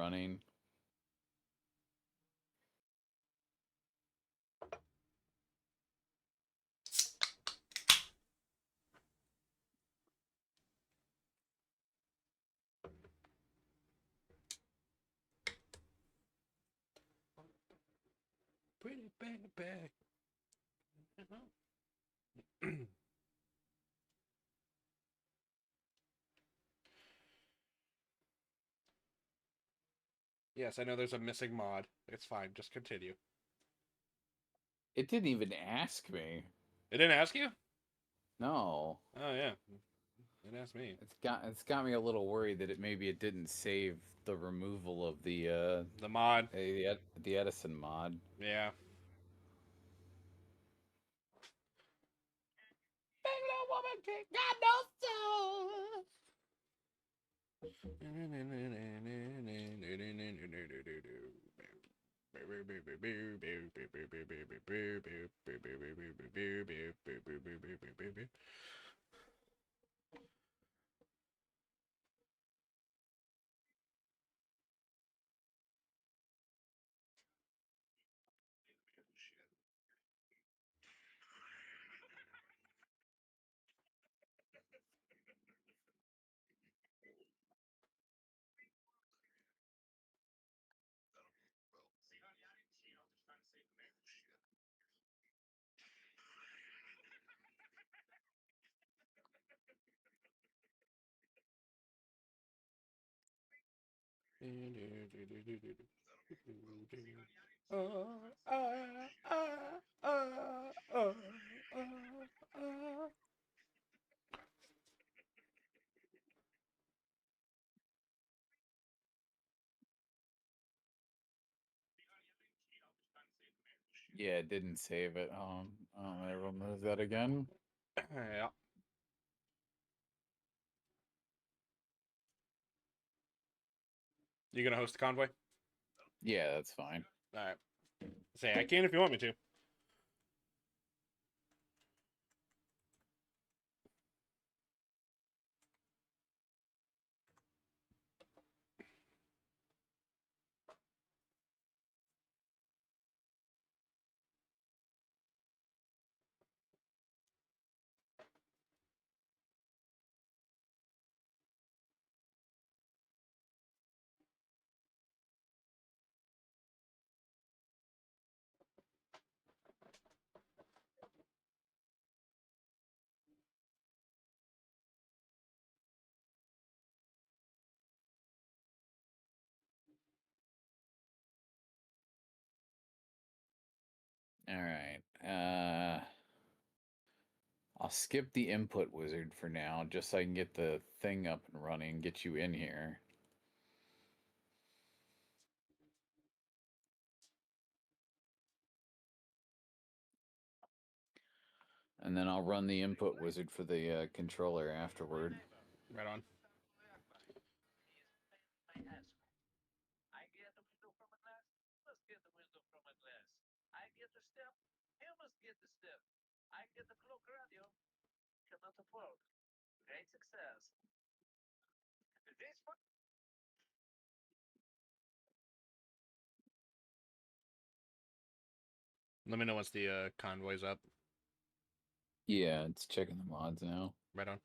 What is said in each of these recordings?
running. Pretty baby. Yes, I know there's a missing mod. It's fine. Just continue. It didn't even ask me. It didn't ask you? No. Oh yeah, it asked me. It's got me a little worried that maybe it didn't save the removal of The mod. the Edison mod. Yeah. Big little woman got no soul. Yeah, it didn't save it. I will move that again. Yeah. You gonna host the convoy? Yeah, that's fine. All right. Say I can if you want me to. All right. I'll skip the input wizard for now, just so I can get the thing up and running, get you in here. And then I'll run the input wizard for the controller afterward. Right on. Let me know once the convoy's up. Yeah, it's checking the mods now. Right on.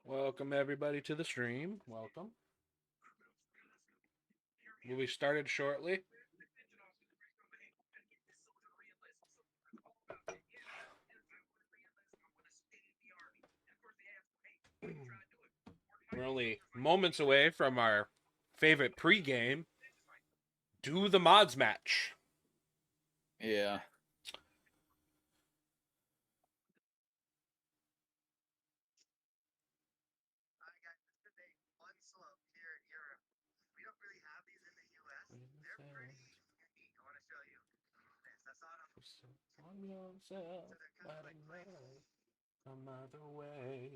Welcome everybody to the stream. Welcome. Will be started shortly. we're only moments away from our favorite pregame. Do the mods match. Yeah. On yourself, some other way.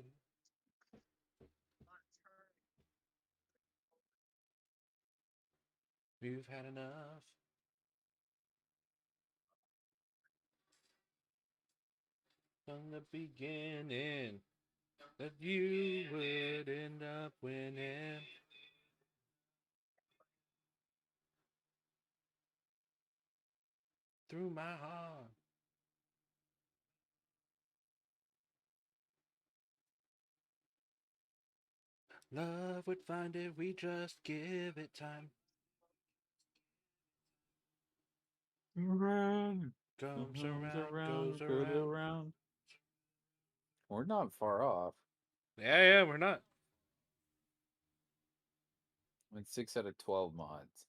You've had enough. From the beginning, that you would end up winning. Through my heart. Love would find it, we just give it time. Around, Comes around, goes around. We're not far off. Yeah, we're not. I mean, 6 out of 12 mods.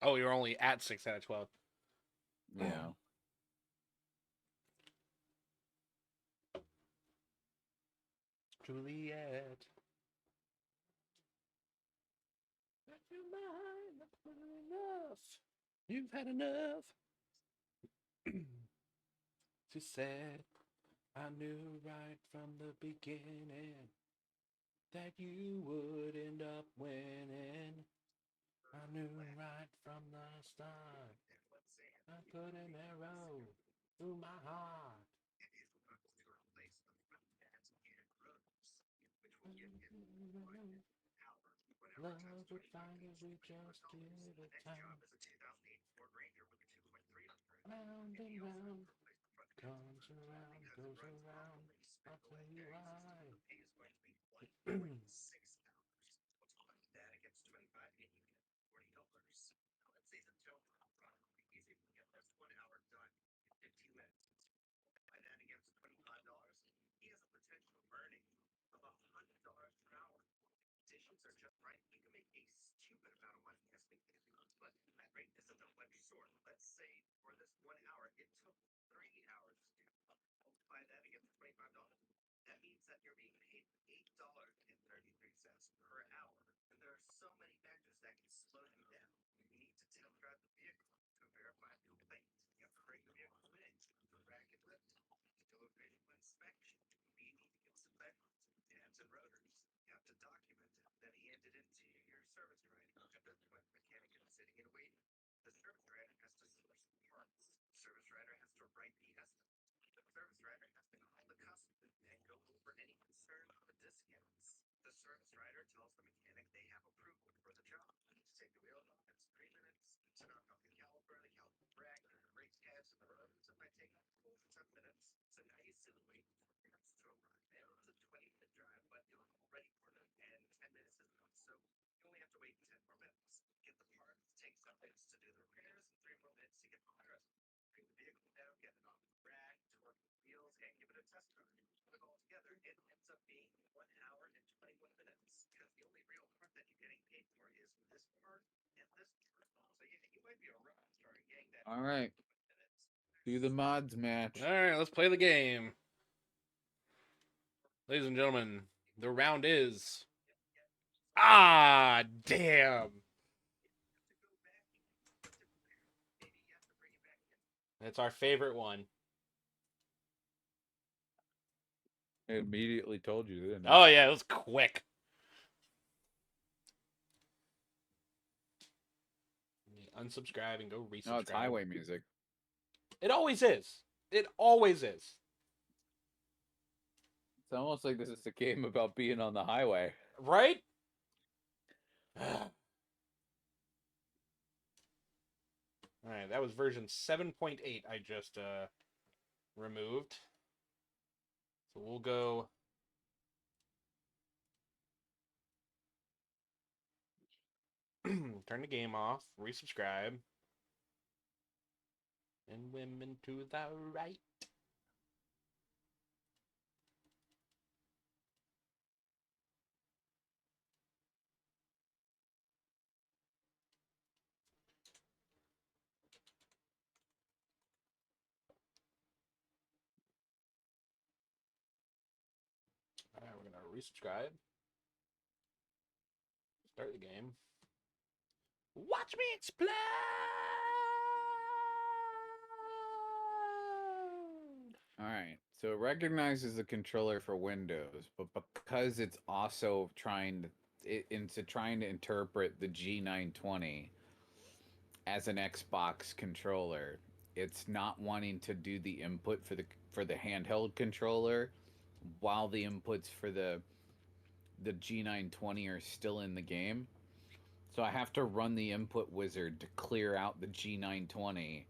Oh, you're only at 6 out of 12. Yeah. Juliet. Let your mind, that's enough. You've had enough. She said, I knew right from the beginning that you would end up winning. I knew right from the start. I put an arrow through my heart. Love would find us, we just give it time. Round and round, comes around, goes around. I'll tell you why. All right. Do the mods match. All right, let's play the game. Ladies and gentlemen, the round is... Ah, damn. It's our favorite one. I immediately told you, didn't I? Oh, yeah, it was quick. Unsubscribe and go resubscribe. No, it's highway music. It always is. It always is. It's almost like this is a game about being on the highway. Right? All right, that was version 7.8 I just removed. So we'll go... Turn the game off, resubscribe. And women to the right. Resubscribe. Start the game. Watch me explode! All right. So it recognizes the controller for Windows, but because it's also trying to interpret the G920 as an Xbox controller, it's not wanting to do the input for the handheld controller while the inputs for the G920 are still in the game. So I have to run the input wizard to clear out the G920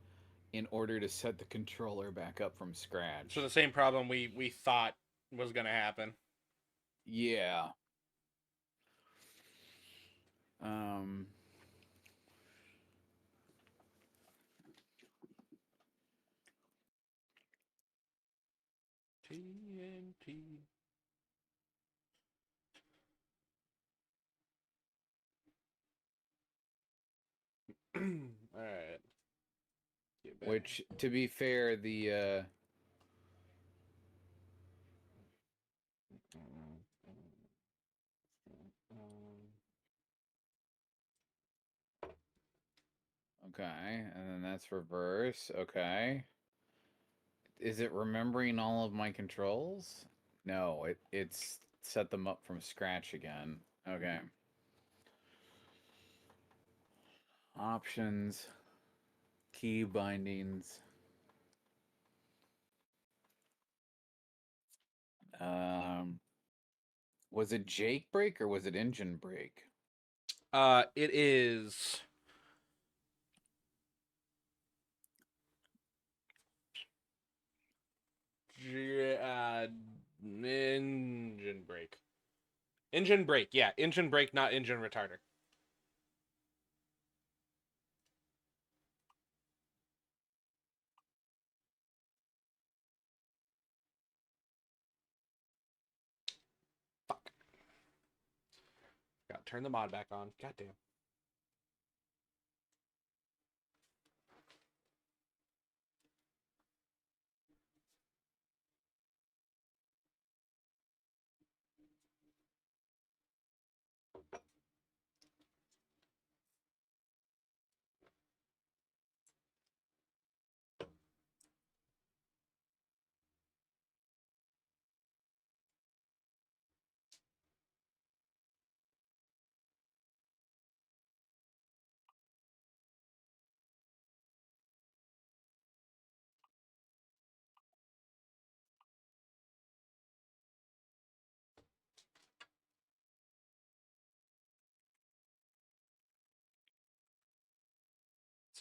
in order to set the controller back up from scratch. So the same problem we thought was going to happen. Yeah. Um TNT. All right. which, to be fair, the okay, and then that's reverse. Okay. Is it remembering all of my controls? No, it's set them up from scratch again. Okay. Options, key bindings. Um, was it Jake brake or was it engine brake? It is. Engine brake. Engine brake, yeah. Engine brake, not engine retarder. Fuck. Gotta turn the mod back on. Goddamn.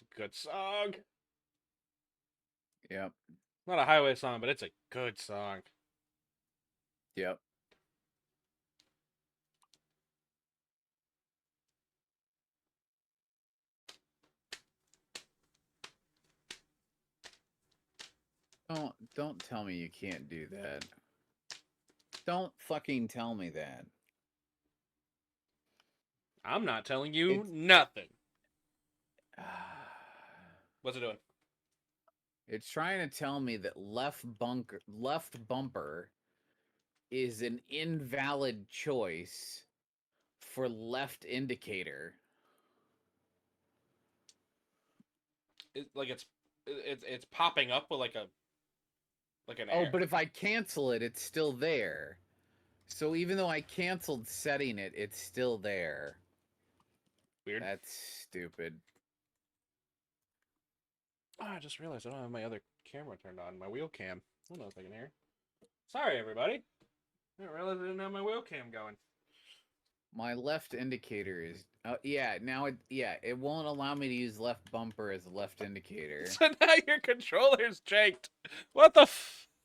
It's a good song. Yep. Not a highway song, but it's a good song. Yep. Don't tell me you can't do that. Don't fucking tell me that. I'm not telling you nothing. Uh, What's it doing? it's trying to tell me that left bumper is an invalid choice for left indicator. It's popping up with like an Oh, error. but if I cancel it, it's still there. So even though I canceled setting it, it's still there. Weird. That's stupid. Oh, I just realized I don't have my other camera turned on. My wheel cam. Hold on a second here. Sorry, everybody. I didn't realize I didn't have my wheel cam going. My left indicator is it won't allow me to use left bumper as a left indicator. So now your controller's janked. What the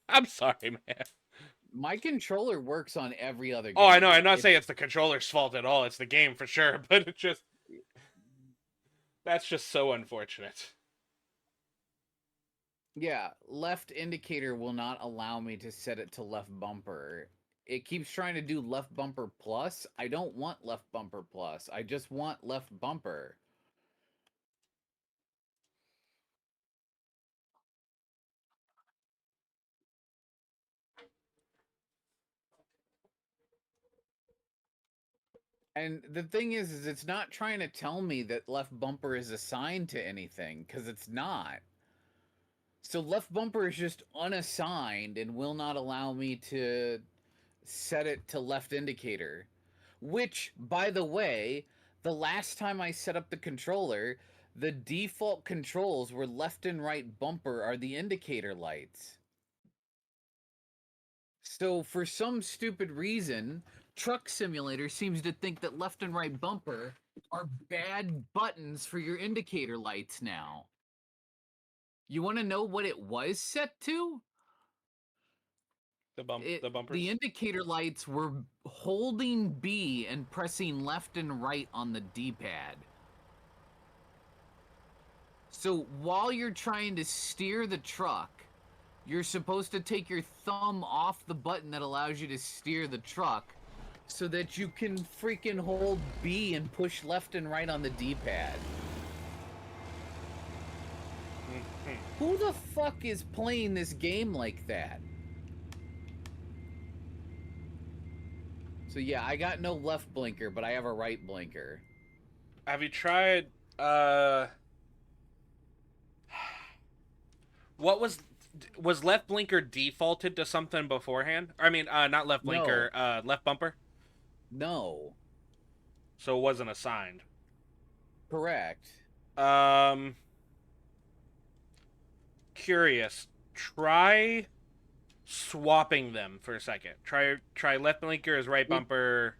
I'm sorry, man. My controller works on every other game. Oh, I know. I'm not saying it's the controller's fault at all. It's the game for sure. But it just... That's just so unfortunate. Yeah, left indicator will not allow me to set it to left bumper. It keeps trying to do left bumper plus. I don't want left bumper plus. I just want left bumper. And the thing is it's not trying to tell me that left bumper is assigned to anything, because it's not. So left bumper is just unassigned and will not allow me to set it to left indicator. Which, by the way, the last time I set up the controller, the default controls were left and right bumper are the indicator lights. So for some stupid reason, Truck Simulator seems to think that left and right bumper are bad buttons for your indicator lights now. You want to know what it was set to? The bumpers. The indicator lights were holding B and pressing left and right on the D-pad. So while you're trying to steer the truck, you're supposed to take your thumb off the button that allows you to steer the truck so that you can freaking hold B and push left and right on the D-pad. Who the fuck is playing this game like that? So yeah, I got no left blinker, but I have a right blinker. Have you tried what was left blinker defaulted to something beforehand? I mean, not left blinker, left bumper. No. So it wasn't assigned. Correct. Curious. Try swapping them for a second. Try left blinker as right bumper.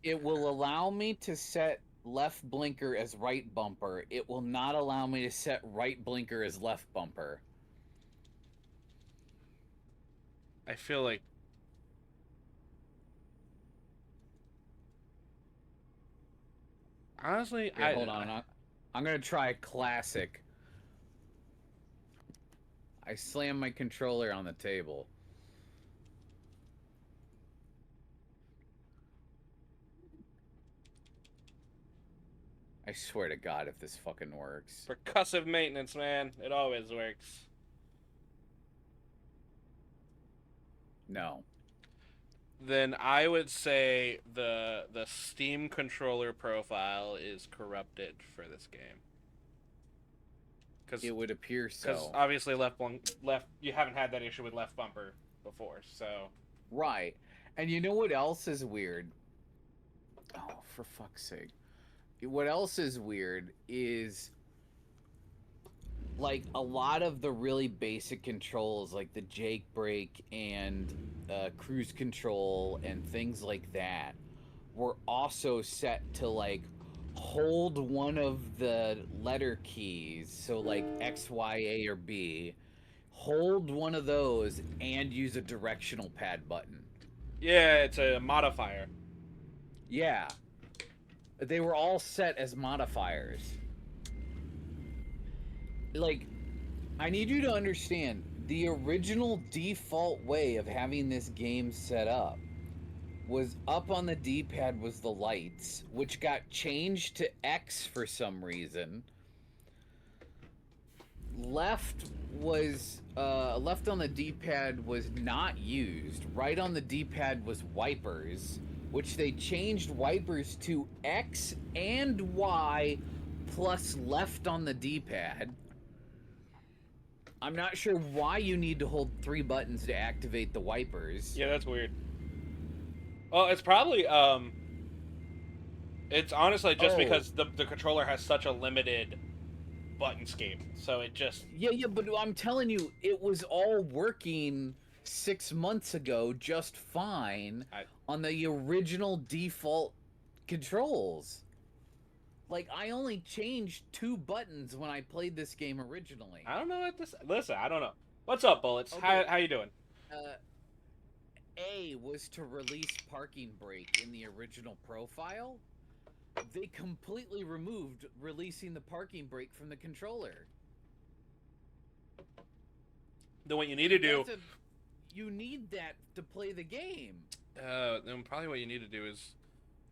It will allow me to set left blinker as right bumper. It will not allow me to set right blinker as left bumper. I feel like honestly, Here, hold on. I'm gonna try classic. I slammed my controller on the table. I swear to God, if this fucking works. Percussive maintenance, man. It always works. No. Then I would say the Steam controller profile is corrupted for this game. It would appear so. Because obviously left you haven't had that issue with left bumper before, so. Right. And you know what else is weird? Oh, for fuck's sake. What else is weird is, like, a lot of the really basic controls, like the Jake brake and cruise control and things like that, were also set to, like, hold one of the letter keys, so like X, Y, A, or B, hold one of those and use a directional pad button. Yeah, it's a modifier. Yeah. They were all set as modifiers. Like, I need you to understand, the original default way of having this game set up was up on the D-pad was the lights, which got changed to X for some reason. Left on the D-pad was not used. Right on the D-pad was wipers, which they changed wipers to X and Y plus left on the D-pad. I'm not sure why you need to hold 3 buttons to activate the wipers. Yeah, that's weird. Well, it's probably it's honestly just because the controller has such a limited buttonscape, so it just yeah, but I'm telling you, it was all working 6 months ago just fine on the original default controls. Like, I only changed 2 buttons when I played this game originally. I don't know what this. Listen, I don't know. What's up, Bullets? Okay. How you doing? A was to release parking brake in the original profile. They completely removed releasing the parking brake from the controller. Then what you need to do... You need that to play the game. Then probably what you need to do is,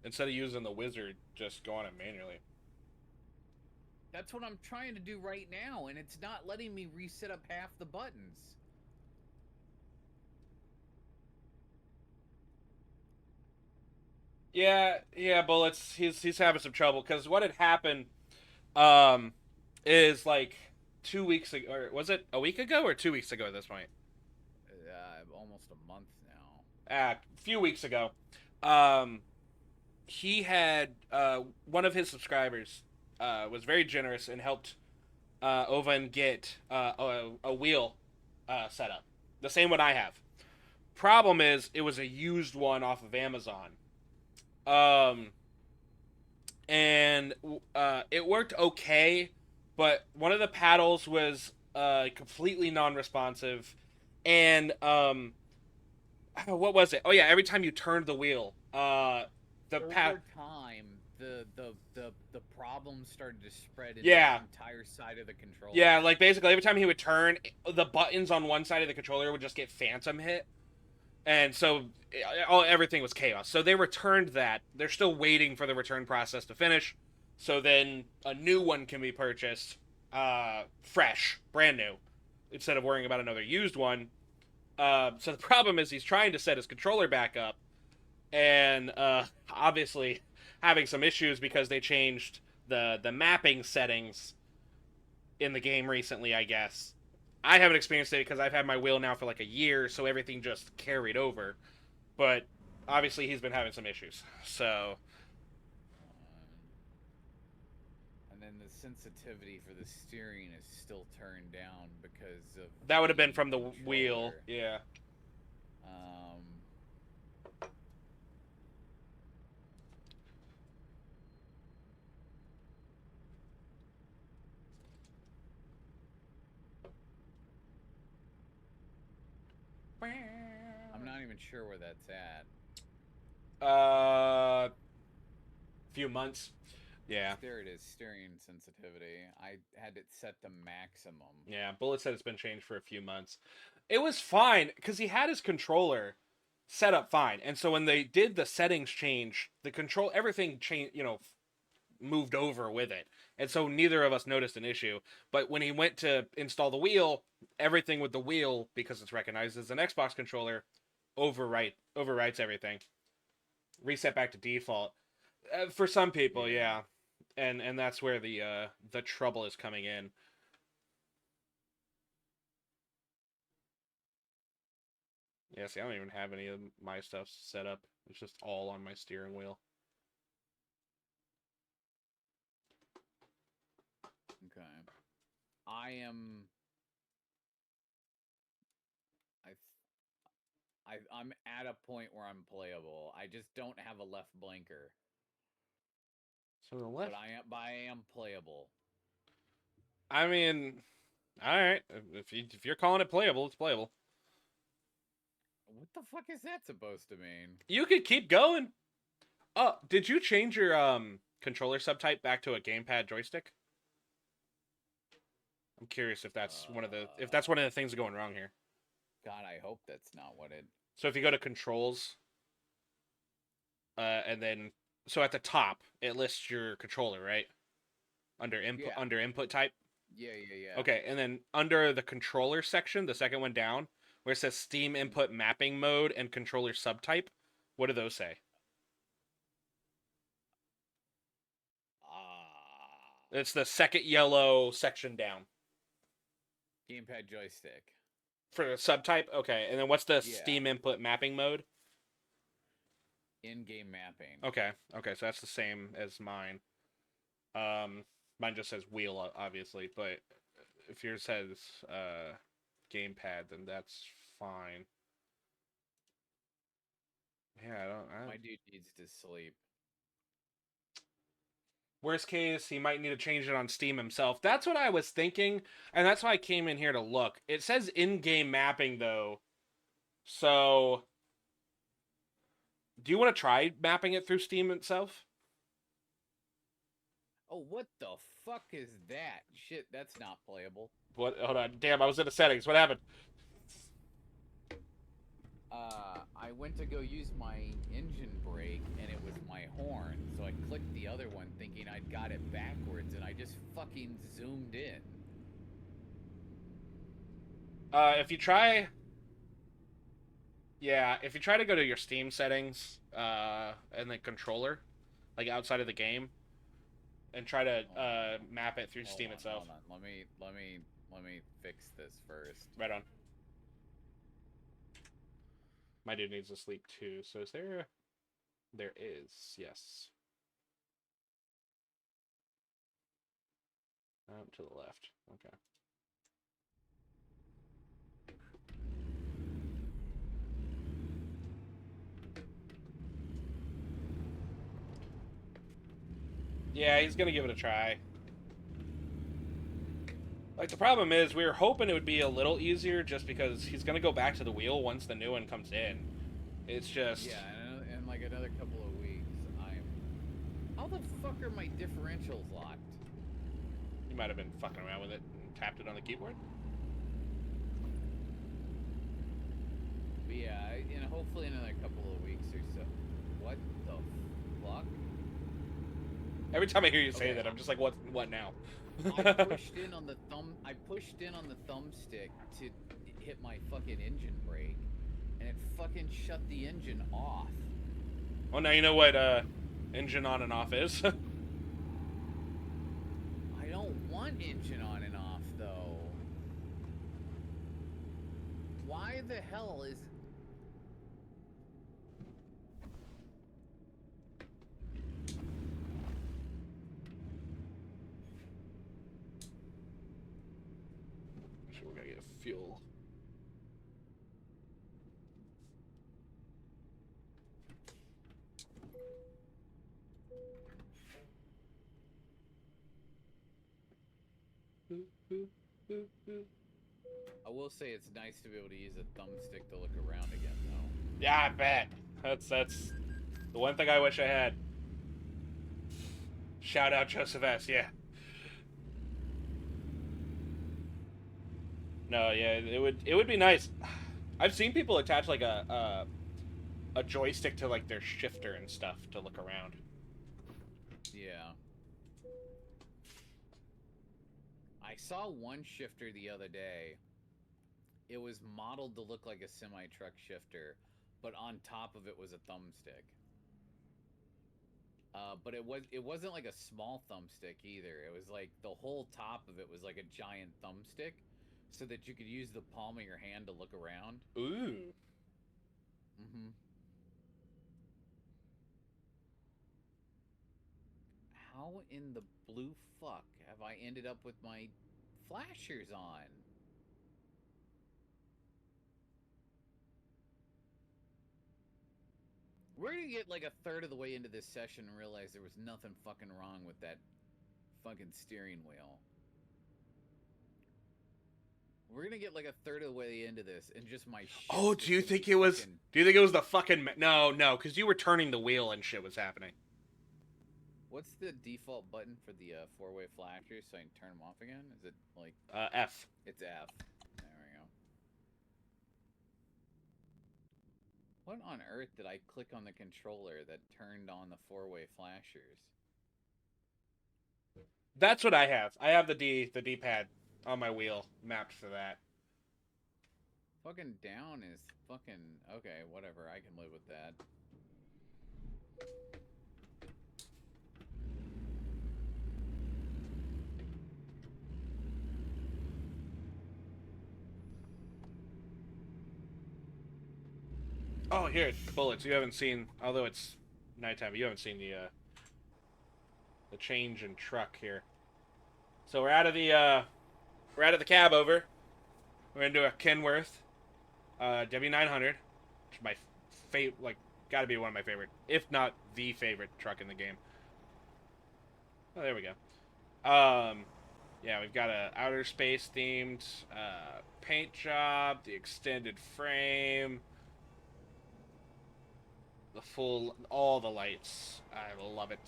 instead of using the wizard, just go on it manually. That's what I'm trying to do right now, and it's not letting me reset up half the buttons. Yeah, Bullets. He's having some trouble because what had happened, um, is like 2 weeks ago, or was it a week ago or 2 weeks ago at this point? Almost a month now. A few weeks ago, um, he had one of his subscribers was very generous and helped Owen get a wheel set up, the same one I have. Problem is, it was a used one off of Amazon. Um, and it worked okay, but one of the paddles was completely non-responsive, and what was it? Oh yeah, every time you turned the wheel, the Over time, the problems started to spread into yeah, the entire side of the controller. yeah, like basically every time he would turn, the buttons on one side of the controller would just get phantom hit, and so everything was chaos. So they returned that. They're still waiting for the return process to finish, so then a new one can be purchased, fresh, brand new, instead of worrying about another used one. So the problem is he's trying to set his controller back up, and obviously having some issues because they changed the mapping settings in the game recently, I guess. I haven't experienced it because I've had my wheel now for like a year, so everything just carried over. But obviously he's been having some issues. So And then the sensitivity for the steering is still turned down because of that would have been the from the wheel. controller. Yeah. Um, I'm not even sure where that's at. Few months. Yeah. There it is, steering sensitivity. I had it set to maximum. Yeah. Bullet said it's been changed for a few months. It was fine because he had his controller set up fine, and so when they did the settings change, the control everything changed. Moved over with it. And so neither of us noticed an issue. But when he went to install the wheel, everything with the wheel, because it's recognized as an Xbox controller, overwrites everything. Reset back to default. For some people, yeah. And that's where the trouble is coming in. Yeah, see, I don't even have any of my stuff set up. It's just all on my steering wheel. Okay. I am. I'm at a point where I'm playable. I just don't have a left blinker. So the left. But I am playable. I mean, all right. If you're calling it playable, it's playable. What the fuck is that supposed to mean? You could keep going. Oh, did you change your controller subtype back to a gamepad joystick? I'm curious if that's one of the things going wrong here. God, I hope that's not what it. So if you go to controls, and then so at the top it lists your controller, right? Under input type. Yeah. Okay, and then under the controller section, the second one down, where it says Steam input mapping mode and controller subtype, what do those say? It's the second yellow section down. Gamepad joystick. For the subtype? Okay, and then what's the Steam input mapping mode? In-game mapping. Okay, so that's the same as mine. Mine just says wheel, obviously, but if yours says gamepad, then that's fine. Yeah, I don't. My dude needs to sleep. Worst case, he might need to change it on Steam himself. That's what I was thinking, and that's why I came in here to look. It says in-game mapping, though. So, do you want to try mapping it through Steam itself? Oh, what the fuck is that? Shit, that's not playable. What? Hold on. Damn, I was in the settings. What happened? I went to go use my engine brake, and it was my horn. So I clicked the other one, thinking I'd got it backwards, and I just fucking zoomed in. If you try... Yeah, if you try to go to your Steam settings, and the controller, like outside of the game, and try to Hold on. map it through Hold Steam on. itself. Hold on. Let me fix this first. Right on. My dude needs to sleep too. So is there? There is. Yes. To the left. Okay. Yeah, he's gonna give it a try. Like, the problem is, we were hoping it would be a little easier just because he's gonna go back to the wheel once the new one comes in. It's just... Yeah, and in like another couple of weeks, I'm. How the fuck are my differentials locked? You might have been fucking around with it and tapped it on the keyboard. But yeah, hopefully in another couple of weeks or so. What the fuck? Every time I hear you say Okay. that, I'm just like, what now? I pushed in on the thumbstick to hit my fucking engine brake, and it fucking shut the engine off. Well, now you know what engine on and off is. I don't want engine on and off though. Why the hell is We're gonna get fuel. I will say it's nice to be able to use a thumbstick to look around again, though. Yeah, I bet. That's the one thing I wish I had. Shout out Joseph S. Yeah. No, yeah, it would be nice. I've seen people attach like a joystick to like their shifter and stuff to look around. Yeah. I saw one shifter the other day. It was modeled to look like a semi-truck shifter, but on top of it was a thumbstick. But it wasn't like a small thumbstick either. It was like the whole top of it was like a giant thumbstick, so that you could use the palm of your hand to look around. Ooh. Mm-hmm. How in the blue fuck have I ended up with my flashers on? We're gonna get like a third of the way into this session and realize there was nothing fucking wrong with that fucking steering wheel. We're gonna get like a third of the way into this and just my shit. Oh, do you think it was? Do you think it was the fucking? No, because you were turning the wheel and shit was happening. What's the default button for the four-way flashers so I can turn them off again? Is it like F? It's F. There we go. What on earth did I click on the controller that turned on the four-way flashers? That's what I have. I have the D-pad on my wheel mapped for that. Fucking down is fucking okay. Whatever. I can live with that. Oh, here, bullets. You haven't seen, although it's nighttime, you haven't seen the change in truck here. So we're out of the cab over. We're into a Kenworth W900, which is my favorite, like, gotta be one of my favorite, if not the favorite truck in the game. Oh, there we go. Yeah, we've got a outer space themed paint job, the extended frame, the full, all the lights. I love it.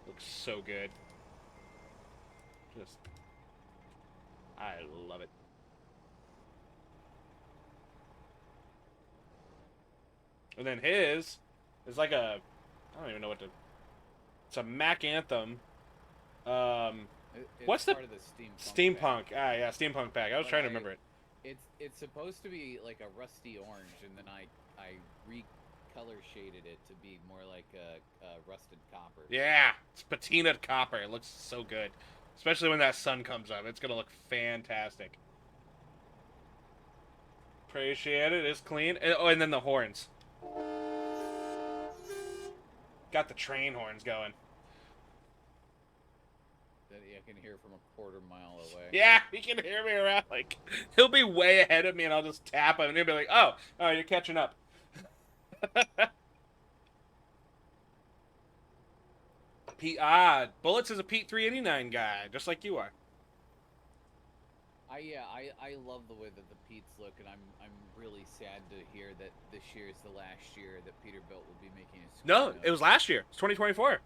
Looks so good. Just, I love it. And then his is like a, I don't even know what to. It's a Mac Anthem. It's What's the part of the steampunk? Ah, yeah, steampunk pack. I was trying to remember it. It's supposed to be like a rusty orange, and then I recolor shaded it to be more like a rusted copper. Yeah, it's patinaed copper. It looks so good, especially when that sun comes up. It's gonna look fantastic. Appreciate it. It's clean. Oh, and then the horns. Got the train horns going. That I can hear from a quarter mile away. Yeah, he can hear me around. Like he'll be way ahead of me, and I'll just tap him, and he'll be like, "Oh, you're catching up." Pete, Bullets is a Pete 389 guy, just like you are. I love the way that the Pete's look, and I'm really sad to hear that this year is the last year that Peterbilt will be making a No, Scorpio. it was last year. It's 2024.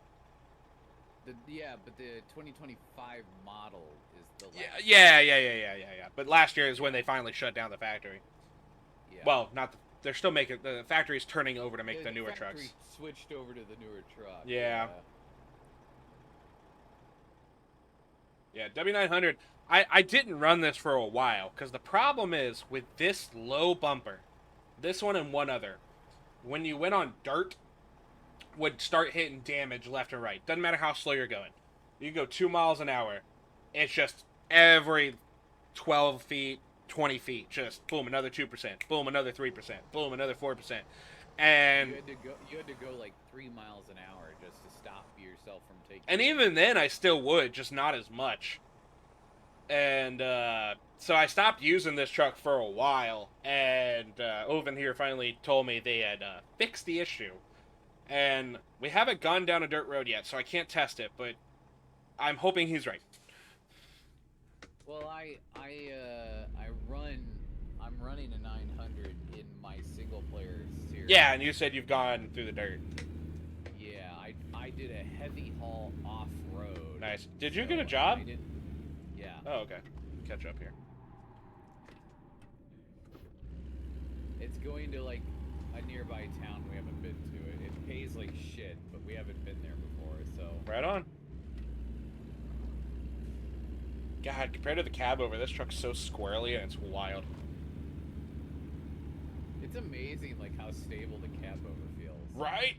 Yeah, but the 2025 model is the last. Yeah. But last year is when they finally shut down the factory. Yeah. Well, not the, they're still making the factory's turning over to make the newer factory trucks. Switched over to the newer truck. Yeah. Yeah, W900. I didn't run this for a while because the problem is with this low bumper, this one and one other, when you went on dirt, would start hitting damage left and right. Doesn't matter how slow you're going. You go 2 miles an hour. It's just every 12 feet, 20 feet, just boom, another 2%, boom, another 3%, boom, another 4%. And you had to go like 3 miles an hour just to stop yourself from taking. And even then, I still would, just not as much. And so I stopped using this truck for a while, and Oven here finally told me they had fixed the issue. And we haven't gone down a dirt road yet, so I can't test it, but I'm hoping he's right. Well, I'm running a 900 in my single player series. Yeah, and you said you've gone through the dirt. Yeah, I did a heavy haul off road. Nice. Did you get a job? Yeah. Oh, okay. Catch up here. It's going to like a nearby town we haven't been to. It pays like shit, but we haven't been there before, so. Right on. God, compared to the cab over, this truck's so squirrely and it's wild. It's amazing like how stable the cab over feels. Right?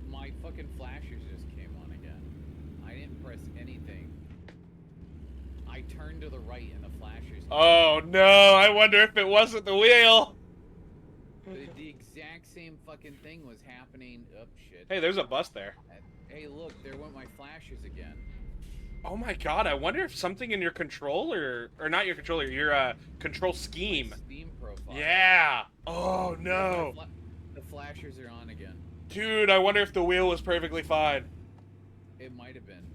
My fucking flashers just came on again. I didn't press anything. I turned to the right and the flashers. Oh no, I wonder if it wasn't the wheel. The exact same fucking thing was happening. Oh shit. Hey, there's a bus there. Hey, look, there went my flashers again. Oh my god, I wonder if something in your controller, or not your controller, your control scheme. My Steam profile. Yeah. Oh no. The flashers are on again. Dude, I wonder if the wheel was perfectly fine. It might have been.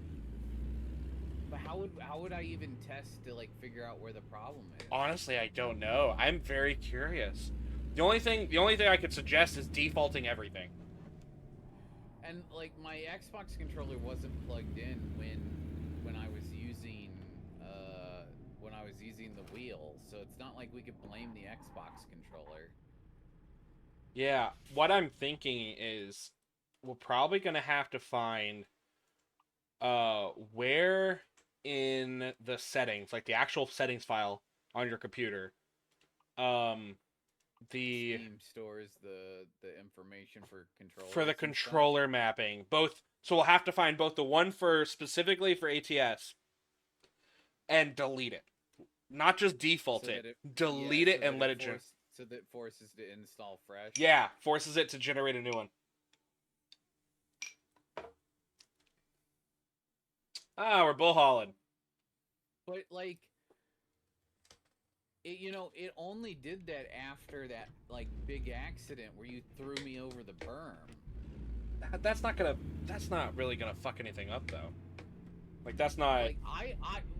But how would I even test to like figure out where the problem is? Honestly, I don't know. I'm very curious. The only thing I could suggest is defaulting everything. And like my Xbox controller wasn't plugged in when I was using the wheel, so it's not like we could blame the Xbox controller. Yeah, what I'm thinking is we're probably gonna have to find where in the settings, like the actual settings file on your computer, the Steam stores the information for controllers for the and stuff. controller mapping. Both, so we'll have to find both the one for specifically for ATS and delete it. Not just default So it. that Delete yeah, it so and that let it it so that forces to install fresh. Yeah, forces it to generate a new one. Ah, we're bull hauling. But like it only did that after that like big accident where you threw me over the berm. That's not really gonna fuck anything up though. Like that's not. Like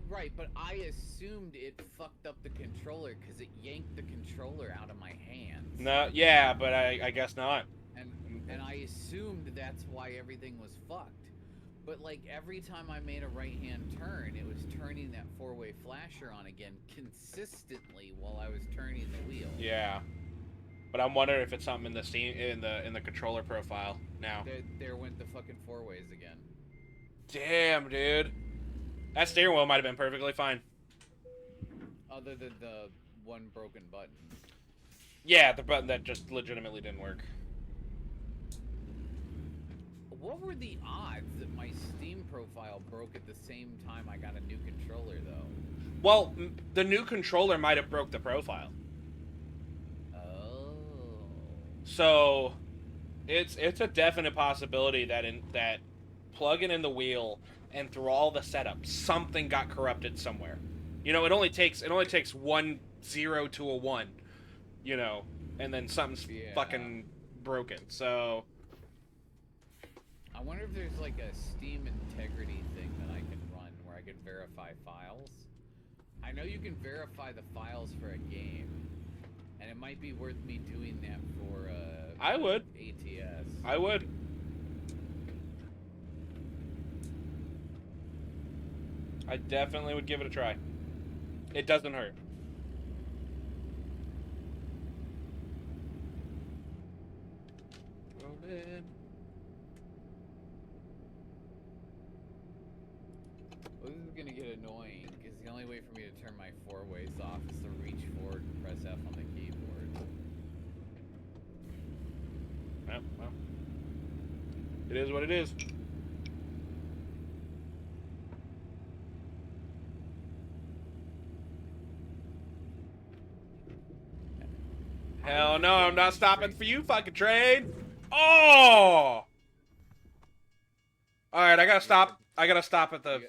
right, but I assumed it fucked up the controller because it yanked the controller out of my hands. No, yeah, but I guess not. And I assumed that's why everything was fucked. But like every time I made a right-hand turn, it was turning that four-way flasher on again consistently while I was turning the wheel. Yeah. But I'm wondering if it's something in the Steam in the controller profile now. There went the fucking four ways again. Damn, dude. That steering wheel might have been perfectly fine. Other than the one broken button. Yeah, the button that just legitimately didn't work. What were the odds that my Steam profile broke at the same time I got a new controller, though? Well, the new controller might have broke the profile. Oh. So, it's a definite possibility that plugging in the wheel and through all the setup, something got corrupted somewhere. You know, it only takes 1 0 to a 1, you know, and then something's fucking broken. So I wonder if there's like a Steam integrity thing that I can run where I can verify files. I know you can verify the files for a game, and it might be worth me doing that for I would. ATS. I would. I definitely would give it a try. It doesn't hurt. Rolling. Well, this is gonna get annoying because the only way for me to turn my four ways off is to reach forward and press F on the keyboard. Well, it is what it is. Hell no, I'm not stopping for you, fucking train. Oh! Alright, I gotta stop. I gotta stop at the...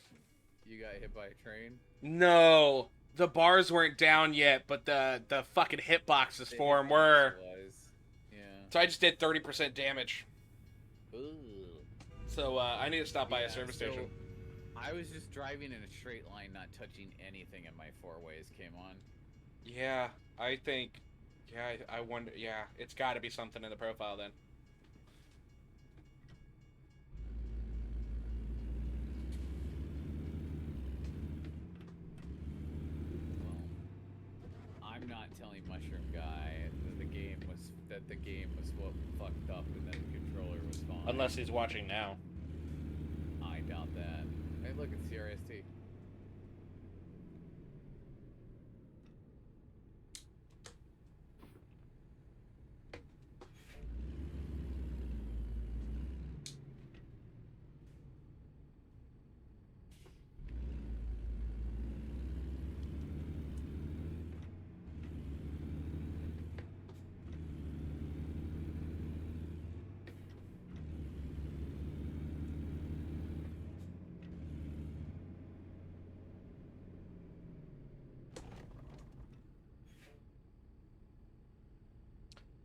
You got hit by a train? No. The bars weren't down yet, but the fucking hitboxes for him were. Yeah. So I just did 30% damage. Ooh. So I need to stop by a service station. I was just driving in a straight line, not touching anything, and my four ways came on. Yeah, I think... Yeah, I wonder... Yeah, it's gotta be something in the profile then. Well, I'm not telling Mushroom Guy that the game was what fucked up and that the controller was fine. Unless he's watching now. I doubt that. Hey, look, it's CRST.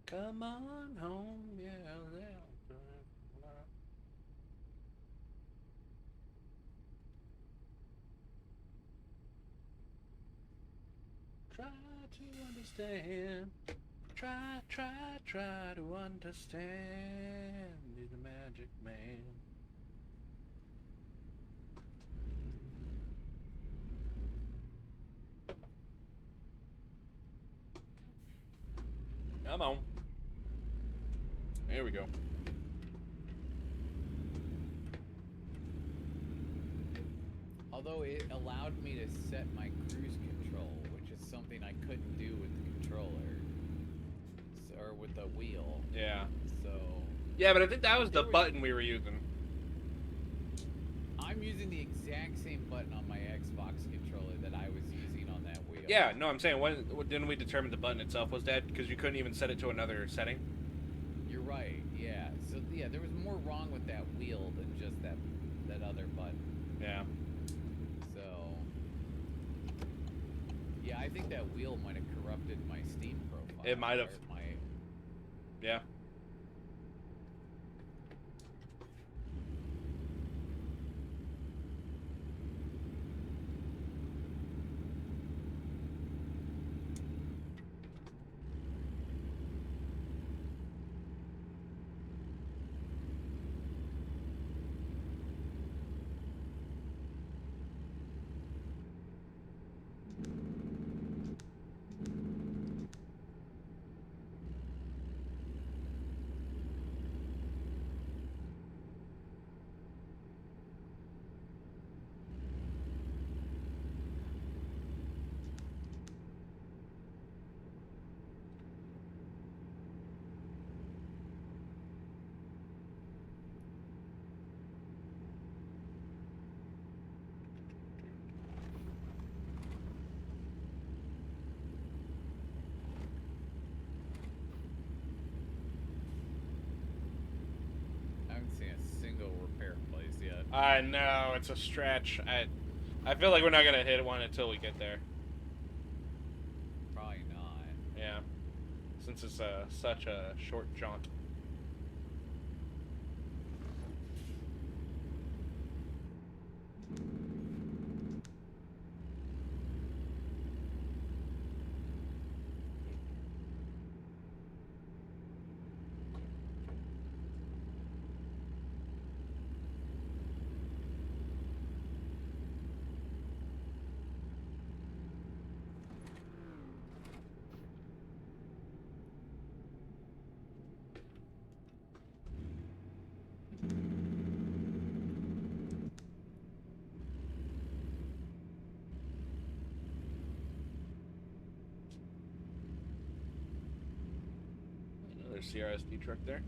Come on home, yeah. Try to understand. Try to understand. He's a magic man. Come on. There we go. Although it allowed me to set my cruise control, which is something I couldn't do with the controller. Or with the wheel. Yeah. So... Yeah, but I think that was the button we were using. I'm using the exact same button on my Xbox controller that I was using on that wheel. Yeah, no, I'm saying, when didn't we determine the button itself was dead? Because you couldn't even set it to another setting? You're right, yeah. So, yeah, there was more wrong with that wheel than just that other button. Yeah. So... Yeah, I think that wheel might have corrupted my Steam profile. It might have. Yeah. I know, it's a stretch. I feel like we're not gonna hit one until we get there. Probably not. Yeah. Since it's such a short jaunt. Another CRSD truck there.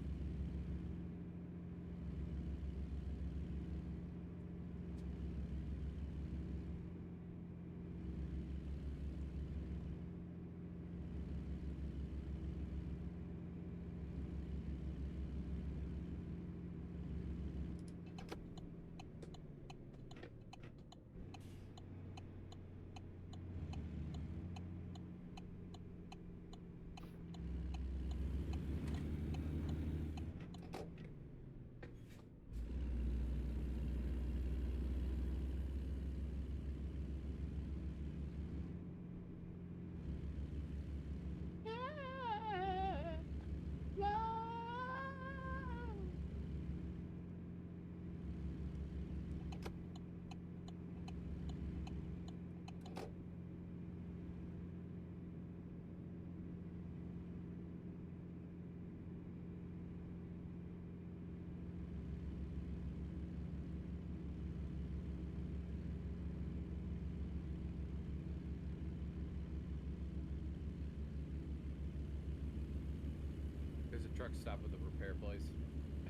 There's a truck stop at the repair place.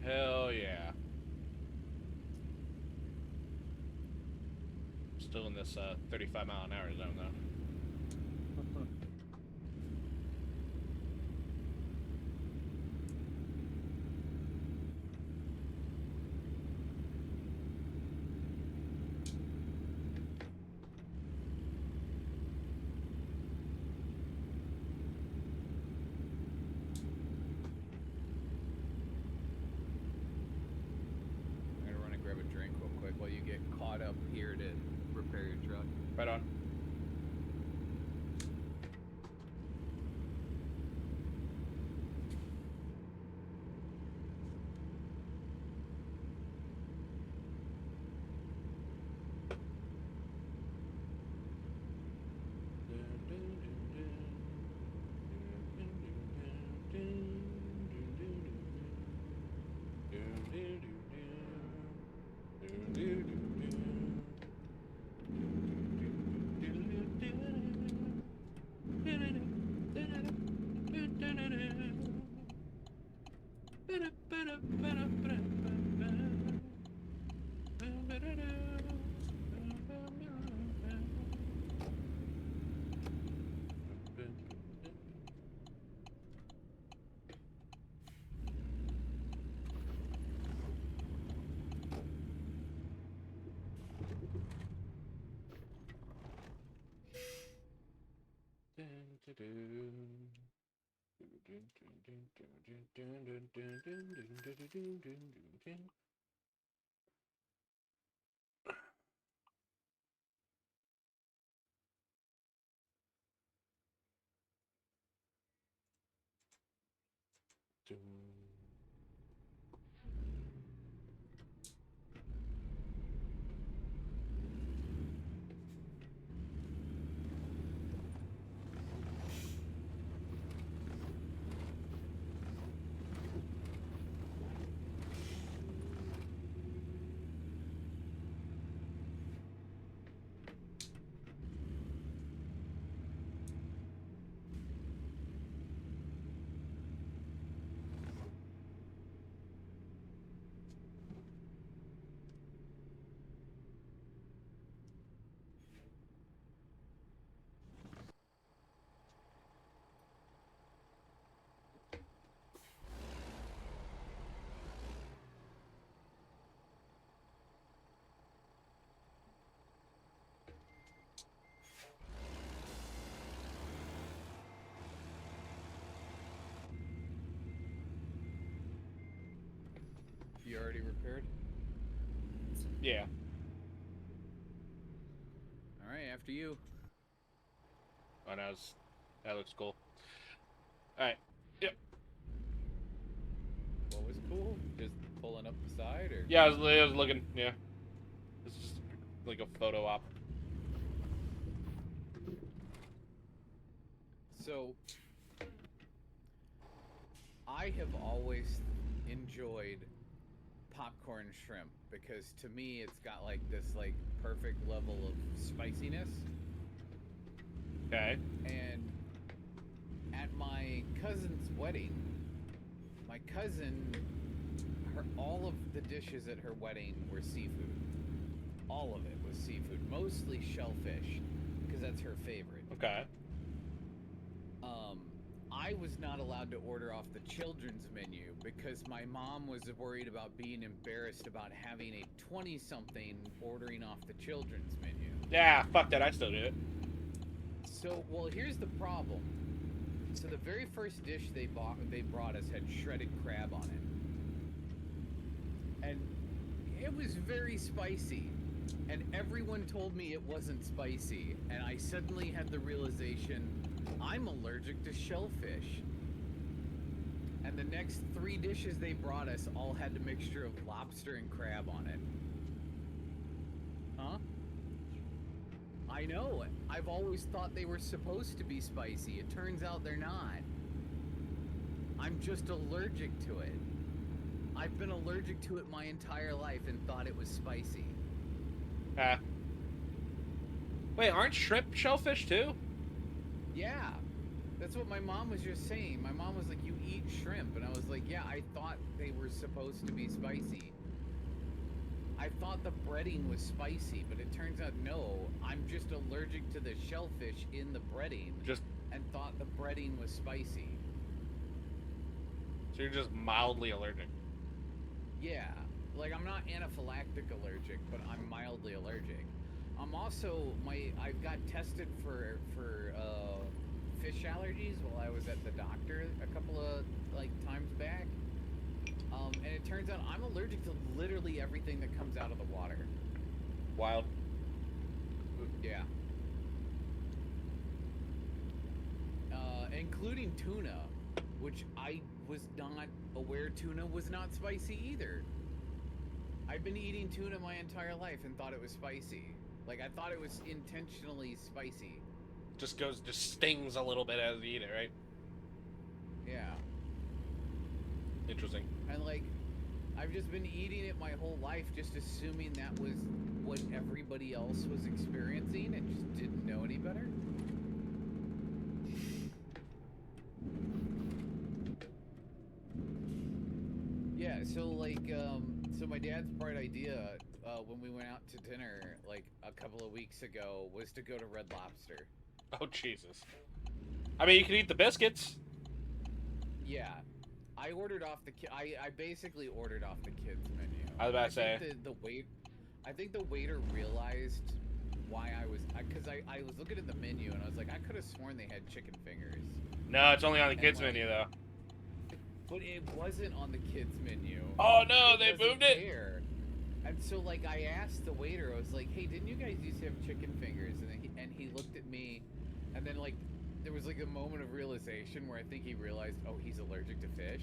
Hell yeah. Still in this 35-mile-an-hour zone, though. I'm gonna run and grab a drink real quick while you get caught up here to repair your truck. Right on. You already repaired? Yeah. All right, after you. Oh, that looks cool. All right. Yep. What was cool? Just pulling up the side, or? Yeah, I was looking. Yeah. This is like a photo op. So, I have always enjoyed popcorn shrimp because to me it's got like this like perfect level of spiciness. Okay. And at my cousin's wedding, my cousin, all of the dishes at her wedding were seafood. All of it was seafood, mostly shellfish, because that's her favorite. Okay. I was not allowed to order off the children's menu because my mom was worried about being embarrassed about having a 20-something ordering off the children's menu. Yeah, fuck that. I still do it. So, well, here's the problem. So the very first dish they brought us had shredded crab on it. And it was very spicy. And everyone told me it wasn't spicy. And I suddenly had the realization, I'm allergic to shellfish. And the next 3 dishes they brought us all had a mixture of lobster and crab on it. Huh? I know. I've always thought they were supposed to be spicy. It turns out they're not. I'm just allergic to it. I've been allergic to it my entire life and thought it was spicy. Wait, aren't shrimp shellfish too? Yeah. That's what my mom was just saying. My mom was like, you eat shrimp. And I was like, yeah, I thought they were supposed to be spicy. I thought the breading was spicy, but it turns out no. I'm just allergic to the shellfish in the breading. And thought the breading was spicy. So you're just mildly allergic. Yeah. Like, I'm not anaphylactic allergic, but I'm mildly allergic. I'm also, I've got tested for fish allergies while I was at the doctor a couple of, times back. And it turns out I'm allergic to literally everything that comes out of the water. Wild. Yeah. Including tuna, which I was not aware tuna was not spicy either. I've been eating tuna my entire life and thought it was spicy. Like, I thought it was intentionally spicy. Just stings a little bit as you eat it, right? Yeah. Interesting. And, I've just been eating it my whole life, just assuming that was what everybody else was experiencing and just didn't know any better. Yeah, so, so my dad's bright idea, when we went out to dinner, a couple of weeks ago, was to go to Red Lobster. Oh, Jesus. I mean, you could eat the biscuits. Yeah. I ordered off I basically ordered off the kids' menu. I was about to say. I think the waiter realized why I was... Because I was looking at the menu, and I was like, I could have sworn they had chicken fingers. No, it's only on the kids' menu, though. But it wasn't on the kids' menu. Oh, no, they moved it? There. And so, I asked the waiter, I was like, hey, didn't you guys used to have chicken fingers? And he looked at me, and then, there was, a moment of realization where I think he realized, oh, he's allergic to fish.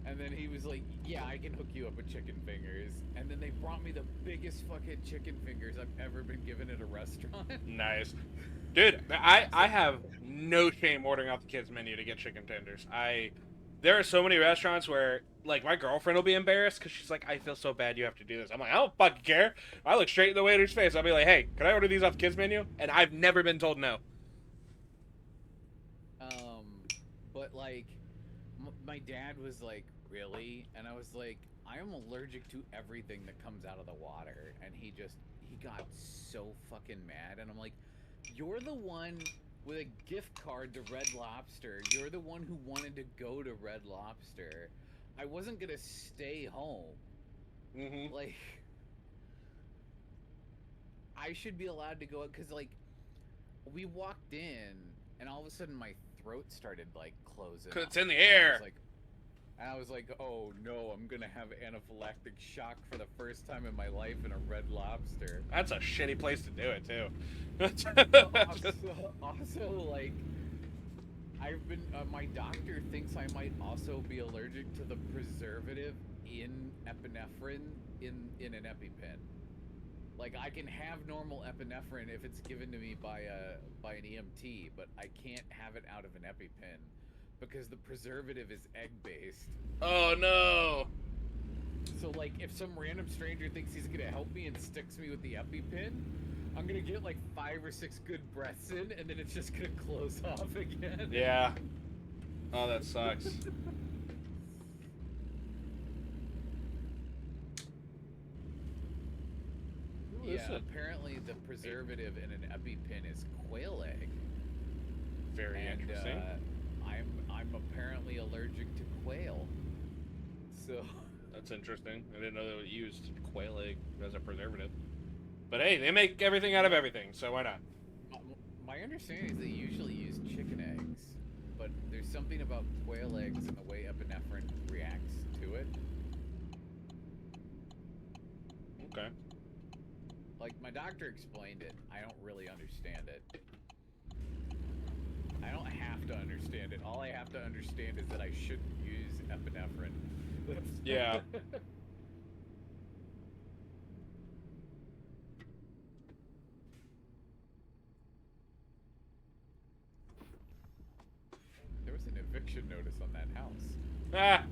And then he was like, yeah, I can hook you up with chicken fingers. And then they brought me the biggest fucking chicken fingers I've ever been given at a restaurant. Nice. Dude, I have no shame ordering off the kids' menu to get chicken tenders. There are so many restaurants where, my girlfriend will be embarrassed because she's like, I feel so bad you have to do this. I'm like, I don't fucking care. I look straight in the waiter's face. I'll be like, hey, can I order these off the kids' menu? And I've never been told no. But, my dad was like, really? And I was like, I am allergic to everything that comes out of the water. And he got so fucking mad. And I'm like, you're the one with a gift card to Red Lobster. You're the one who wanted to go to Red Lobster. I wasn't gonna stay home. Mm-hmm. I should be allowed to go, because, we walked in, and all of a sudden my throat started, closing. Because it's in the air. And I was like, oh no, I'm gonna have anaphylactic shock for the first time in my life in a Red Lobster. That's a shitty place to do it too. Also, like, I've been. My doctor thinks I might also be allergic to the preservative in epinephrine in an EpiPen. Like, I can have normal epinephrine if it's given to me by an EMT, but I can't have it out of an EpiPen because the preservative is egg based. Oh no. So, like, if some random stranger thinks he's gonna help me and sticks me with the EpiPen, I'm gonna get like 5 or 6 good breaths in, and then it's just gonna close off again. Yeah. Oh, that sucks. Ooh, Yeah, apparently the preservative in an EpiPen is quail egg. Very interesting. I'm apparently allergic to quail. So That's interesting. I didn't know they would use quail egg as a preservative. But hey, they make everything out of everything, so why not? my understanding is they usually use chicken eggs, but there's something about quail eggs and the way epinephrine reacts to it. Okay. Like, my doctor explained it. I don't really understand it. I don't have to understand it. All I have to understand is that I shouldn't use epinephrine. Yeah. There was an eviction notice on that house. Ah.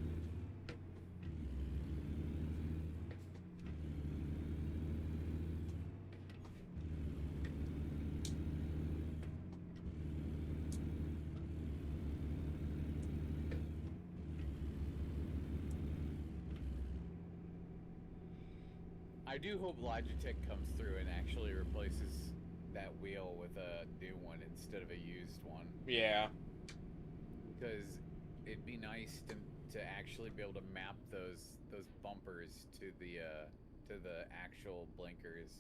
I do hope Logitech comes through and actually replaces that wheel with a new one instead of a used one. Yeah. Because it'd be nice to actually be able to map those bumpers to the actual blinkers.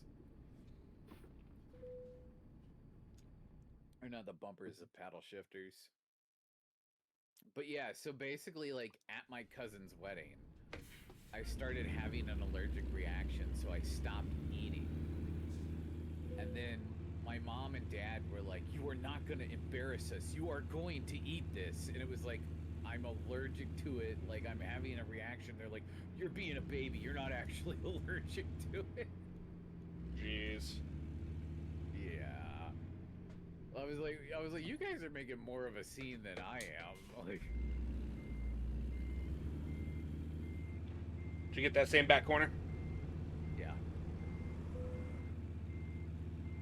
Or not the bumpers, the paddle shifters. But yeah, so basically, like, at my cousin's wedding, I started having an allergic reaction, so I stopped eating. And then my mom and dad were like, "You are not going to embarrass us. You are going to eat this." And it was like, I'm allergic to it. Like, I'm having a reaction. They're like, "You're being a baby. You're not actually allergic to it." Jeez. Yeah. I was like, you guys are making more of a scene than I am. Like, Did you get that same back corner? yeah.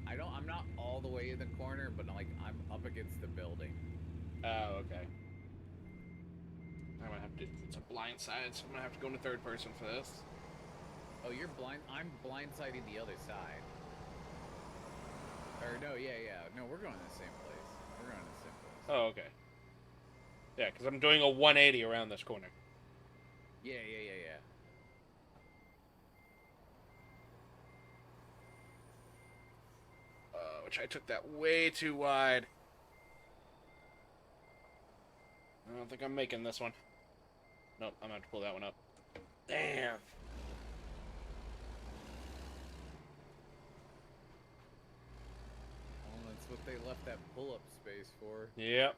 I'm not all the way in the corner, but like, I'm up against the building. Oh, okay. I'm gonna have to. It's a blind side, so I'm gonna have to go into third person for this. Oh, you're blind. I'm blindsiding the other side. Or no, yeah. No, we're going to the same place. We're going to the same place. Oh, okay. Yeah, because I'm doing a 180 around this corner. Yeah. Which I took that way too wide. I don't think I'm making this one. Nope, I'm gonna have to pull that one up. Damn. Well, that's what they left that pull-up space for. Yep.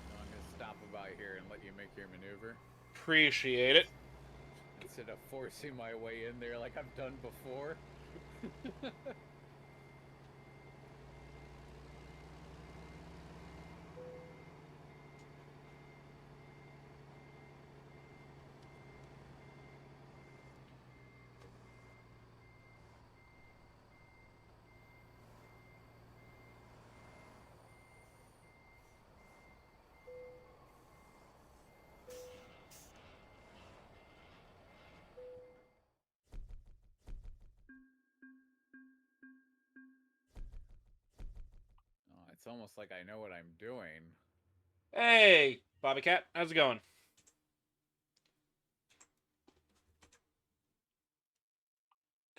So I'm gonna stop about here and let you make your maneuver Appreciate it. instead of forcing my way in there like I've done before. Oh, it's almost like I know what I'm doing. Hey, Bobby Cat, how's it going?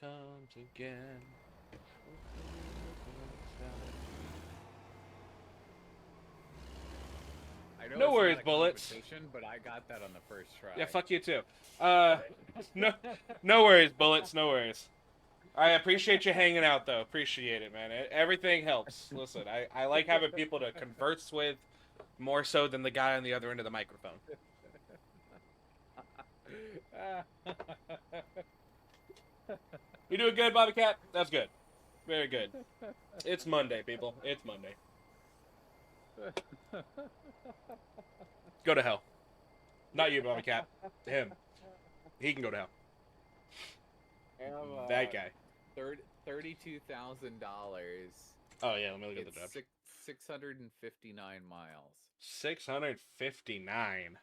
Comes again. I know No it's worries, not a Bullets. competition, but I got that on the first try. Yeah, fuck you too. No, no worries, Bullets. No worries. I appreciate you hanging out, though. Appreciate it, man. Everything helps. Listen, I like having people to converse with more so than the guy on the other end of the microphone. You doing good, Bobby Cat? That's good. Very good. It's Monday, people. It's Monday. Go to hell. Not you, Bobby Cat. Him. He can go to hell. That guy. $32,000. Oh yeah, let me look at the It's job. 659 miles 659.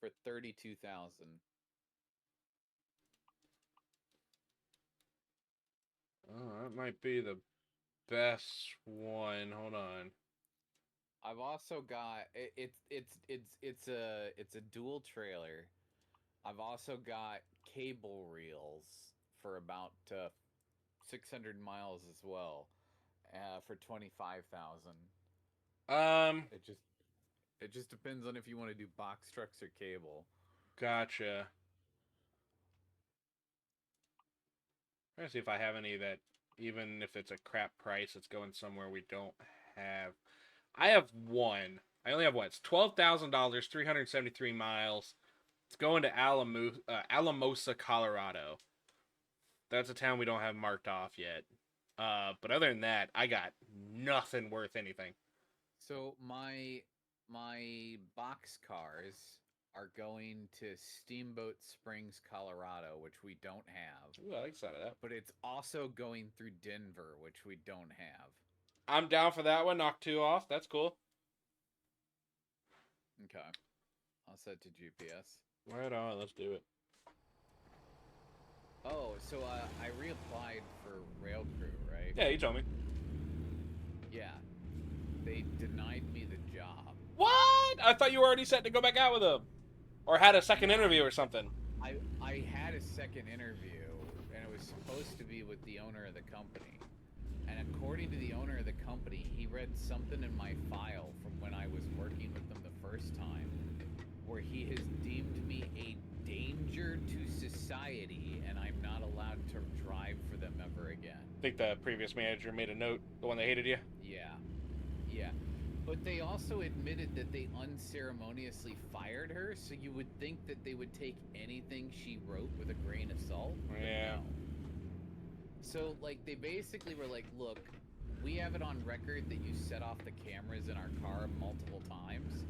for 32,000. Oh, that might be the best one. Hold on. I've also got it's a dual trailer. I've also got cable reels for about 600 miles as well, for 25,000. Um, It just depends on if you want to do box trucks or cable. gotcha. I'm gonna see if I have any that, even if it's a crap price, it's going somewhere we don't have. I have one. I only have one. It's $12,000, 373 miles. It's going to Alamosa, Colorado. That's a town we don't have marked off yet. But other than that, I got nothing worth anything. So my box cars are going to Steamboat Springs, Colorado, which we don't have. Ooh, I like the sound of that. But it's also going through Denver, which we don't have. I'm down for that one. Knock 2 off. That's cool. Okay. I'll set to GPS. Right on. Let's do it. Oh, so I reapplied for Rail Crew, right? Yeah, you told me. Yeah. They denied me the job. What? I thought you were already set to go back out with them. Or had a second interview or something. I had a second interview, and it was supposed to be with the owner of the company. And according to the owner of the company, he read something in my file from when I was working with them the first time, where he has deemed me a danger to society, and I'm not allowed to drive for them ever again. I think the previous manager made a note, the one that hated you. Yeah. Yeah. But they also admitted that they unceremoniously fired her, so you would think that they would take anything she wrote with a grain of salt. Yeah. No. So, like, they basically were like, look, we have it on record that you set off the cameras in our car multiple times.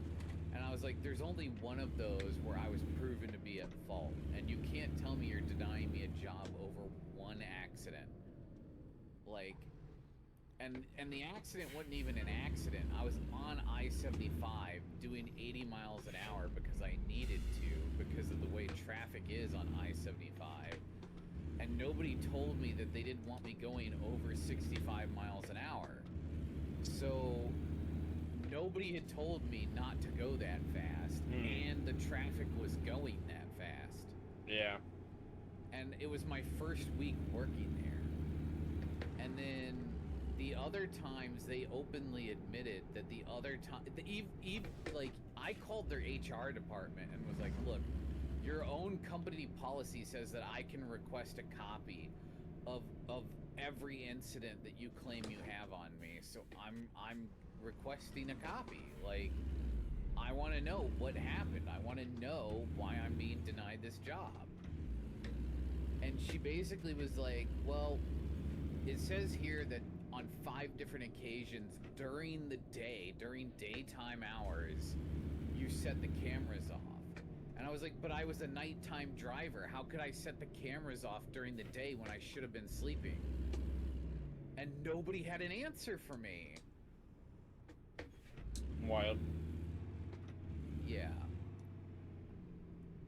And I was like, there's only one of those where I was proven to be at fault. And you can't tell me you're denying me a job over one accident. Like, and the accident wasn't even an accident. I was on I-75 doing 80 miles an hour because I needed to, because of the way traffic is on I-75. And nobody told me that they didn't want me going over 65 miles an hour. So nobody had told me not to go that fast, and the traffic was going that fast. Yeah. And it was my first week working there. And then the other times they openly admitted that the other time, like, I called their HR department and was like, look, your own company policy says that I can request a copy of every incident that you claim you have on me. So I'm requesting a copy. Like, I want to know what happened. I want to know why I'm being denied this job. And she basically was like, well, it says here that on 5 different occasions during the day, during daytime hours, you set the cameras off. And I was like, but I was a nighttime driver. How could I set the cameras off during the day when I should have been sleeping? And nobody had an answer for me. Wild. Yeah.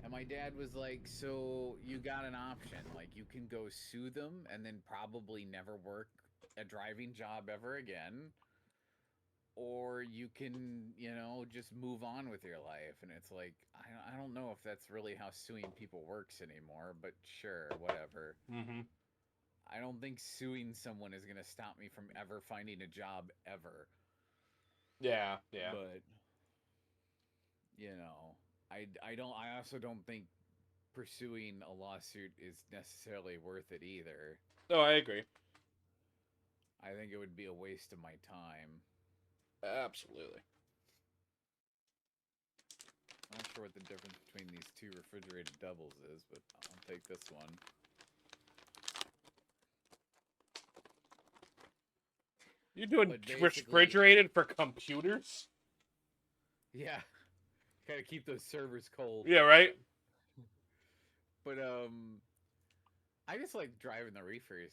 And my dad was like, so you got an option. Like, you can go sue them and then probably never work a driving job ever again. Or you can, you know, just move on with your life. And it's like, I don't know if that's really how suing people works anymore, but sure, whatever. Mm-hmm. I don't think suing someone is going to stop me from ever finding a job ever. Yeah, yeah. But you know, I also don't think pursuing a lawsuit is necessarily worth it either. No, I agree. I think it would be a waste of my time. Absolutely. I'm not sure what the difference between these two refrigerated doubles is, but I'll take this one. You're doing But basically- refrigerated for computers? Yeah. Gotta keep those servers cold. Yeah, right? But I just like driving the reefers.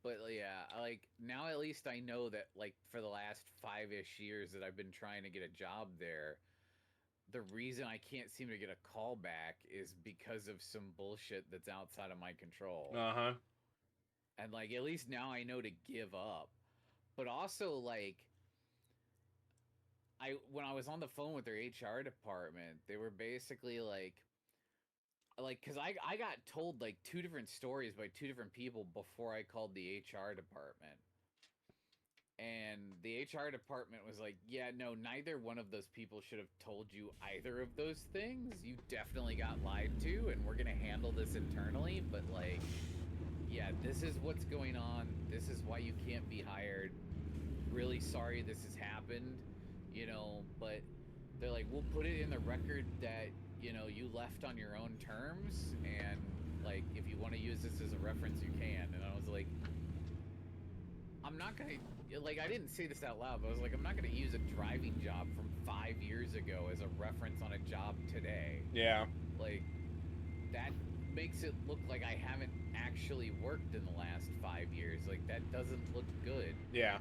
But yeah, like now at least I know that like for the last 5-ish years that I've been trying to get a job there, the reason I can't seem to get a call back is because of some bullshit that's outside of my control. Uh-huh. And like at least now I know to give up. But also like when I was on the phone with their HR department, they were basically like because I got told like 2 different stories by 2 different people before I called the HR department. And the HR department was like, yeah, no, neither one of those people should have told you either of those things. You definitely got lied to, and we're going to handle this internally. But, like, yeah, this is what's going on. This is why you can't be hired. Really sorry this has happened, you know, but they're like, we'll put it in the record that, you know, you left on your own terms. And, like, if you want to use this as a reference, you can. And I was like, I'm not going to... Like, I didn't say this out loud, but I was like, I'm not going to use a driving job from 5 years ago as a reference on a job today. Yeah. Like, that makes it look like I haven't actually worked in the last 5 years. Like, that doesn't look good. Yeah.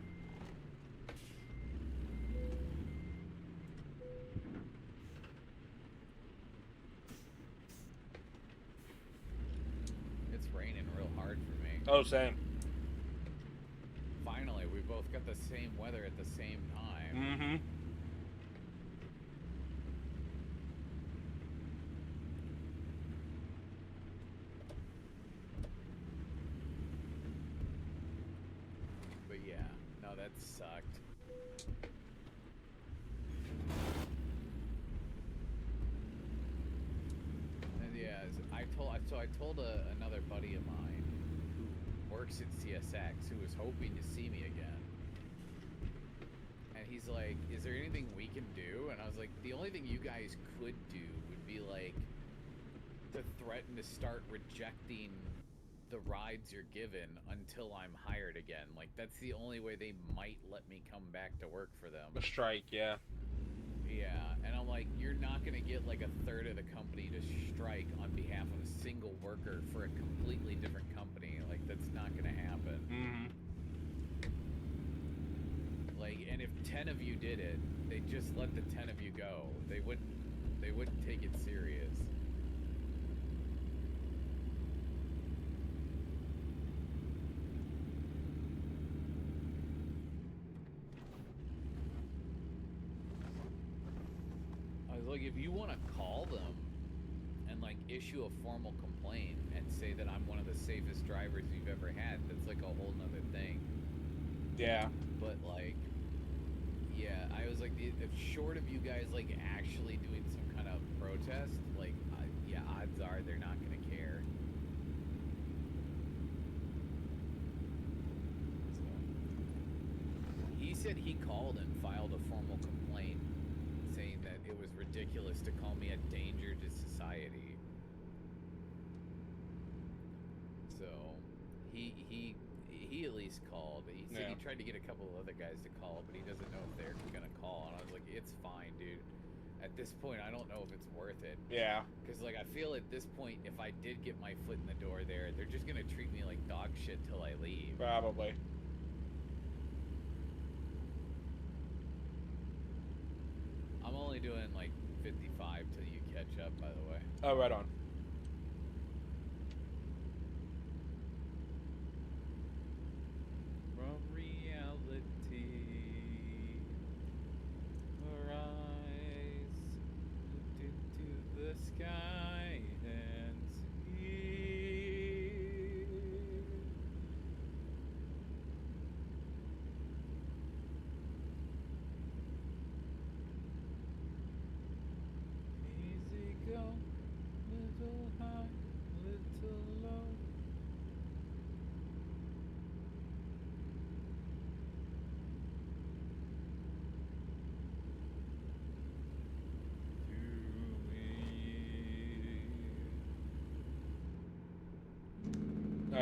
It's raining real hard for me. Oh, same. Finally, we both got the same weather at the same time. Mm-hmm. But yeah, no, that sucked. And yeah, I told another buddy of mine who works at CSX who was hoping to see me again. And he's like, is there anything we can do? And I was like, the only thing you guys could do would be like to threaten to start rejecting the rides you're given until I'm hired again. Like, that's the only way they might let me come back to work for them. A strike, yeah. Yeah, and I'm like, you're not gonna get like a third of the company to strike on behalf of a single worker for a completely different company. Like, that's not gonna happen. Mm-hmm. Like, and if 10 of you did it, they just let the 10 of you go. They wouldn't take it serious. I was like, if you want to call them and like issue a formal complaint and say that I'm one of the safest drivers you've ever had, that's like a whole nother thing. Yeah. But like, yeah, I was like, if short of you guys like actually doing some kind of protest, like, yeah, odds are they're not gonna care. So, he said he called and filed a formal complaint saying that it was ridiculous to call me a danger to society. So he at least called. He said he tried to get a couple of other guys to call, but he doesn't know if they're gonna call. And I was like, it's fine, dude. At this point, I don't know if it's worth it. Yeah. Because like I feel at this point, if I did get my foot in the door there, they're just gonna treat me like dog shit till I leave. Probably. I'm only doing like 55 till you catch up, by the way. Oh, right on. From reality, arise, look into the sky and see.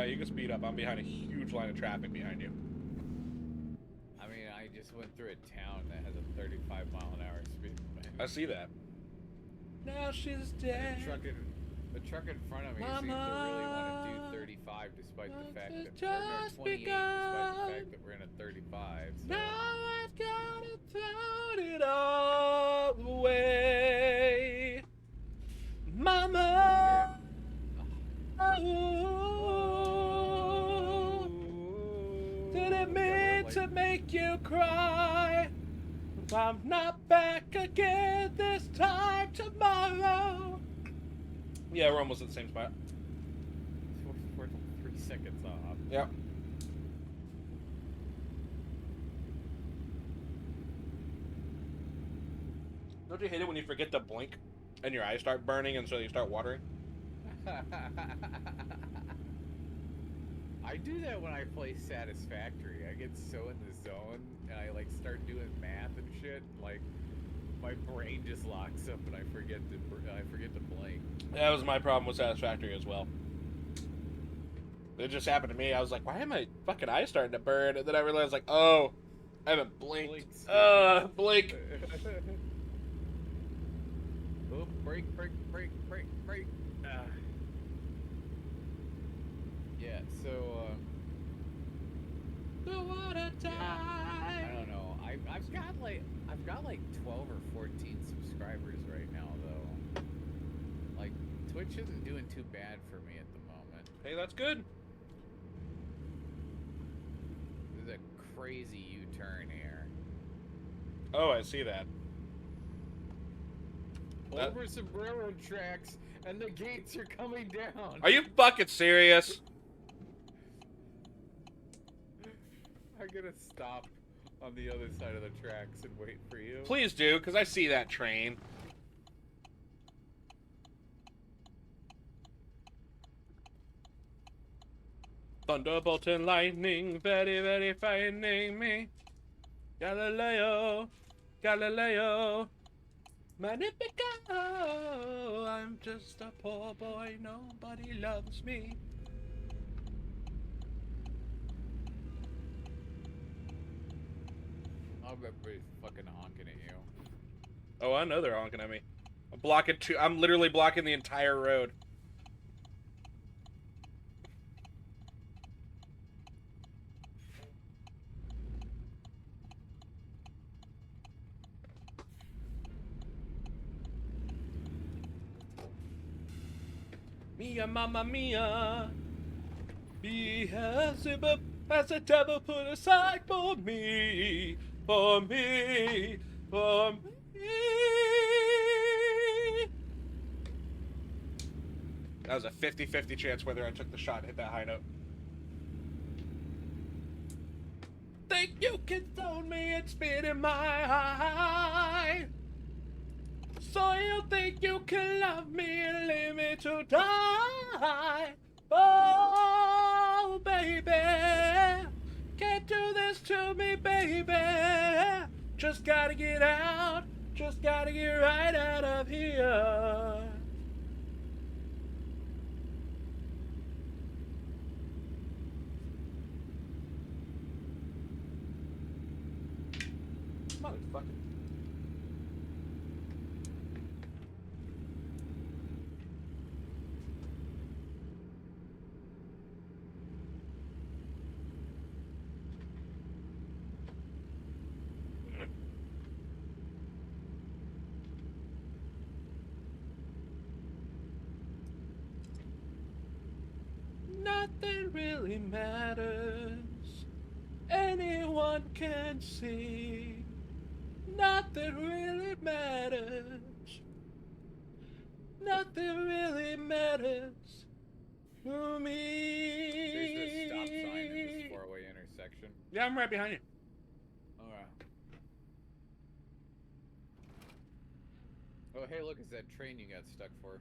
You can speed up. I'm behind a huge line of traffic behind you. I mean, I just went through a town that has a 35-mile-an-hour speed limit. I see that. Now she's And dead. the truck in front of me seems to really want to do 35 despite the fact that we're in 28 despite the fact that we're in a 35. So. Now I've got to throw it all away. Mama. Oh, didn't mean to make you cry. I'm not back again this time tomorrow. Yeah, we're almost at the same spot. We're 3 seconds off. Yep. Don't you hate it when you forget to blink and your eyes start burning and so you start watering? I do that when I play Satisfactory. I get so in the zone and I like start doing math and shit. Like my brain just locks up and I forget to blink. That was my problem with Satisfactory as well. It just happened to me. I was like, why am my fucking eyes starting to burn? And then I realized, like, oh, I haven't blinked. Blink. Oh, break. Yeah, so, Don't wanna die. I don't know. I've got like 12 or 14 subscribers right now, though. Like, Twitch isn't doing too bad for me at the moment. Hey, that's good. There's a crazy U-turn here. Oh, I see that. Over some railroad tracks, and the gates are coming down. Are you fucking serious? I'm gonna stop on the other side of the tracks and wait for you. Please do, because I see that train. Thunderbolt and lightning, very, very frightening me. Galileo, Galileo, Magnifico. I'm just a poor boy, nobody loves me. I'll bet everybody's fucking honking at you. Oh, I know they're honking at me. I'm literally blocking the entire road. Mia, mamma mia. Beelzebub has the devil put aside for me, for me, for me. That was a 50-50 chance whether I took the shot and hit that high note. Think you can stone me and spit in my eye? So you think you can love me and leave me to die? Oh, baby, can't do this to me, baby. Just gotta get out, just gotta get right out of here. Motherfucker. Nothing really matters. Anyone can see. Nothing really matters. Nothing really matters to me. There's this stop sign in this four-way intersection. Yeah, I'm right behind you. Alright. Oh, hey, look, it's that train you got stuck for.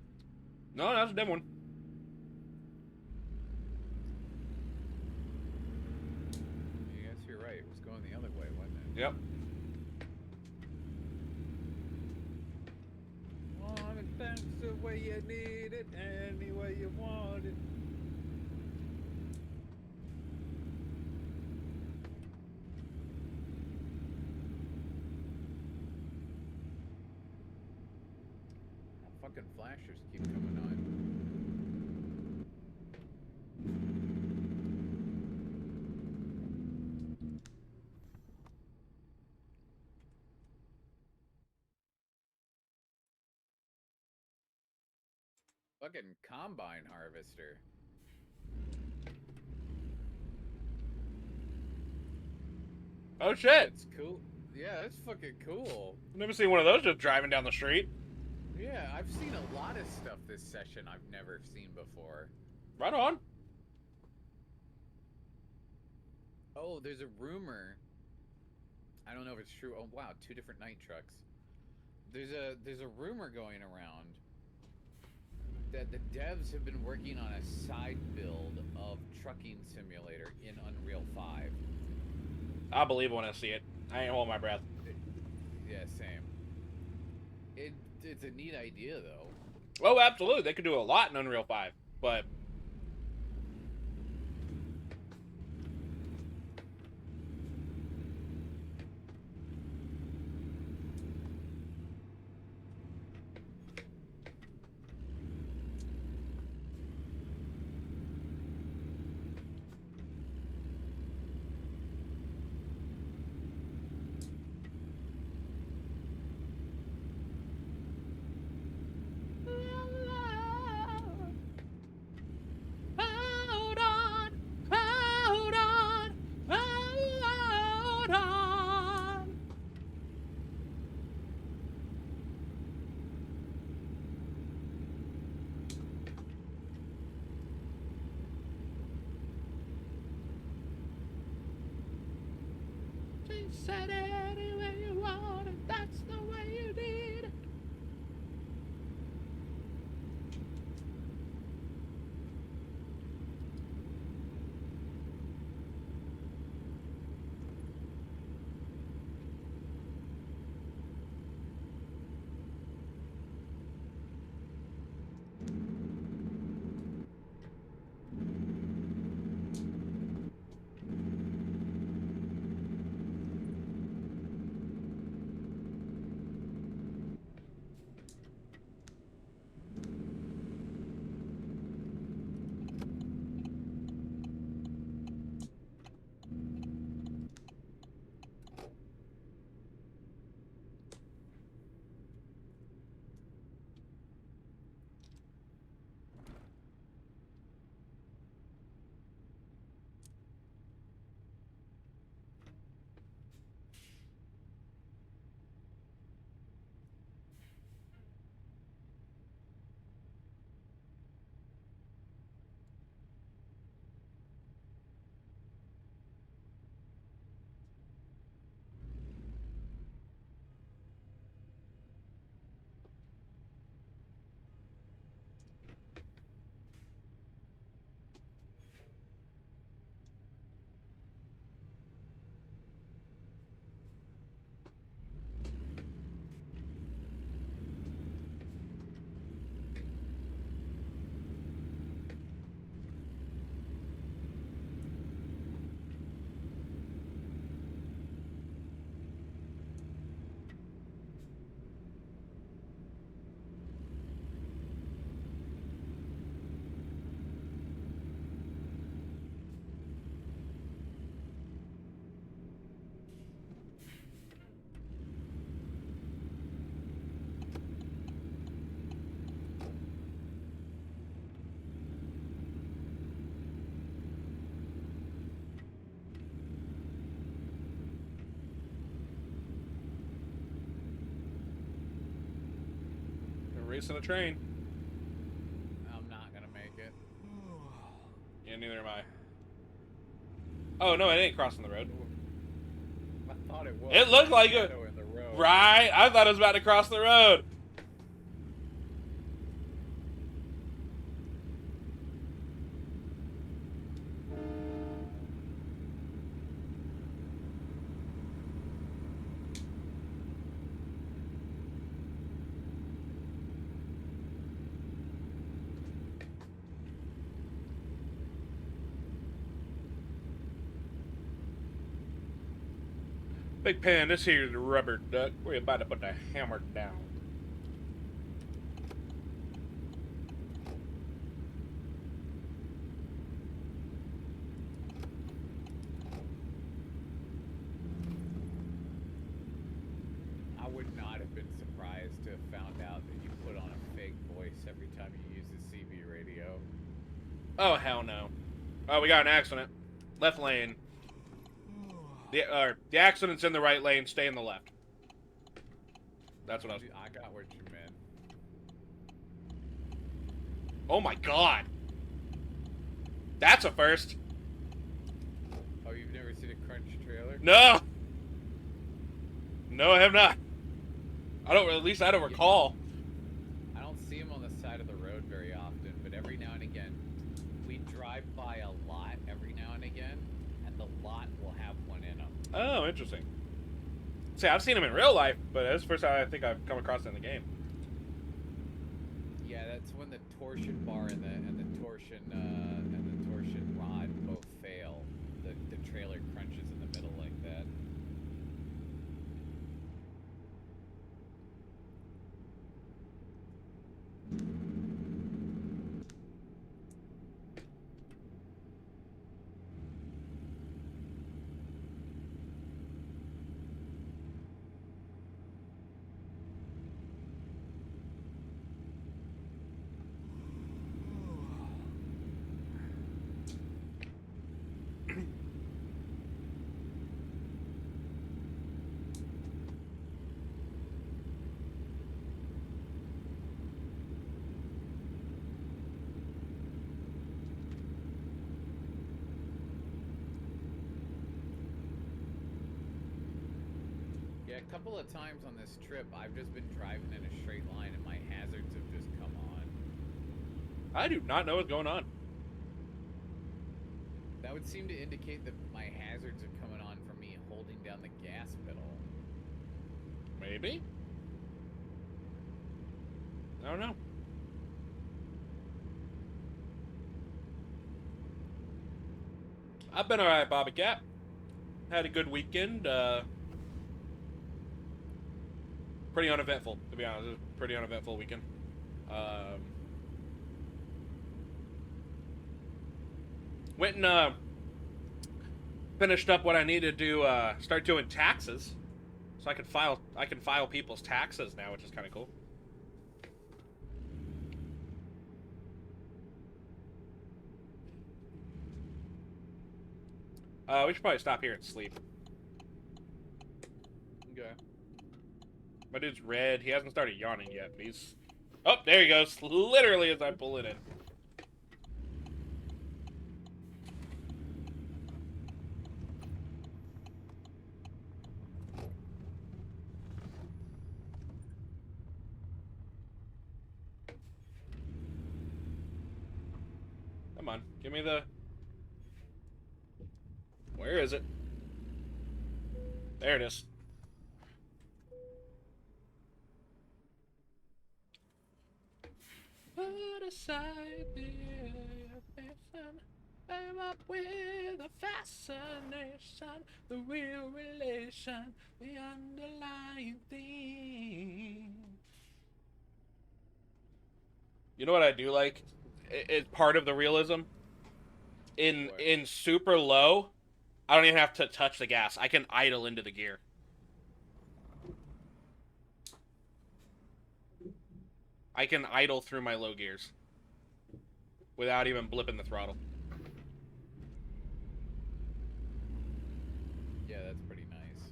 No, that's a different one. Yes, you're right. It was going the other way, wasn't it? Yep. Want it, that's the way you need it, any way you want it. fucking flashers keep coming on. Fucking combine harvester. Oh shit! That's cool. Yeah, that's fucking cool. I've never seen one of those just driving down the street. Yeah, I've seen a lot of stuff this session I've never seen before. Right on. Oh, there's a rumor. I don't know if it's true. Oh wow, 2 different night trucks. There's a rumor going around that the devs have been working on a side build of Trucking Simulator in Unreal 5. I'll believe it when I see it. I ain't holding my breath. Yeah, same. It's a neat idea though. Oh, absolutely. They could do a lot in Unreal 5, but said it any way you want it, that's the way you need it. They're racing a train. I'm not gonna make it. Yeah, neither am I. Oh, no, it ain't crossing the road. I thought it was. It looked like it. Shadow in the road. Right? I thought it was about to cross the road. Big Pen, this here's the rubber duck. We're about to put the hammer down. Oh, hell no. Oh, we got an accident. Left lane. The accident's in the right lane. Stay in the left. That's what I was... I got what you meant. Oh my god. That's a first. Oh, you've never seen a Crunch trailer? No. No, I have not. At least I don't recall. I don't see them on the side of the road very often, but every now and again, we drive by a lot every now and again, and the lot will have one in them. Oh, interesting. See, I've seen them in real life, but that's the first time I think I've come across it in the game. Yeah, that's when the torsion bar and the torsion rod both fail. The trailer crunches in the middle like that. Yeah, a couple of times on this trip, I've just been driving in a straight line and my hazards have just come on. I do not know what's going on. That would seem to indicate that my hazards are coming on from me holding down the gas pedal. Maybe? I don't know. I've been alright, Bobby Cat. Had a good weekend. Pretty uneventful, to be honest. It was a pretty uneventful weekend. Went and finished up what I needed to start doing taxes, so I can file people's taxes now, which is kind of cool. We should probably stop here and sleep. Okay. My dude's red. He hasn't started yawning yet, but he's... Oh, there he goes. Literally as I pull it in. Come on. Give me the... Where is it? There it is. Put aside the affection, I'm up with a fascination, the real relation, the underlying theme. You know what I do like? It's part of the realism. In super low, I don't even have to touch the gas. I can idle into the gear. I can idle through my low gears without even blipping the throttle. Yeah, that's pretty nice.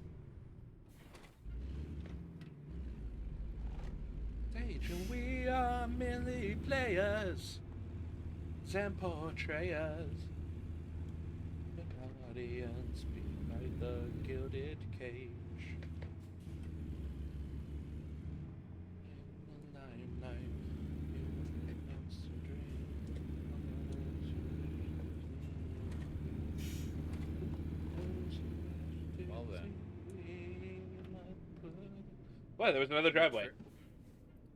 Stage and we are merely players and portrayers. The audience behind the gilded cage. Well then. What? There was another driveway.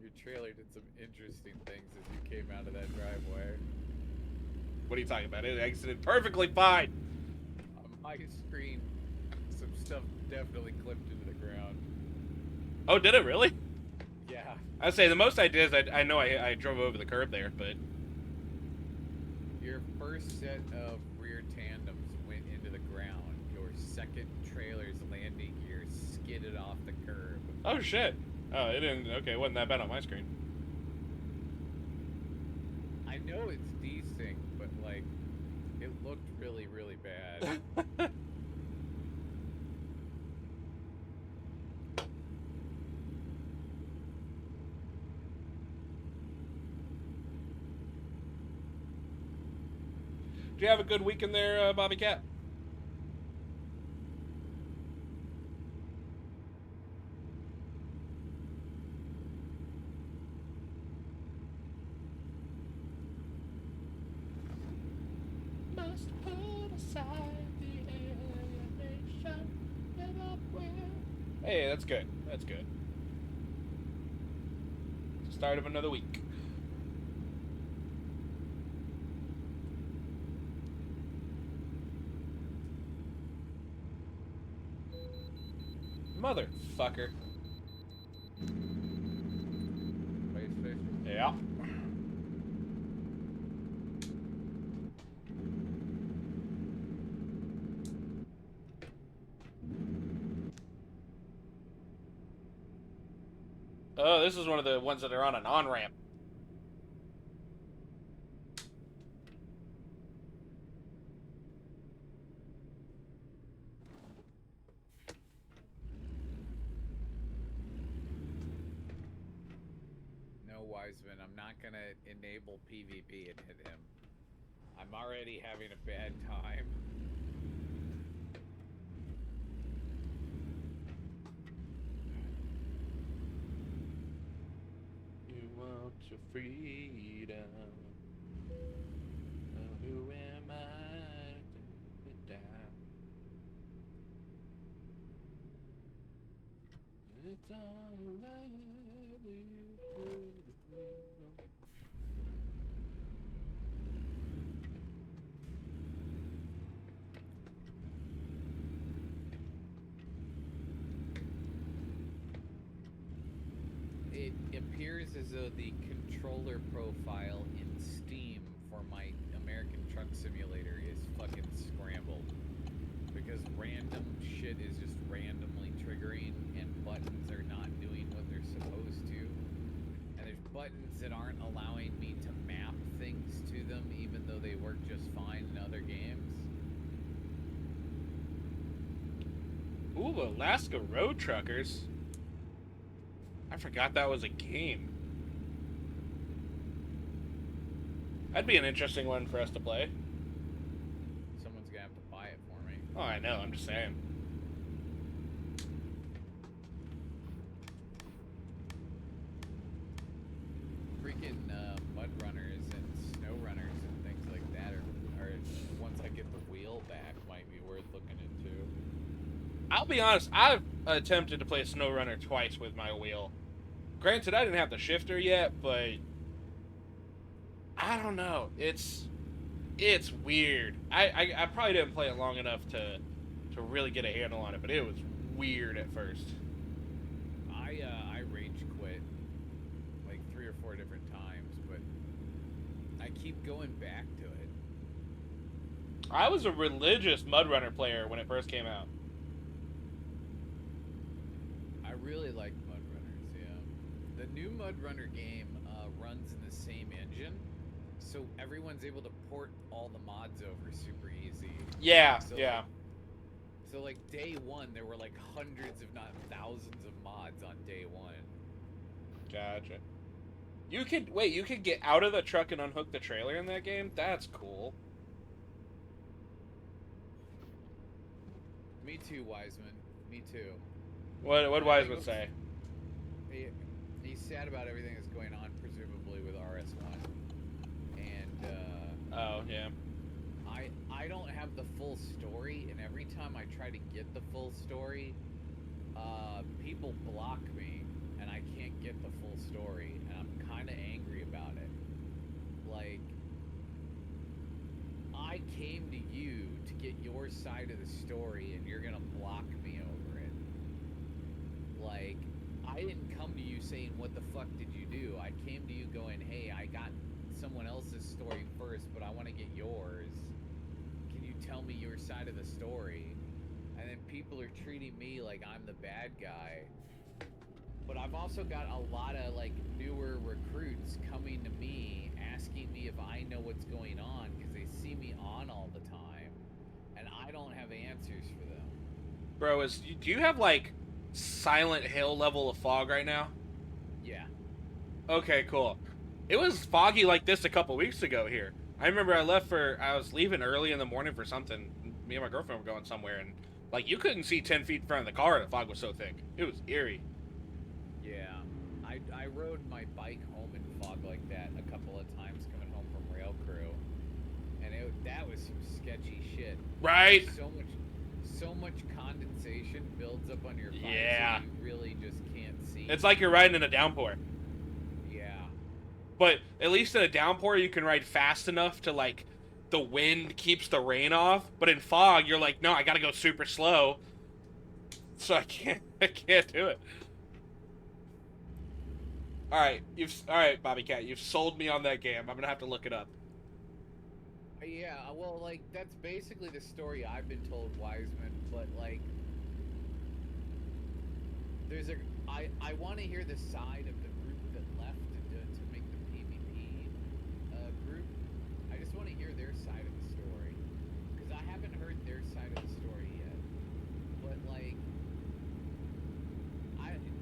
Your trailer did some interesting things as you came out of that driveway. What are you talking about? It exited perfectly fine. On my screen, some stuff definitely clipped into the ground. Oh, did it really? Yeah. I'd say the most I did is I know I drove over the curb there, but... Your first set of rear tandems went into the ground. Your second trailer's landing gear skidded off the curb. Oh, shit. Oh, it didn't... Okay, it wasn't that bad on my screen. I know it's desync, but but like, it looked really, really bad. Did you have a good weekend there, Bobby Cat? Must put aside the alienation, live up where. Hey, that's good. That's good. Start of another week. Motherfucker. PlayStation. Yeah. Oh, this is one of the ones that are on an on-ramp. No, Wiseman, I'm not gonna enable PvP and hit him. I'm already having a bad time. You want your freedom. Oh, who am I to put it down? It's all right. It appears as though the controller profile in Steam for my American Truck Simulator is fucking scrambled. Because random shit is just randomly triggering and buttons are not doing what they're supposed to. And there's buttons that aren't allowing me to map things to them even though they work just fine in other games. Ooh, Alaska Road Truckers. I forgot that was a game. That'd be an interesting one for us to play. Someone's gonna have to buy it for me. Oh, I know, I'm just saying. Freaking mud runners and snow runners and things like that are once I get the wheel back, might be worth looking into. I'll be honest, I've attempted to play SnowRunner twice with my wheel. Granted, I didn't have the shifter yet, but I don't know. It's weird. I probably didn't play it long enough to really get a handle on it, but it was weird at first. I rage quit like 3 or 4 different times, but I keep going back to it. I was a religious Mud Runner player when it first came out. I really like Mud Runners, yeah. The new Mud Runner game runs in the same engine, so everyone's able to port all the mods over super easy. Yeah, So, yeah. So like day one, there were like hundreds, if not thousands, of mods on day one. Gotcha. You could get out of the truck and unhook the trailer in that game? That's cool. Me too, Wiseman. Me too. What Wiseman say? He's sad about everything that's going on, presumably with RS1. And Oh, yeah. I don't have the full story, and every time I try to get the full story, people block me, and I can't get the full story, and I'm kind of angry about it. Like, I came to you to get your side of the story, and you're gonna block me over it. Like, I didn't come to you saying, what the fuck did you do? I came to you going, hey, I got someone else's story first, but I want to get yours. Can you tell me your side of the story? And then people are treating me like I'm the bad guy. But I've also got a lot of like newer recruits coming to me asking me if I know what's going on because they see me on all the time and I don't have answers for them. Bro, do you have like Silent Hill level of fog right now? Yeah. Okay, cool. It was foggy like this a couple weeks ago here. I remember I was leaving early in the morning for something. Me and my girlfriend were going somewhere, and like you couldn't see 10 feet in front of the car. The fog was so thick. It was eerie. Yeah. I rode my bike home in fog like that a couple of times coming home from rail crew. And that was some sketchy shit. Right? So much condensation builds up on your visor. Yeah. You really just can't see. It's like you're riding in a downpour. Yeah. But at least in a downpour, you can ride fast enough to like the wind keeps the rain off. But in fog, you're like, no, I gotta go super slow. So I can't do it. All right, Bobby Cat, you've sold me on that game. I'm gonna have to look it up. Yeah, well, like that's basically the story I've been told, Wiseman. But like, I want to hear the side of the group that left to make the PvP group. I just want to hear their side of the story because I haven't heard their side of the story yet. But like,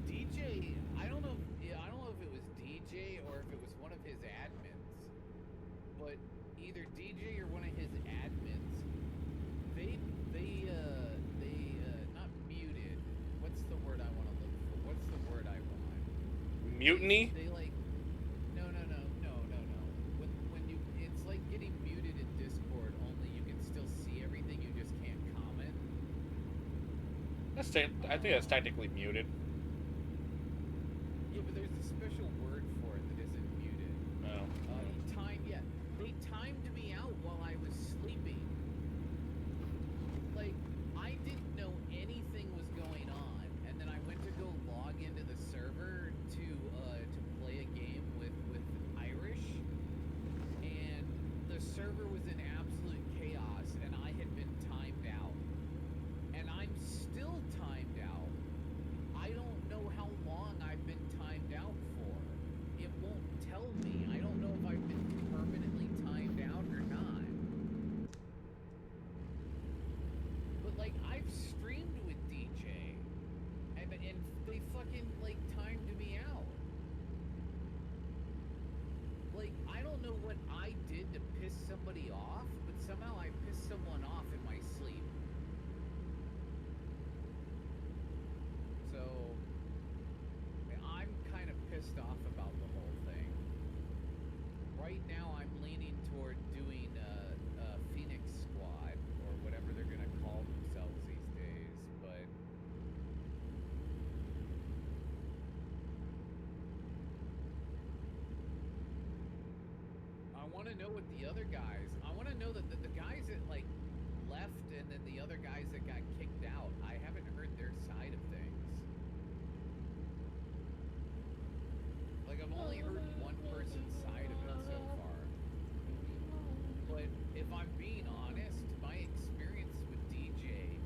DJ, I don't know. I don't know if it was DJ or if it was one of his admins, but either DJ or one of his admins, they not muted. What's the word I want to look for? What's the word I want? Mutiny? They like no. When you it's like getting muted in Discord. Only you can still see everything. You just can't comment. I think that's technically muted. Yeah, but there's a special word for it that isn't muted. Oh. They timed me out while I was sleeping. Like, I didn't know anything was going on, and then I went to go log into the server to play a game with Irish, and the server was in absolute chaos, and I had been timed out. And I'm still timed out. I don't know how long I've been timed out for. It won't tell me. I don't know if I've been permanently timed out or not. But like I've streamed with DJ and they fucking like timed me out. Like I don't know what I did to piss somebody off, but somehow I pissed someone off in my sleep. So, I'm kind of pissed off about the whole thing. Right now, I'm leaning toward doing Phoenix Squad, or whatever they're going to call themselves these days, but... I want to know what the other guys... I want to know that the guys that, like, left and then the other guys that got kicked out, I haven't heard their side of things. Like, I've only heard one person's side of it so far. But if I'm being honest, my experience with DJ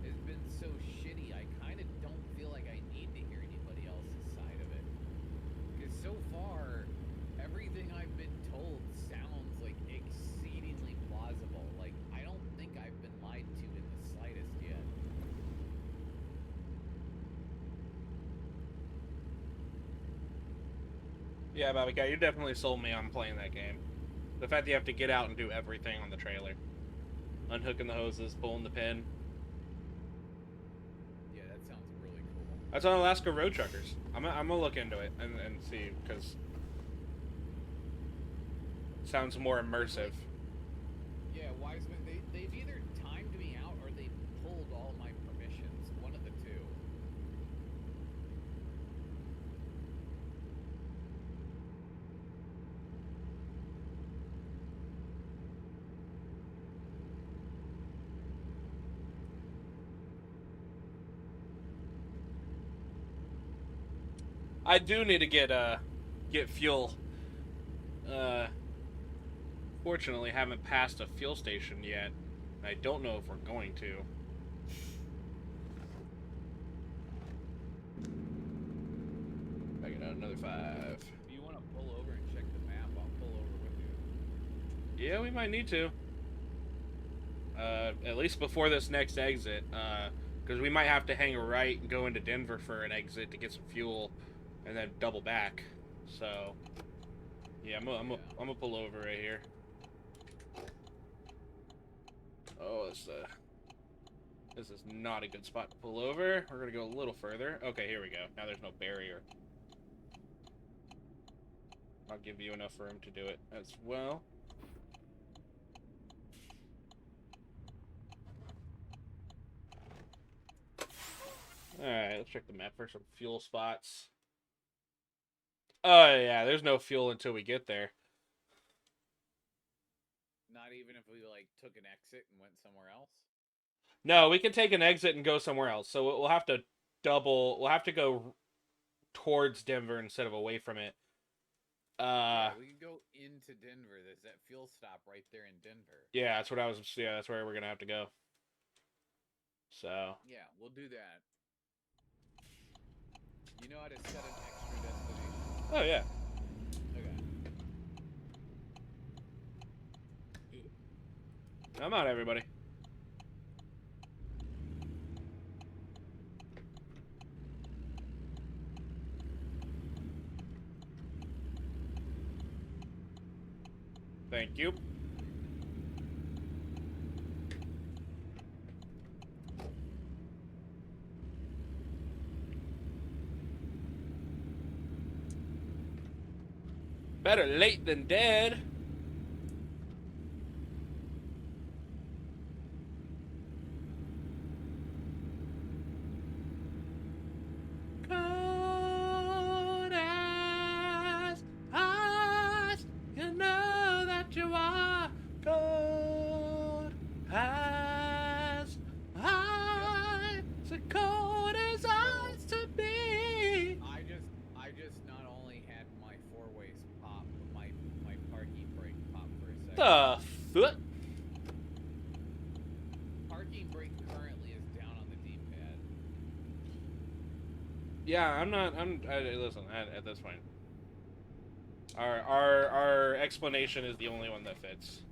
has been so shitty, I kind of don't feel like I need to hear anybody else's side of it. Because so far, everything I've been told sounds like exceedingly plausible. Like, I don't think I've been lied to in the slightest yet. Yeah, Bobby Cat, you definitely sold me on playing that game. The fact that you have to get out and do everything on the trailer. Unhooking the hoses, pulling the pin. Yeah, that sounds really cool. That's on Alaska Road Truckers. I'm gonna look into it and see, because it sounds more immersive. Yeah, Wiseman, they've either timed me out or they pulled all my permissions. One of the two. I do need to get fuel. Fortunately, haven't passed a fuel station yet. I don't know if we're going to. Yeah, we might need to. At least before this next exit, because we might have to hang a right and go into Denver for an exit to get some fuel, and then double back. So, yeah, I'm gonna pull over right here. Oh, this is not a good spot to pull over. We're gonna go a little further. Okay, here we go. Now there's no barrier. I'll give you enough room to do it as well. Alright, let's check the map for some fuel spots. Oh, yeah, there's no fuel until we get there. Not even if we like took an exit and went somewhere else. No, we can take an exit and go somewhere else. So we'll have to we'll have to go towards Denver instead of away from it. Yeah, we can go into Denver. There's that fuel stop right there in Denver. Yeah, that's what I was. Yeah, that's where we're gonna have to go. So. Yeah, we'll do that. You know how to set an extra destination? Oh yeah. Okay. I'm out, everybody. Thank you. Better late than dead. Cold as ice, you know that you are cold as ice, so cold as ice to be. I just not only had my four-ways pop, but my parking brake pop for a second. The foot. Parking brake currently is down on the D-pad. Yeah, listen, at this point. Our explanation is the only one that fits.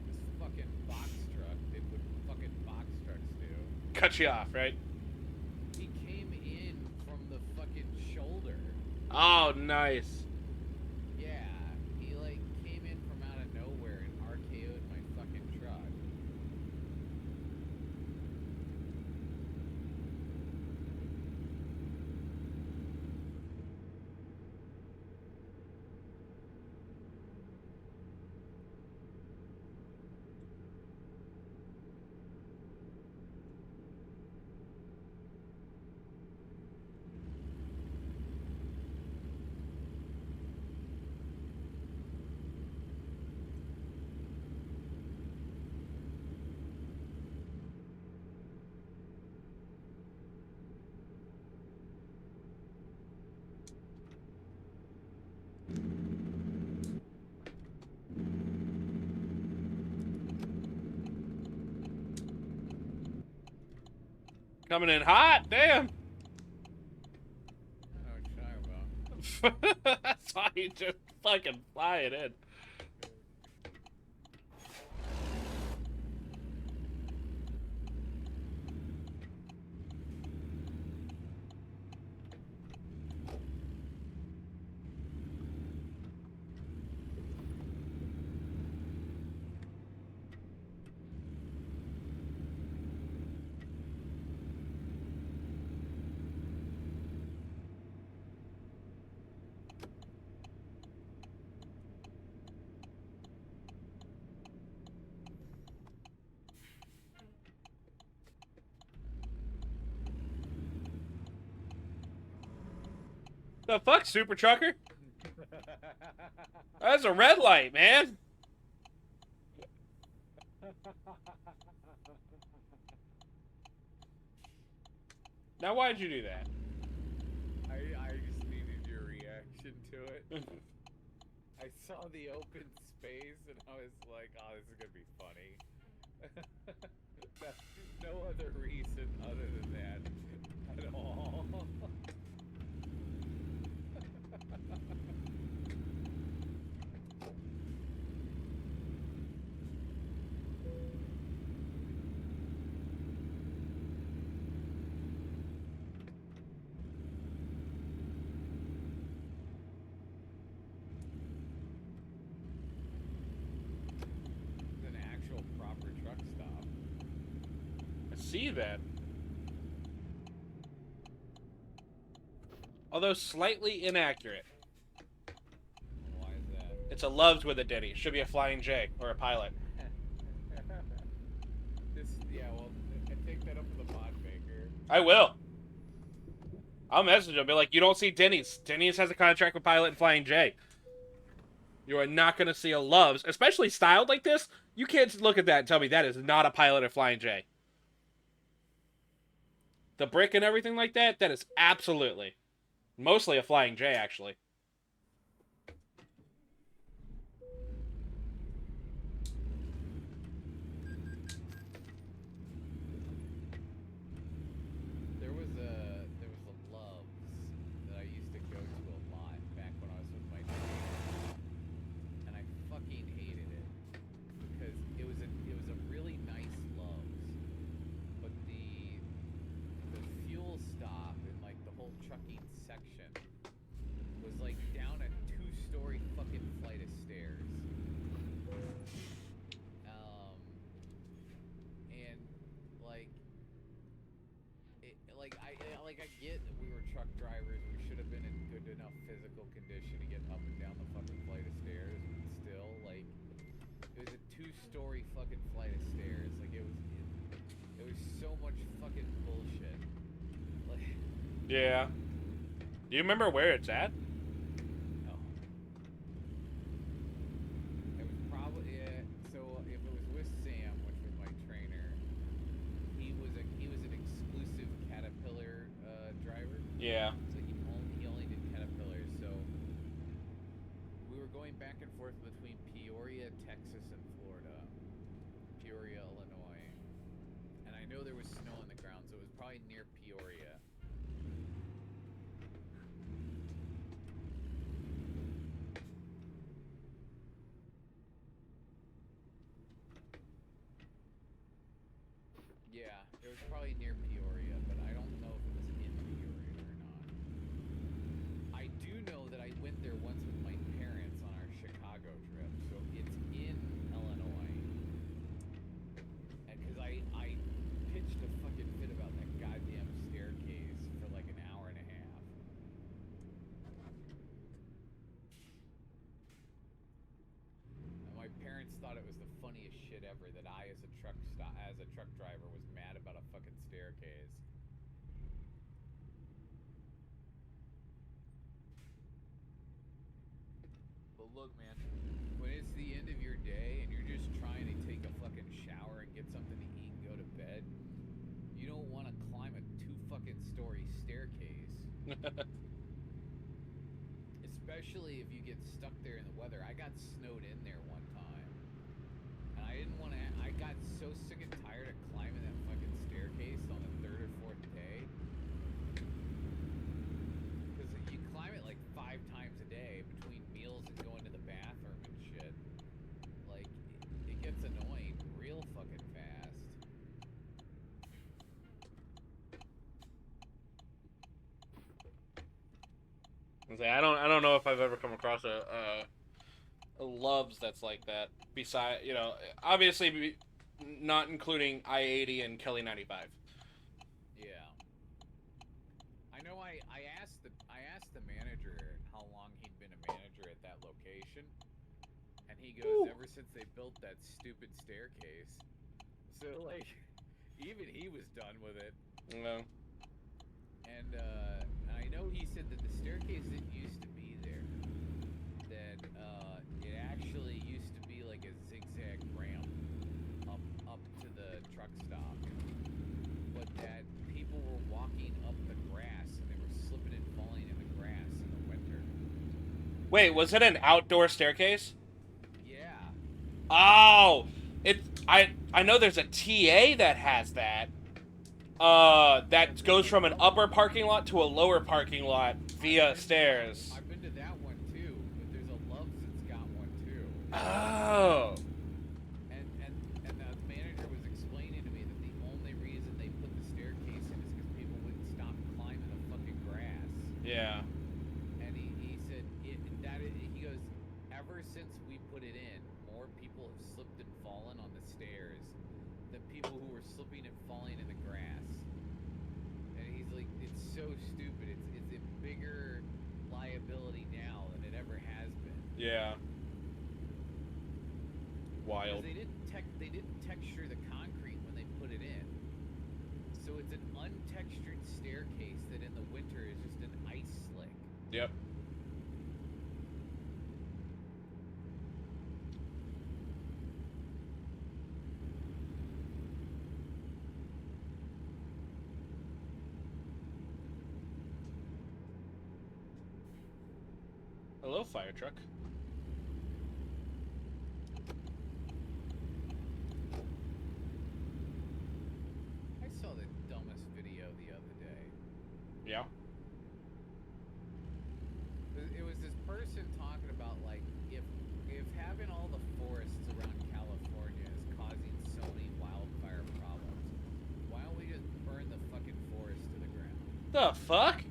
This fucking box truck did what fucking box trucks do. Cut you off, right? He came in from the fucking shoulder. Oh, nice. Yeah, he like came in from out of nowhere and RKO'd my fucking truck. Coming in hot, damn. Oh, what you talking about? I saw you just fucking fly it in. The fuck, Super Trucker? That's a red light, man. Now, why'd you do that? I just needed your reaction to it. I saw the open space and I was like, oh, this is gonna be funny. No other reason other than that at all. see that. Although slightly inaccurate. Why is that? It's a Loves with a Denny. Should be a Flying J or a pilot. Yeah, well, I take that up with the pod maker. I will. I'll message him. Be like, you don't see Denny's. Denny's has a contract with Pilot and Flying J. You are not going to see a Loves, especially styled like this. You can't look at that and tell me that is not a Pilot or Flying J. The brick and everything like that, that is absolutely. Mostly a Flying J, actually. There was a Loves that I used to go to a lot back when I was with my trainer, and I fucking hated it because it was a really nice Loves, but the fuel stop and like the whole trucking section was like down a 2-story fucking flight of stairs. And like I get that we were truck drivers. We should have been in good enough physical condition to get up and down the fucking flight of stairs. But still, like, it was a 2-story fucking flight of stairs. Like, it was so much fucking bullshit. Like, Yeah. Do you remember where it's at? no. It was probably so if it was with Sam, which was my trainer, he was an exclusive Caterpillar driver. Yeah. So he only did Caterpillars. So we were going back and forth between Peoria, Texas, and Florida. Peoria, Illinois. And I know there was snow on the ground, so it was probably near Peoria. Yeah, it was probably near Peoria, but I don't know if it was in Peoria or not. I do know that I went there once with my parents on our Chicago trip, so it's in Illinois. And because I pitched a fucking fit about that goddamn staircase for like an hour and a half. And my parents thought it was the funniest shit ever that I, as a truck driver, was mad about a fucking staircase. But look, man, when it's the end of your day and you're just trying to take a fucking shower and get something to eat and go to bed, you don't want to climb a 2-fucking-story staircase. Especially if you get stuck there in the weather. I got snowed in there one time. And I didn't want to. I got so sick and tired of climbing that fucking staircase on the 3rd or 4th day. Because you climb it like 5 times a day between meals and going to the bathroom and shit. Like, it gets annoying real fucking fast. I don't know if I've ever come across a Loves that's like that. Besides, you know, obviously not including I-80 and Kelly 95. Yeah. I know I asked the manager how long he'd been a manager at that location. And he goes, ever since they built that stupid staircase. So like even he was done with it. No. And I know he said that the staircase didn't used to be there. That it actually used to be like a zigzag ramp up to the truck stop. But that people were walking up the grass and they were slipping and falling in the grass in the winter. Wait, was it an outdoor staircase? Yeah. Oh, I know there's a TA that has that. That goes from an upper parking lot to a lower parking lot via stairs. I've been to that one too, but there's a Loves that's got one too. Oh. And the manager was explaining to me that the only reason they put the staircase in is because people wouldn't stop climbing the fucking grass. Yeah. And he said he goes, ever since we put it in, more people have slipped and fallen on the stairs than people who were slipping and falling in the grass. And he's like, it's so stupid. It's a bigger liability now than it ever has been. Yeah. 'Cause Wild. they didn't texture the concrete when they put it in. So it's an untextured staircase that in the winter is just an ice slick. Yep. Hello, fire truck. I saw the dumbest video the other day. Yeah. It was this person talking about like if having all the forests around California is causing so many wildfire problems, why don't we just burn the fucking forest to the ground? The fuck?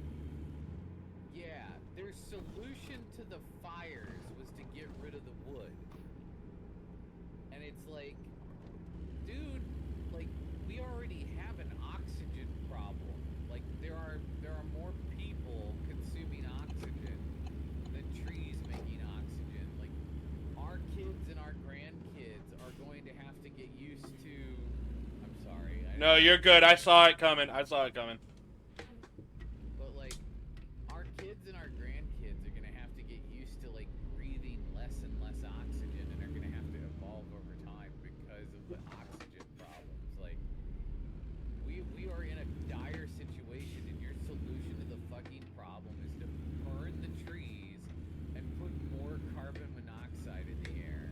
Yeah, their solution to the fires was to get rid of the wood. And it's like, dude, like we already have an oxygen problem. Like there are more people consuming oxygen than trees making oxygen. Like our kids and our grandkids are going to have to get used to. I'm sorry. No, you're good. I saw it coming. I saw it coming. But like, our kids and our grandkids are gonna have to get used to like breathing less and less oxygen, and are gonna have to evolve over time because of the oxygen problems. Like, we are in a dire situation, and your solution to the fucking problem is to burn the trees and put more carbon monoxide in the air.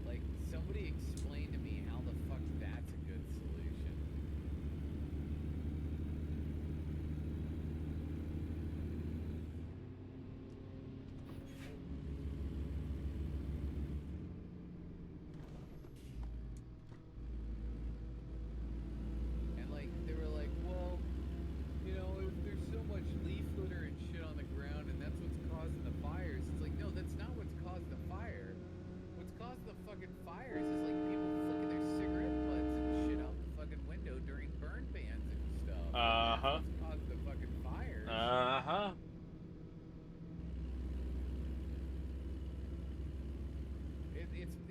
Like, somebody explain to me how the fuck that's a good solution. And like they were like, well, you know, if there's so much leaf litter and shit on the ground and that's what's causing the fires, it's like, no, that's not what's caused the fire. What's caused the fucking fires is like people flicking their cigarette butts and shit out the fucking window during burn bans and stuff. Uh-huh. That's what's caused the fucking fires. Uh-huh.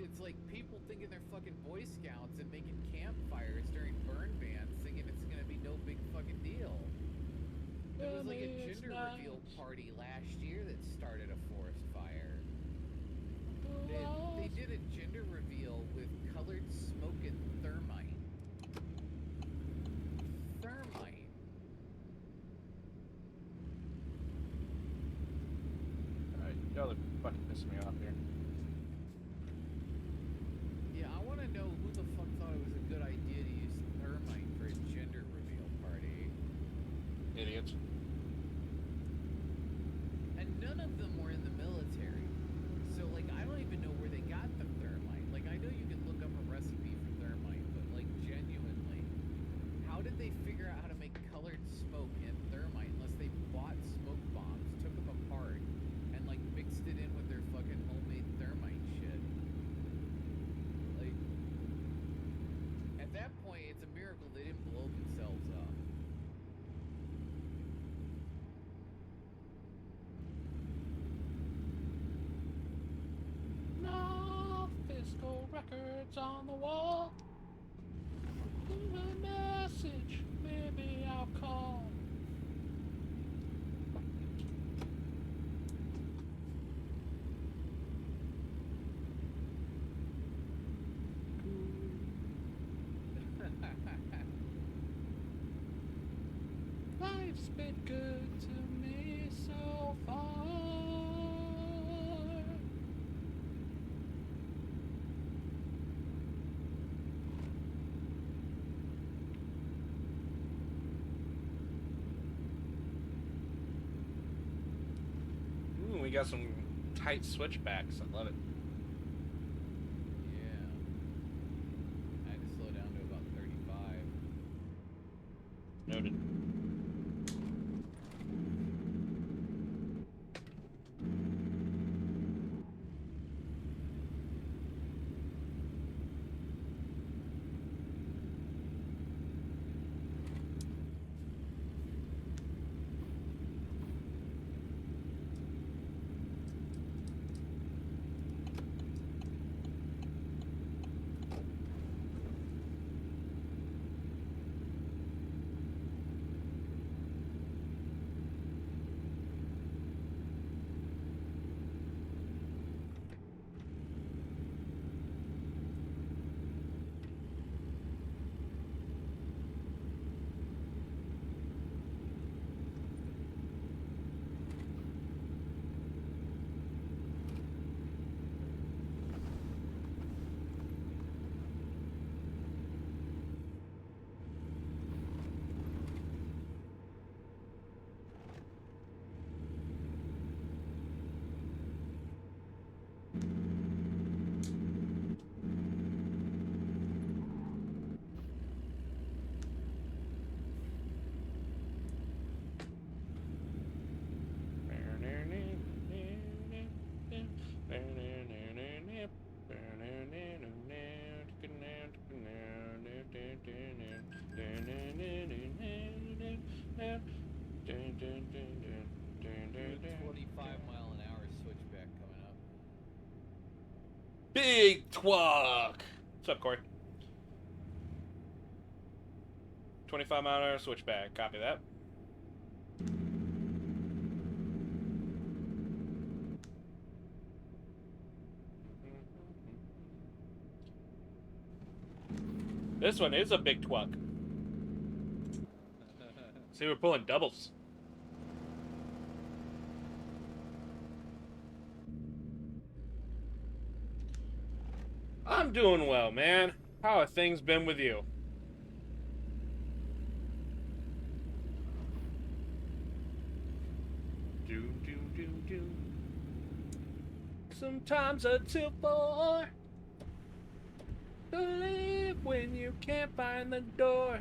It's like people thinking they're fucking Boy Scouts and making campfires during burn bans, thinking it's gonna be no big fucking deal. There was like a gender reveal party last year that started a forest fire. They did a gender reveal with colored smoke and thermite. Thermite. Alright, y'all are fucking pissing me off here. Yeah, I want to know who the fuck thought it was a good idea to use thermite for a gender reveal party. Idiots. And none of them were in the military. So, like, I don't even know where they got the thermite. Like, I know you can look up a recipe for thermite, but, like, genuinely, how did they figure out how to make colored smoke and thermite unless they bought smoke bombs, took them apart, and, like, mixed it in with their fucking homemade thermite shit? Like, at that point, it's a miracle they didn't blow themselves up. No fiscal records on the wall. Leave a message, maybe I'll call. Life's been good to me so far. Ooh, we got some tight switchbacks. I love it. Yeah. I had to slow down to about 35. Noted. mile-an-hour switchback coming up. Big Twuck. What's up, Corey? 25-mile-an-hour switchback. Copy that. This one is a big Twuck. See, we're pulling doubles. I'm doing well, man. How have things been with you? Sometimes until 4. Believe when you can't find the door.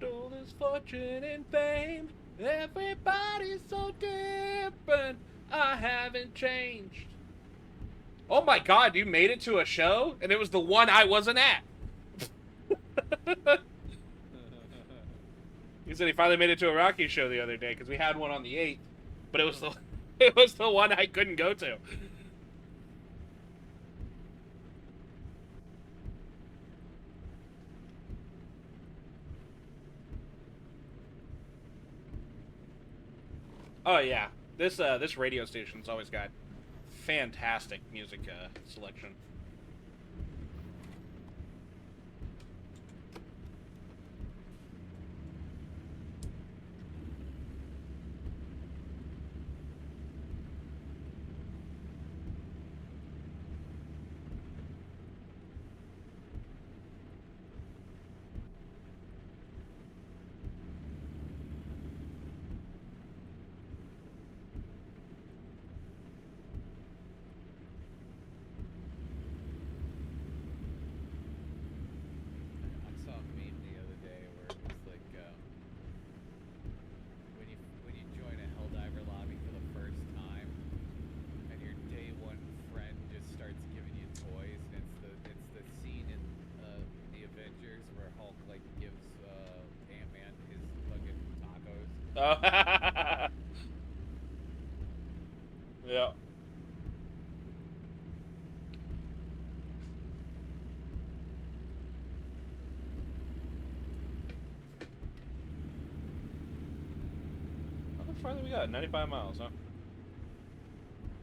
All this fortune and fame, everybody's so different. I haven't changed. Oh my God, you made it to a show? And it was the one I wasn't at. He said he finally made it to a Rocky show the other day because we had one on the 8th, but it was the one I couldn't go to. Oh yeah, this radio station's always got fantastic music selection. Yeah. How far do we got? 95 miles, huh?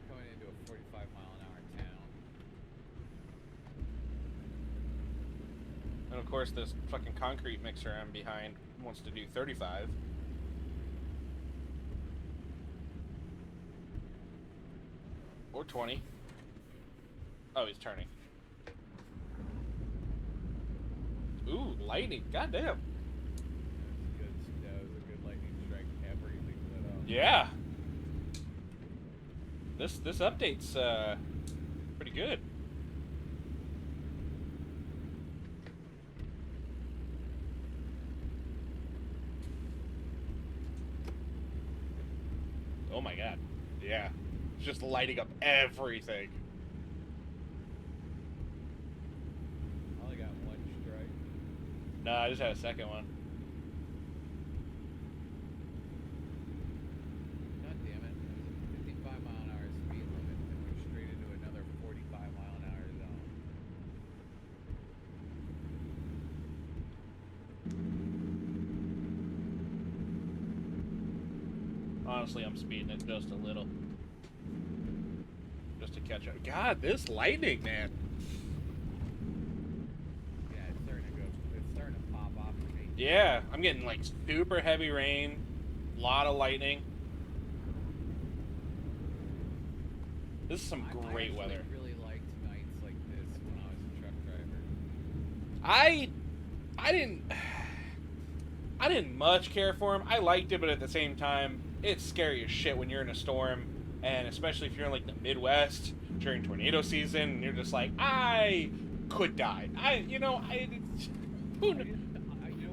Going into a 45-mile-an-hour town. And of course, this fucking concrete mixer I'm behind wants to do 35. Or 20. Oh, he's turning. Ooh, lightning. Goddamn. That was a good lightning strike. Everything lit up. Yeah. This update's pretty good. Oh my God. Yeah. It's just lighting up everything. I only got one strike. No, I just had a second one. God damn it. It was a 55-mile-an-hour speed limit and went straight into another 45-mile-an-hour zone. Honestly, I'm speeding it just a little. Just to catch up. God, this lightning, man. Yeah, it's starting to pop off for me. Yeah, I'm getting like super heavy rain, lot of lightning. This is some great weather. I really liked nights like this when I was a truck driver. I didn't much care for him. I liked it, but at the same time, it's scary as shit when you're in a storm, and especially if you're in like the Midwest during tornado season, and you're just like, I could die.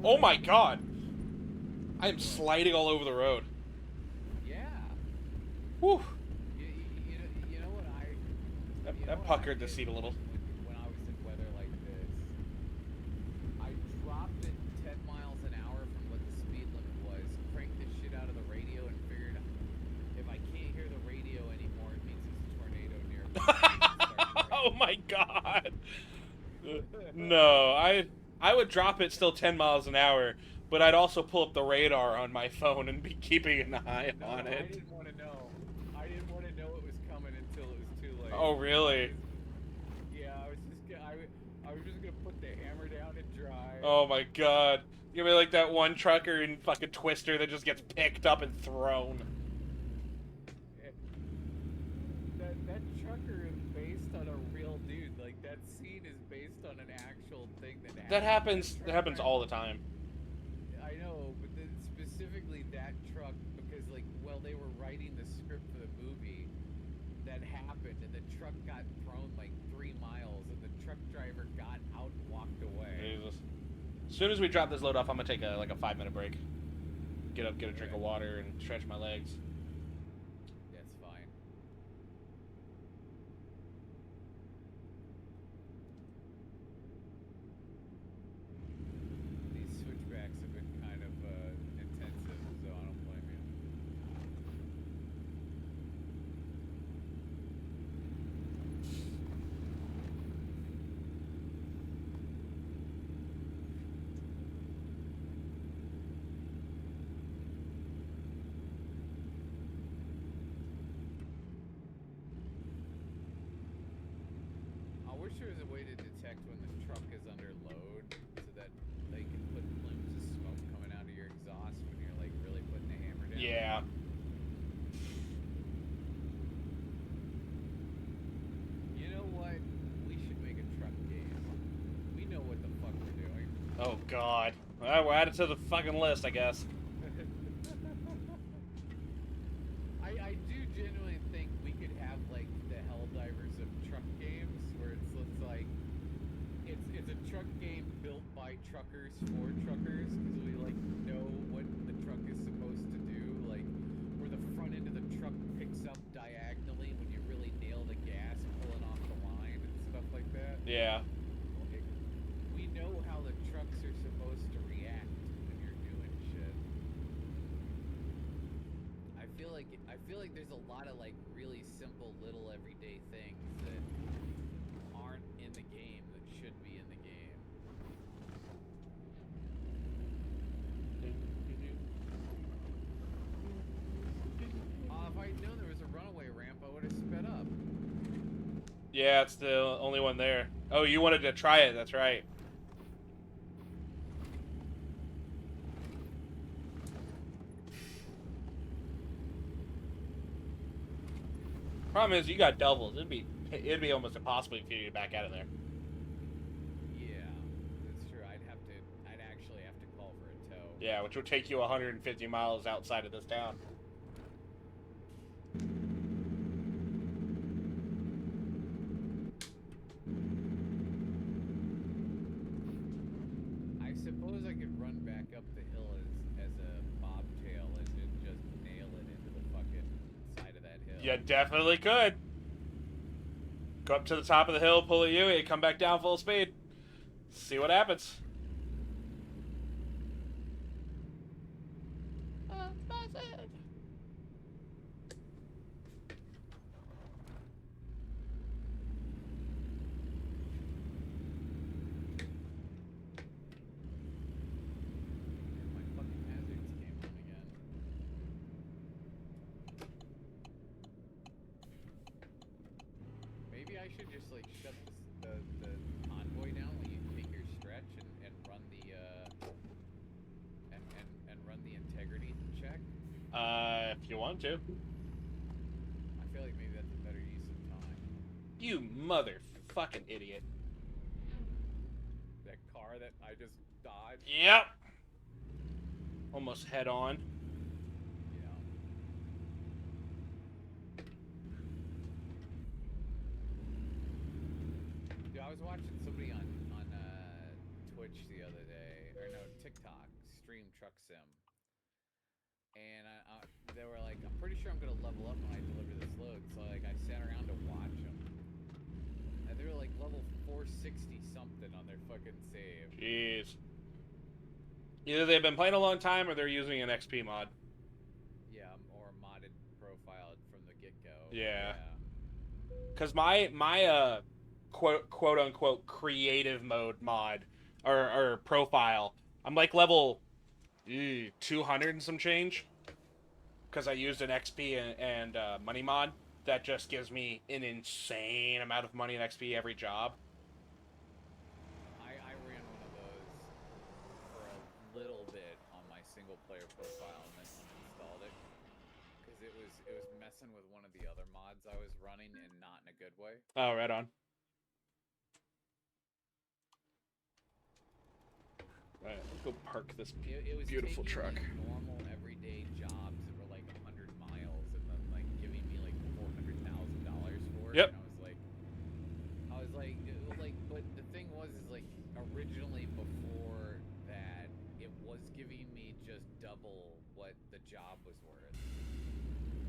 Oh my God! I am sliding all over the road. Yeah. Whew. You know what That puckered the seat a little. When I was in weather like this, I dropped it 10 miles an hour from what the speed limit was, cranked the shit out of the radio, and figured my god. No, I would drop it still 10 miles an hour, but I'd also pull up the radar on my phone and be keeping an eye on I it. didn't want to know. I didn't want to know it was coming until it was too late. Oh, really? Yeah, I was just gonna put the hammer down and drive. Oh my god. You're gonna be like that one trucker in fucking Twister that just gets picked up and thrown. That trucker is based on a real dude. Like, that scene is based on an actual thing that happened. That happens all the time. I know, but then specifically that truck, because, like, while they were writing the script for the movie, that happened, and the truck got thrown like 3 miles, and the truck driver got out and walked away. Jesus. As soon as we drop this load off, I'm gonna take a 5-minute break. Get up, get a drink of water, and stretch my legs. That's fine. These switchbacks have been kind of intensive, so I don't blame you. I wish there was a way to detect when the truck is under load, so that they can put plumes of smoke coming out of your exhaust when you're like really putting the hammer down. Yeah. You know what? We should make a truck game. We know what the fuck we're doing. Oh god. Alright, we'll add it to the fucking list, I guess. I do genuinely think we could have like the Helldivers of truck games, where it's like it's a truck game built by truckers for truckers, because we like know what the truck is supposed to do, like where the front end of the truck picks up diagonally when you really nail the gas pulling off the line and stuff like that. Yeah. We know how the trucks are supposed to react when you're doing shit. I feel like there's a lot of like really simple little everyday things that aren't in the game that should be in the game. If I'd known there was a runaway ramp, I would have sped up. Yeah, it's the only one there. Oh, you wanted to try it, that's right. Problem is, you got doubles. It'd be almost impossible for you to get back out of there. Yeah, that's true. I'd actually have to call for a tow. Yeah, which would take you 150 miles outside of this town. I suppose I could run back up the hill as a bobtail and just nail it into the fucking side of that hill. You definitely could. Go up to the top of the hill, pull a U-E, come back down full speed. See what happens. My fucking hazards came on again. Maybe I should just like shut the convoy down when you take your stretch and run the and run the integrity check. If you want to. I feel like maybe that's a better use of time. You motherfucking idiot. That car that I just dodged. Yep. Almost head on. Yeah. Dude, I was watching somebody on Twitch the other day, or no, TikTok, stream Truck Sim, and they were like, "I'm pretty sure I'm gonna level up when I deliver this load." So like, I sat around to watch them, and they were like level 460 something on their fucking save. Jeez. Either they've been playing a long time or they're using an XP mod. Yeah, or modded profile from the get-go. Yeah. Because my quote unquote creative mode mod or profile. I'm like level 200 and some change because I used an XP and money mod that just gives me an insane amount of money and XP every job. I ran one of those for a little bit on my single player profile and then uninstalled it because it was messing with one of the other mods I was running and not in a good way. Oh, right on. Right, let's go park this It was beautiful taking truck. like normal everyday jobs that were like 100 miles and then like giving me like $400,000 for it, Yep. and but the thing was is like originally before that it was giving me just double what the job was worth,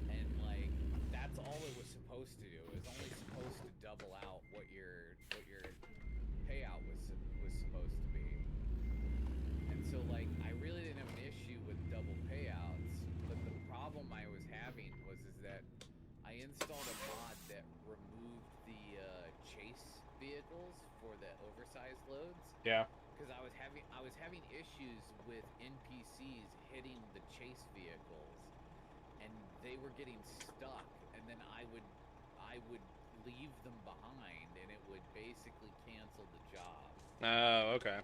and like that's all it was supposed to do. It was only supposed to double out what your payout was supposed to be. And so like I really didn't have an issue with double payouts, but the problem I was having was is that I installed a mod that removed the chase vehicles for the oversized loads Yeah. because I was having issues with NPCs hitting the chase vehicles and they were getting stuck, and then I would leave them behind and it would basically cancel the job. Oh, okay.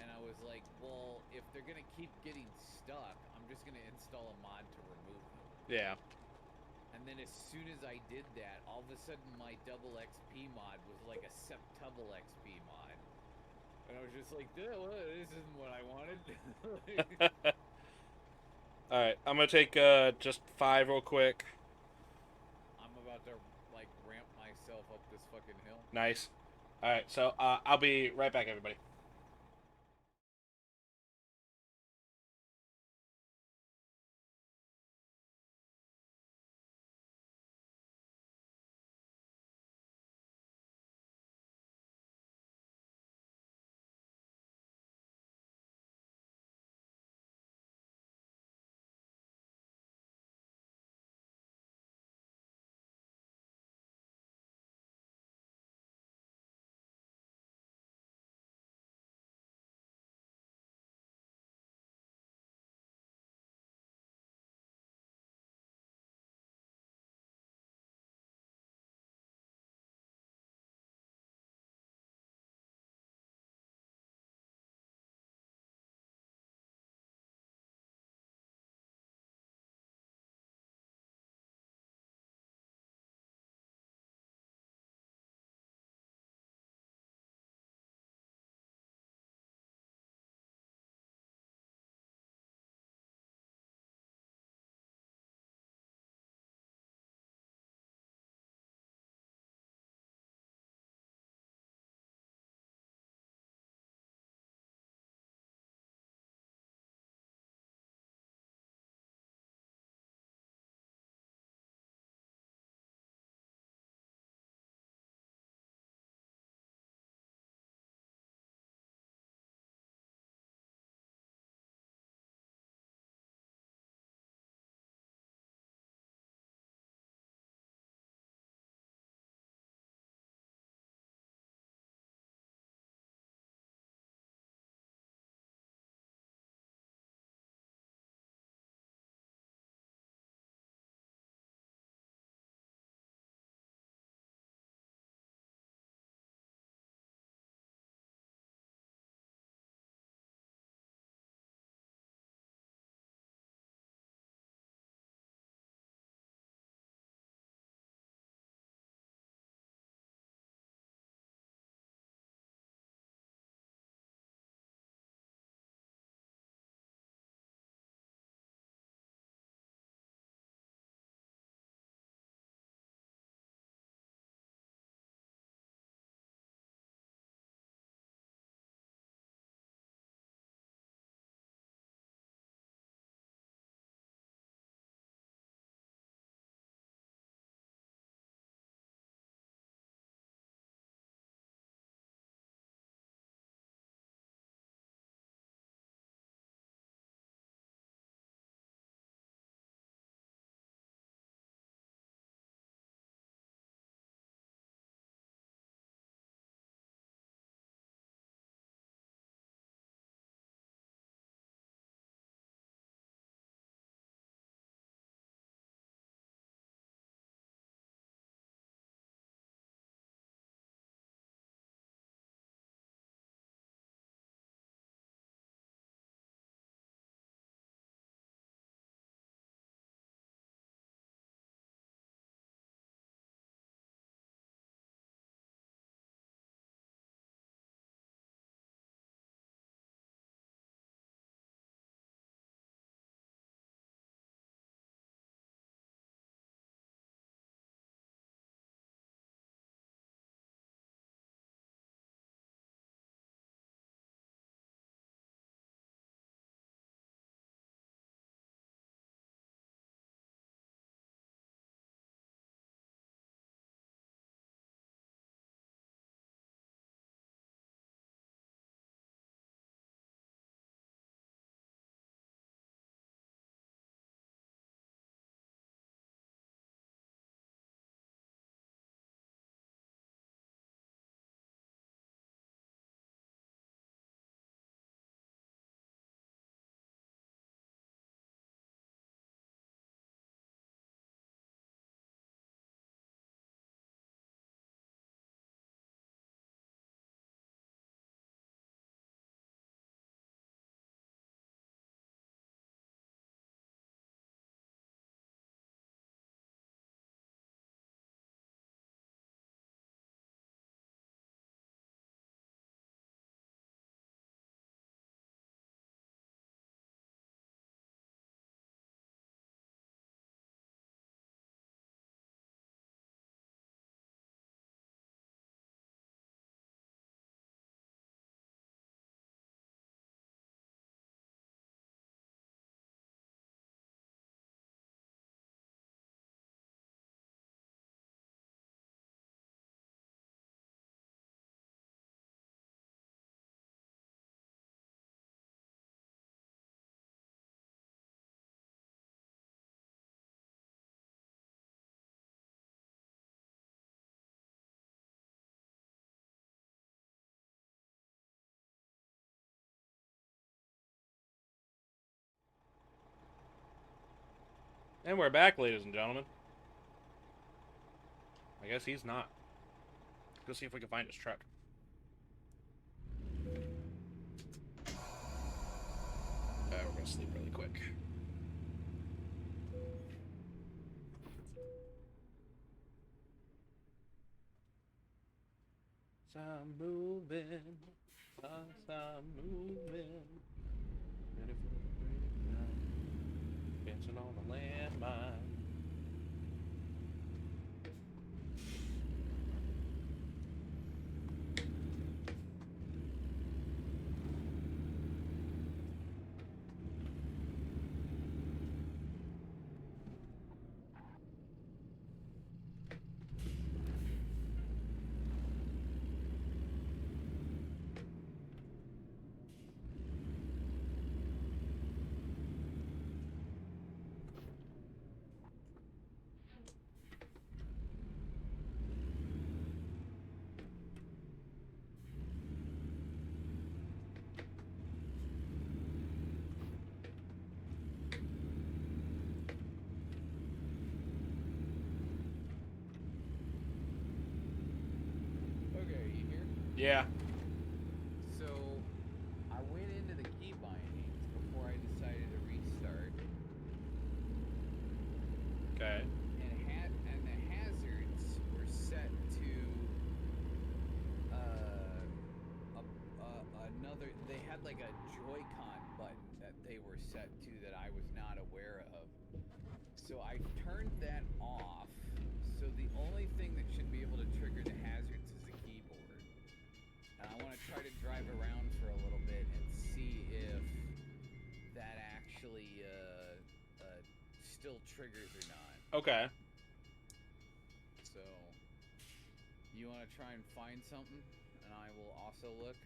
And I was like, well, if they're gonna keep getting stuck, I'm just gonna install a mod to remove them. Yeah. And then as soon as I did that, all of a sudden my double XP mod was like a septuple XP mod. And I was just like, well, this isn't what I wanted. All right, I'm gonna take just 5 real quick. I'm about to like ramp myself up this fucking hill. Nice. All right, so I'll be right back, everybody. And we're back, ladies and gentlemen. I guess he's not. Let's see if we can find his truck. We're gonna sleep really quick. I'm moving, I'm moving. Ready for the breakdown. Dancing on the landmine. Okay, are you here? Yeah. So, I went into the key bindings before I decided to restart. Okay. And the hazards were set to another. They had like a Joy-Con button that they were set to that I was not aware of. So I turned that off. So the only thing that should be able to trigger the hazards is the keyboard. And I want to try to drive around for a little bit and see if that actually still triggers or not. Okay. So, you want to try and find something, and I will also look.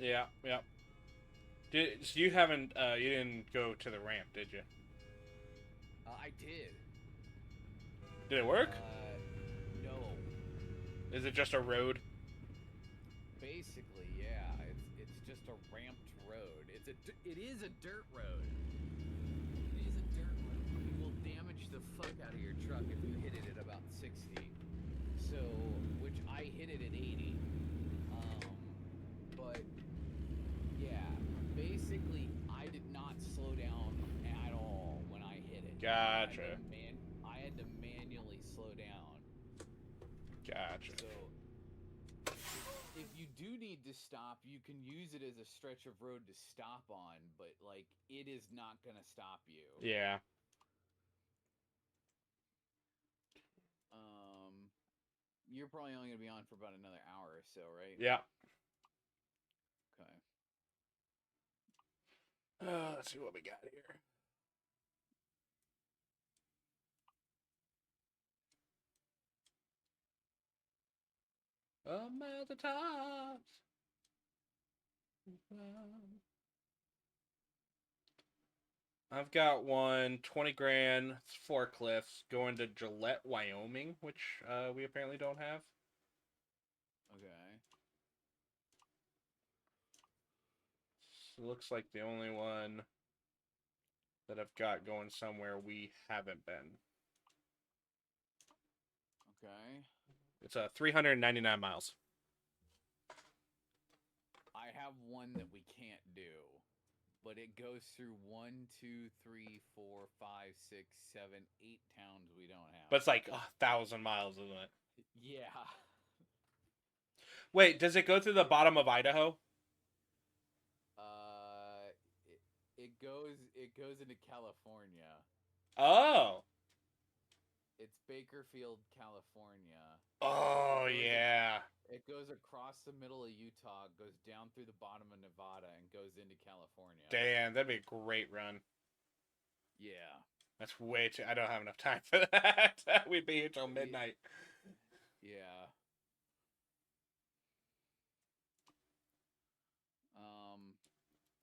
Yeah. Yeah. So you haven't? You didn't go to the ramp, did you? I did. Did it work? No. Is it just a road? Basically, yeah. It's just a ramped road. It is a dirt road. It is a dirt road. It will damage the fuck out of your truck if you hit it at about 60. So, which I hit it at 80. But yeah, basically I did not slow down at all when I hit it. Gotcha. I had to manually slow down. Gotcha. So if you do need to stop, you can use it as a stretch of road to stop on, but like it is not gonna stop you. Yeah. You're probably only gonna be on for about another hour or so, right? Yeah. Okay. Let's see what we got here. A mountain tops. I've got one 20 grand forklifts going to Gillette, Wyoming, which we apparently don't have. Okay. So it looks like the only one that I've got going somewhere we haven't been. Okay. It's 399 miles. I have one that we can't do, but it goes through 1, 2, 3, 4, 5, 6, 7, 8 towns we don't have. But it's like 1,000 miles, isn't it? Yeah. Wait, does it go through the bottom of Idaho? It goes into California. Oh. It's Bakerfield, California. Oh, yeah. It goes across the middle of Utah, goes down through the bottom of Nevada, and goes into California. Damn, that'd be a great run. Yeah. That's way too... I don't have enough time for that. We'd be here till midnight. Yeah.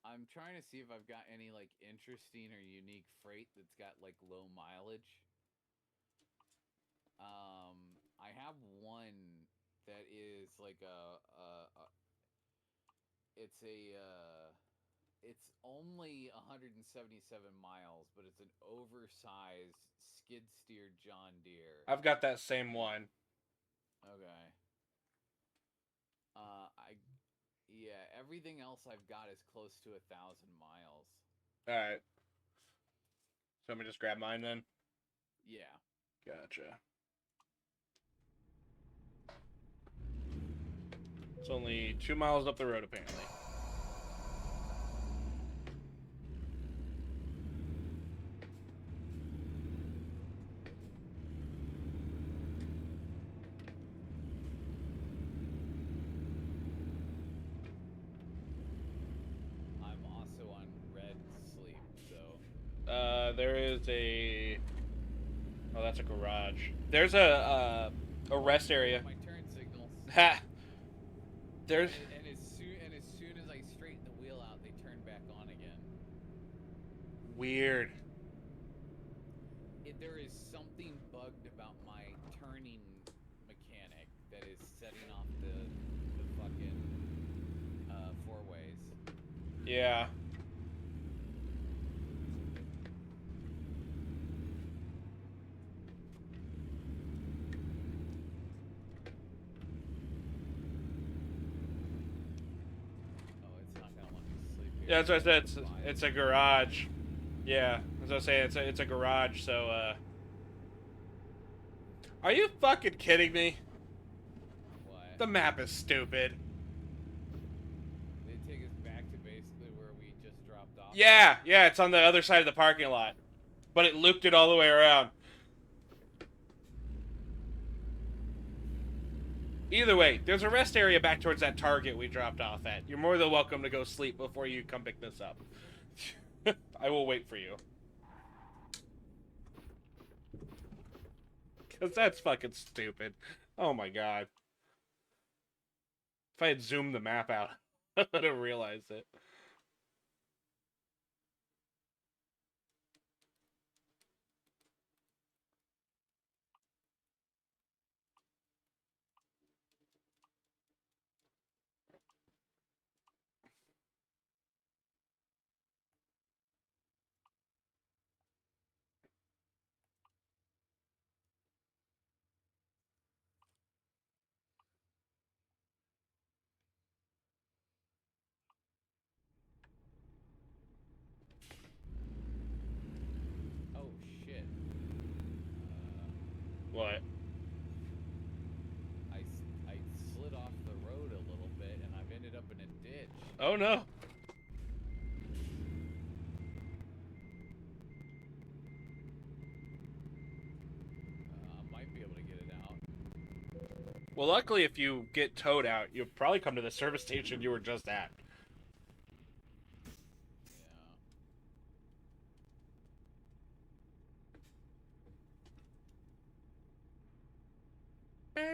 I'm trying to see if I've got any, like, interesting or unique freight that's got, like, low mileage. I have one that is, like, it's a it's only 177 miles, but it's an oversized skid steer John Deere. I've got that same one. Okay. Yeah, everything else I've got is close to 1,000 miles. All right. So let me just grab mine then. Yeah. Gotcha. It's only 2 miles up the road, apparently. I'm also on red sleep, so There is a. Oh, that's a garage. There's a rest area. my turn signals. Ha. There's. And as soon as I straighten the wheel out, they turn back on again. Weird. There is something bugged about my turning mechanic that is setting off the fucking four ways. Yeah. Oh, it's not gonna let me sleep here. Yeah, that's what I said. It's a garage. Yeah, as I was saying, it's a garage. So, are you fucking kidding me? What? The map is stupid. They take us back to basically where we just dropped off. Yeah, it's on the other side of the parking lot, but it looped it all the way around. Either way, there's a rest area back towards that Target we dropped off at. You're more than welcome to go sleep before you come pick this up. I will wait for you. Because that's fucking stupid. Oh my god. If I had zoomed the map out, I would have realized it. Oh shit. What? I slid off the road a little bit and I've ended up in a ditch. Oh no. I might be able to get it out. Well, luckily, if you get towed out, you'll probably come to the service station you were just at. I'm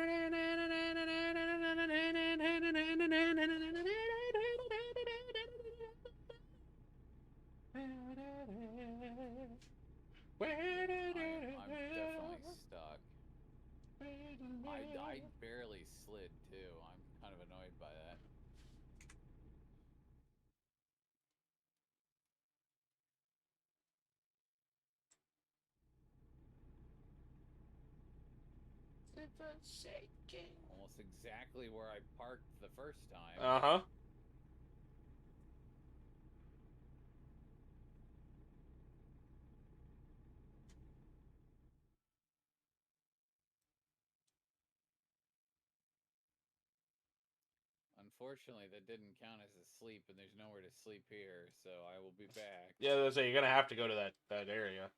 definitely stuck. I barely slid too. I'm kind of annoyed by that. Almost exactly where I parked the first time. Uh-huh. Unfortunately, that didn't count as a sleep, and there's nowhere to sleep here, so I will be back. Yeah, so you're gonna have to go to that area.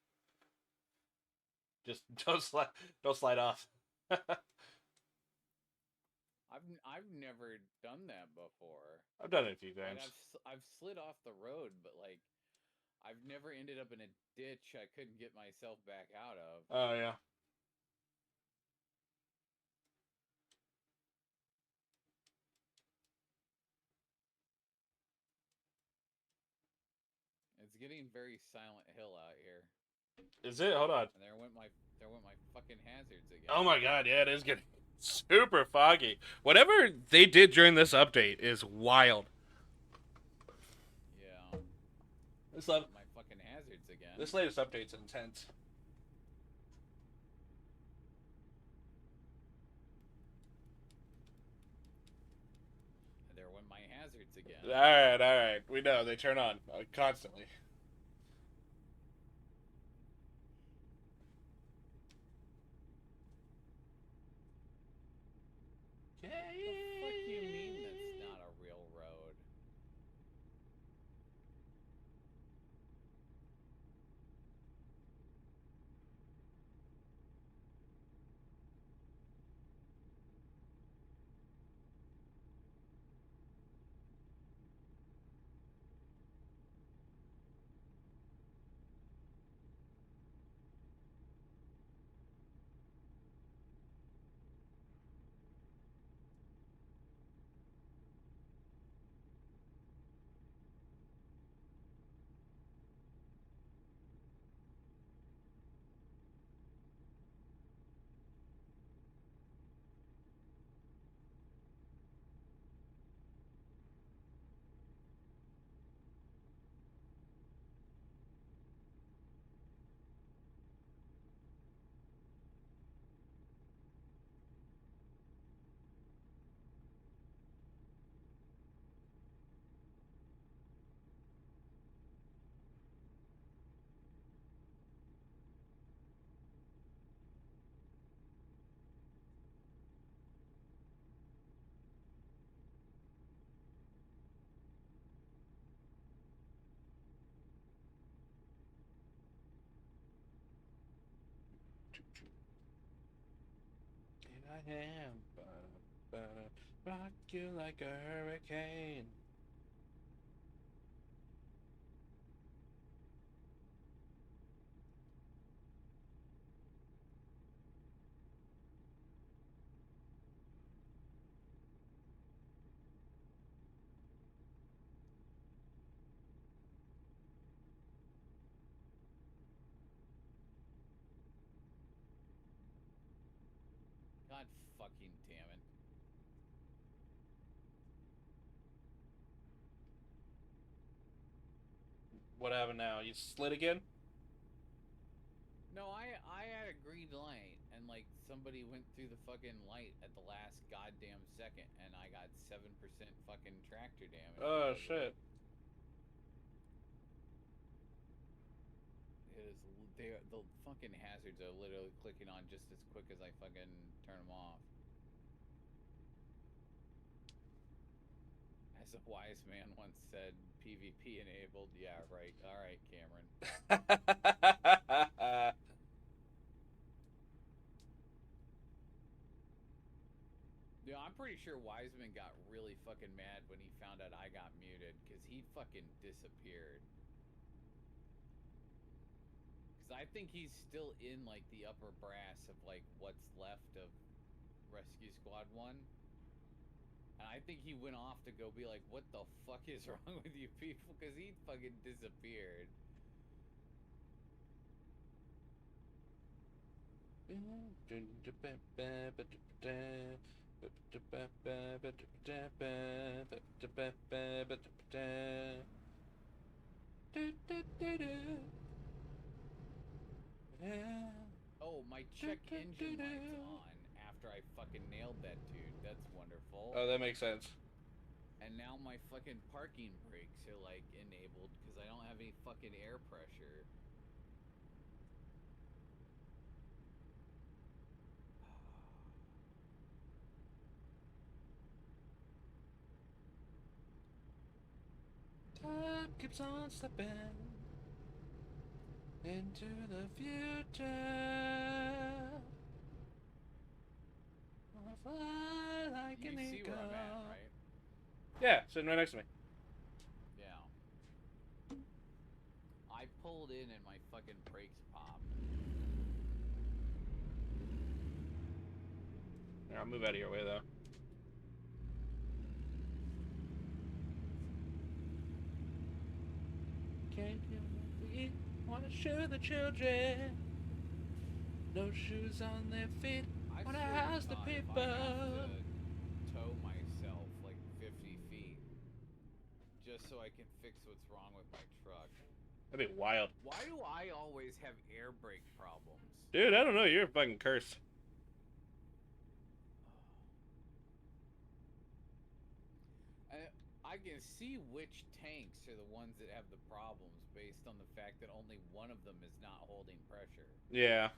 Just don't slide off. I've never done that before. I've done it a few Like, times. I've slid off the road, but like I've never ended up in a ditch I couldn't get myself back out of. Oh yeah. It's getting very Silent Hill out here. Is it? Hold on. And there went my fucking hazards again. Oh my god, yeah, it is getting super foggy. Whatever they did during this update is wild. Yeah. This love, my fucking hazards again. this latest update's intense. There went my hazards again. All right. We know they turn on constantly. What the fuck do you mean that's not a real road? Here I am, rock you like a hurricane. God fucking damn it. What happened now? You slid again? No, I had a green light and like somebody went through the fucking light at the last goddamn second and I got 7% fucking tractor damage. Oh because of shit. it. It is the fucking hazards are literally clicking on just as quick as I fucking turn them off. As a wise man once said, PvP enabled. Yeah, right. All right, Cameron. Yeah, I'm pretty sure Wiseman got really fucking mad when he found out I got muted because he fucking disappeared. Because I think he's still in like the upper brass of like what's left of Rescue Squad 1. And I think he went off to go be like, what the fuck is wrong with you people? Because he fucking disappeared. Oh, my check engine light's on after I fucking nailed that dude. That's wonderful. Oh, that makes sense. And now my fucking parking brakes are like enabled because I don't have any fucking air pressure. Time keeps on slipping into the future. I'll fly like You an see eagle. where I'm at, right? Yeah, sitting right next to me. Yeah. I pulled in and my fucking brakes popped. Here, I'll move out of your way though. Can't we wanna show the children? No shoes on their feet. I Wanna swear to ask the God, if people. I have to tow myself like 50 feet just so I can fix what's wrong with my truck. That'd be wild. Why do I always have air brake problems? Dude, I don't know. You're a fucking curse. I can see which tanks are the ones that have the problems based on the fact that only one of them is not holding pressure. Yeah.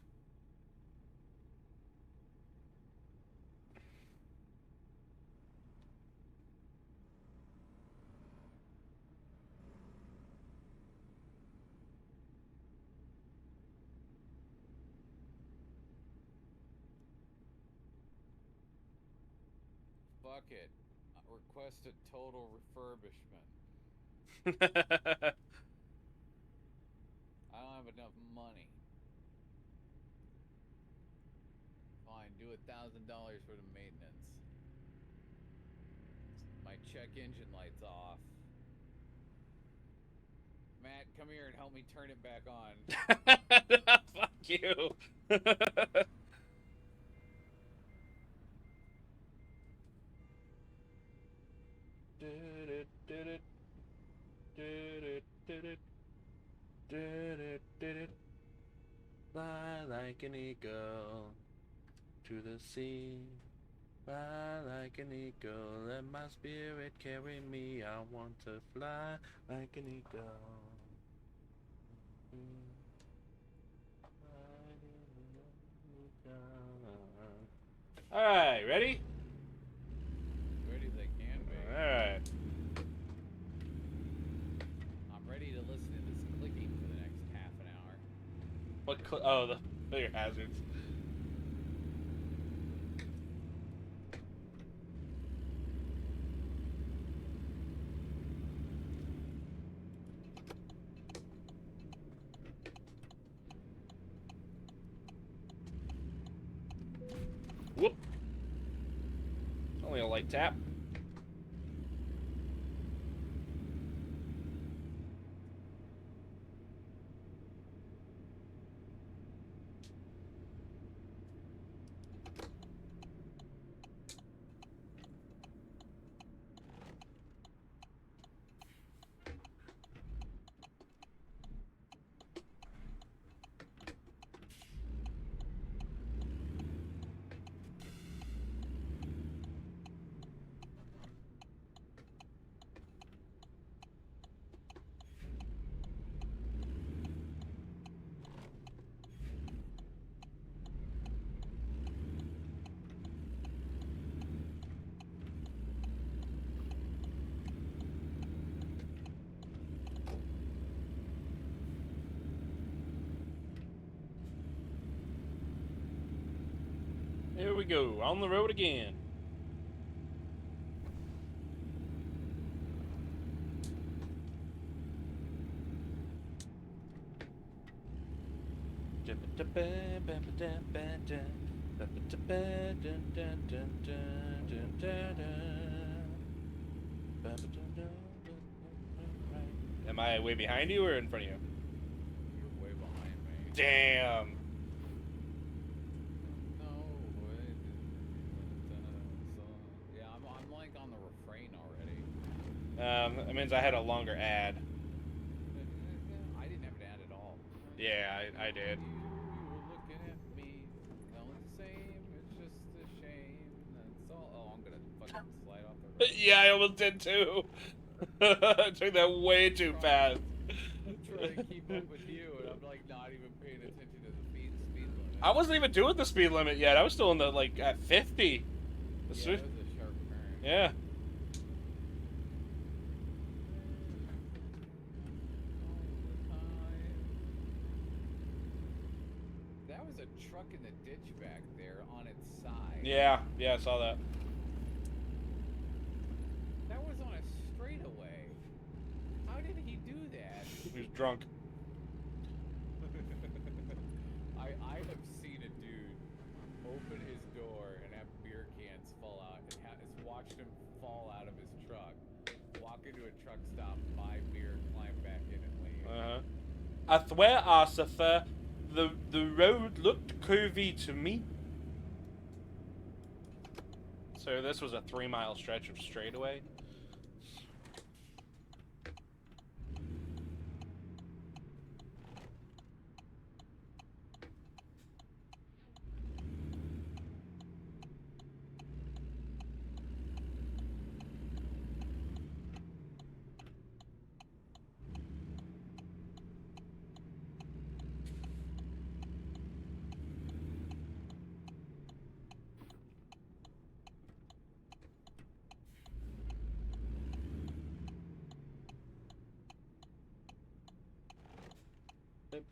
Fuck it. Request a total refurbishment. I don't have enough money. Fine, do $1,000 for the maintenance. My check engine light's off. Matt, come here and help me turn it back on. Fuck you. Fly like an eagle to the sea. Fly like an eagle, let my spirit carry me. I want to fly like an eagle. Alright, ready? Ready as I can be. Alright. I'm ready to listen to this clicking for the next half an hour. What? Oh, the fire hazards. Whoop. Only a light tap. Here we go, on the road again. Am I way behind you or in front of you? You're way behind me. Damn. No, yeah, I'm like on the refrain already. That means I had a longer ad. I didn't have an ad at all. Yeah, I did. You were looking at me, feeling the same. It's just a shame. That's all. Oh, I'm gonna fucking slide off the road. Yeah, I almost did too. I took that way too fast. I'm trying to keep up with you, and I'm like not even paying attention to the speed limit. I wasn't even doing the speed limit yet. I was still in the like at 50. Yeah, that was a sharp turn. Yeah. That was a truck in the ditch back there on its side. Yeah, I saw that. That was on a straightaway. How did he do that? He was drunk. I have seen a dude open his door and have beer cans fall out, and has watched him fall out of his truck, walk into a truck stop, buy beer, climb back in, and leave. I swear, Arthur, the road looked curvy to me. So this was a 3-mile stretch of straightaway.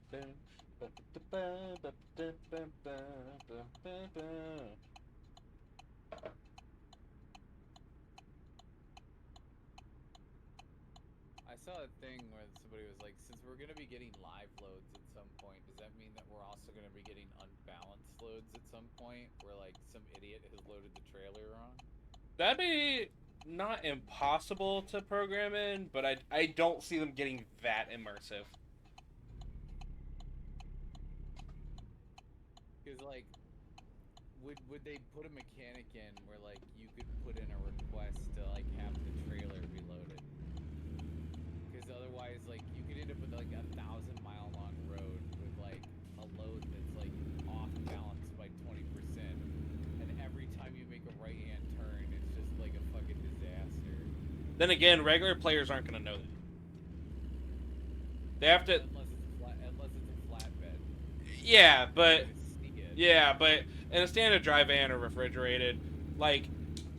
I saw a thing where somebody was like, since we're gonna be getting live loads at some point, does that mean that we're also gonna be getting unbalanced loads at some point, where like some idiot has loaded the trailer wrong? That'd be not impossible to program in, but I don't see them getting that immersive. Because like, would they put a mechanic in where like you could put in a request to like have the trailer be loaded? Because otherwise, like, you could end up with like 1,000-mile long road with like a load that's like off balance by 20%, and every time you make a right hand turn, it's just like a fucking disaster. Then again, regular players aren't gonna know that. They have to. Unless it's a flatbed. Yeah, but You see it. yeah, but in a standard dry van or refrigerated, like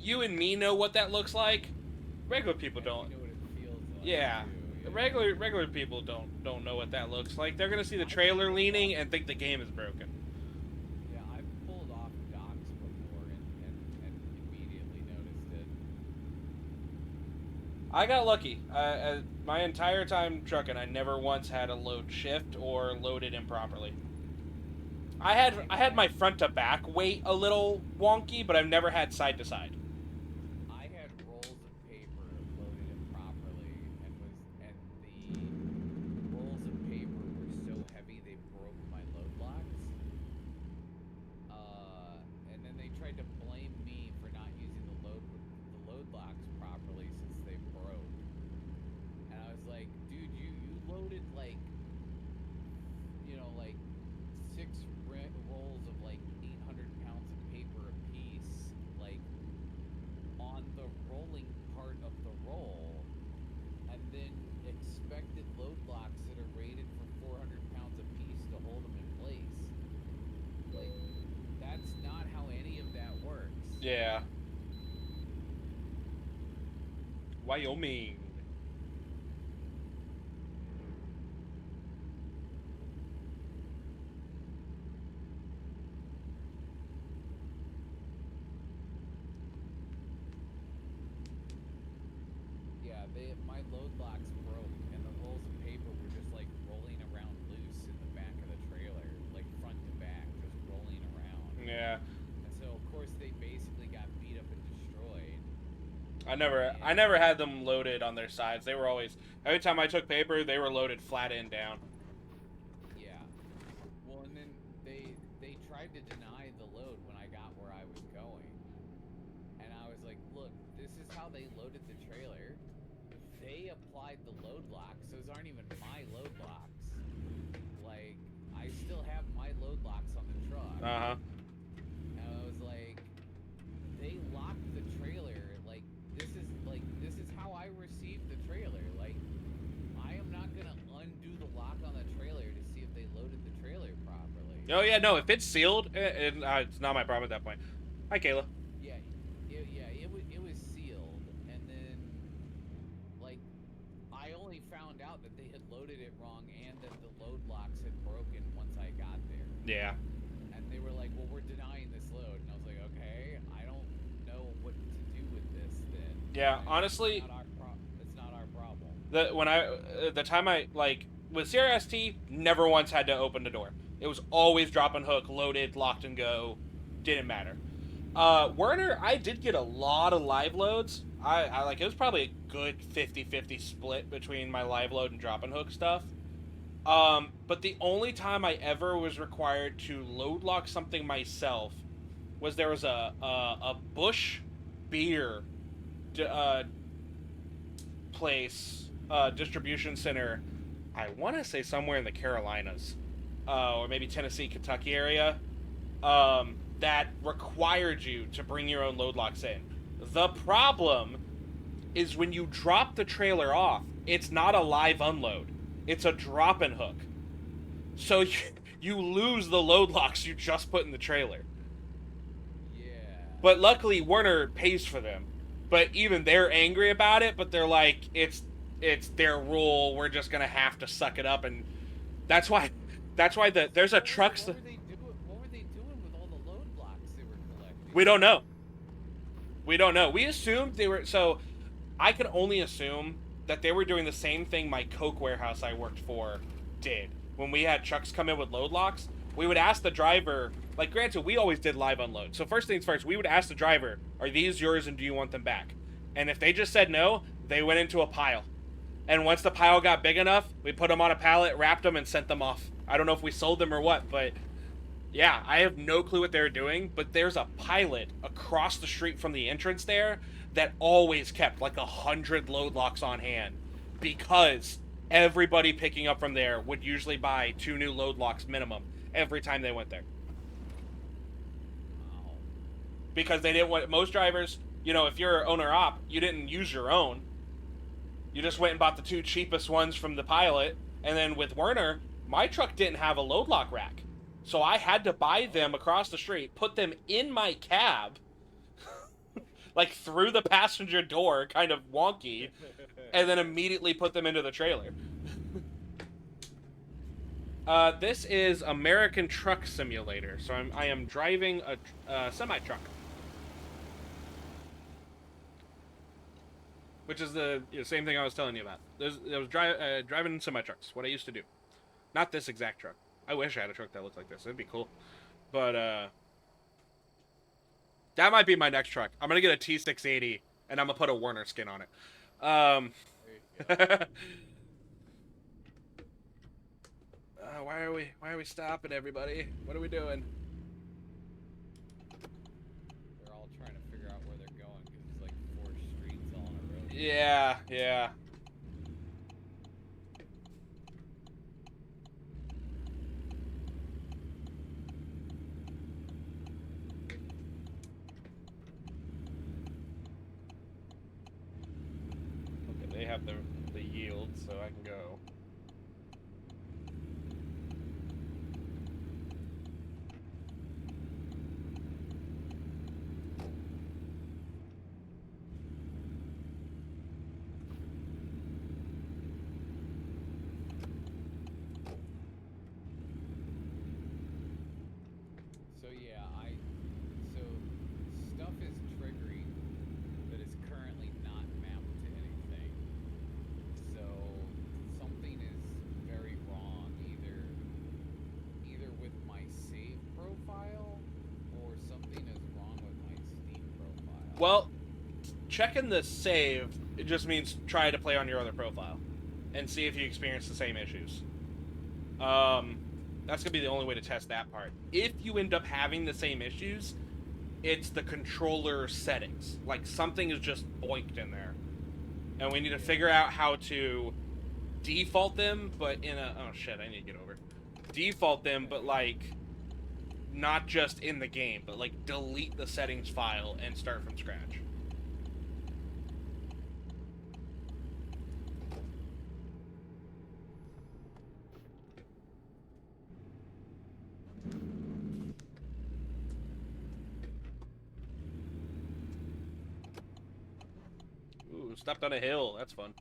you and me know what that looks like. Regular people And don't. you know what it feels like. Yeah. Too, yeah. Regular people don't know what that looks like. They're gonna see the trailer leaning and think the game is broken. Yeah, I've pulled off docks before and immediately noticed it. I got lucky. My entire time trucking, I never once had a load shift or loaded improperly. I had my front to back weight a little wonky, but I've never had side to side. I had rolls of paper loaded improperly, and the rolls of paper were so heavy they broke my load locks. And then they tried to blame me for not using the load locks properly since they broke. And I was like, dude, you loaded like, like 6 rolls of like 800 pounds of paper apiece, like on the rolling part of the roll, and then expected load blocks that are rated for 400 pounds apiece to hold them in place. Like, that's not how any of that works. Yeah. Wyoming. Yeah, my load locks broke, and the rolls of paper were just like rolling around loose in the back of the trailer, like front to back, just rolling around. Yeah. And so, of course, they basically got beat up and destroyed. I never had them loaded on their sides. They were always, every time I took paper, they were loaded flat end down. Yeah. Well, and then they tried to deny the load when I got where I was going. And I was like, look, this is how they loaded the trailer. They applied the load locks. Those aren't even my load locks. Like, I still have my load locks on the truck. Uh-huh. And I was like, they locked the trailer. This is how I received the trailer. Like, I am not gonna undo the lock on the trailer to see if they loaded the trailer properly. Oh yeah, no, if it's sealed, it's not my problem at that point. Hi, Kayla. Yeah, it was sealed, and then like I only found out that they had loaded it wrong and that the load locks had broken once I got there. Yeah. And they were like, "Well, we're denying this load," and I was like, "Okay, I don't know what to do with this then." Yeah, Like, honestly, it's not our problem. the time I like with CRST, never once had to open the door. It was always drop and hook, loaded, locked and go. Didn't matter. Werner, I did get a lot of live loads. I like, it was probably a good 50-50 split between my live load and drop and hook stuff. But the only time I ever was required to load lock something myself was there was a Busch beer place, distribution center. I want to say somewhere in the Carolinas, or maybe Tennessee, Kentucky area, that required you to bring your own load locks in. The problem is when you drop the trailer off, it's not a live unload. It's a drop and hook. So you lose the load locks you just put in the trailer. Yeah. But luckily, Werner pays for them. But even they're angry about it, but they're like, it's their rule, we're just going to have to suck it up. And that's why That's why there's a truck. What were they doing with all the load blocks they were collecting? We don't know. We don't know. We assumed they were. So I can only assume that they were doing the same thing my Coke warehouse I worked for did. When we had trucks come in with load locks, we would ask the driver, like, granted, we always did live unload. So first things first, we would ask the driver, are these yours and do you want them back? And if they just said no, they went into a pile. And once the pile got big enough, we put them on a pallet, wrapped them, and sent them off. I don't know if we sold them or what, but yeah, I have no clue what they were doing, but there's a pilot across the street from the entrance there that always kept like 100 load locks on hand because everybody picking up from there would usually buy 2 new load locks minimum every time they went there. Wow. Because they didn't want, most drivers, you know, if you're owner op, you didn't use your own. You just went and bought the 2 cheapest ones from the pilot. And then with Werner, my truck didn't have a load lock rack. So I had to buy them across the street, put them in my cab, like through the passenger door, kind of wonky, and then immediately put them into the trailer. This is American Truck Simulator. So I am driving a semi-truck. Which is the same thing I was telling you about. I was driving semi-trucks, what I used to do. Not this exact truck. I wish I had a truck that looked like this. It'd be cool. But, that might be my next truck. I'm gonna get a T680, and I'm gonna put a Werner skin on it. Why are we stopping, everybody? What are we doing? They're all trying to figure out where they're going because it's like 4 streets all on a road. Yeah, yeah. Okay, they have the yield, so I can go. So yeah, so stuff is triggering that is currently not mapped to anything. So something is very wrong either with my save profile or something is wrong with my Steam profile. Well, checking the save, it just means try to play on your other profile and see if you experience the same issues. That's gonna be the only way to test that part. If you end up having the same issues, it's the controller settings. Like something is just boinked in there, and we need to figure out how to default them, but in a oh shit, I need to get over. Default them, but like not just in the game, but like delete the settings file and start from scratch. Ooh, stepped on a hill. That's fun.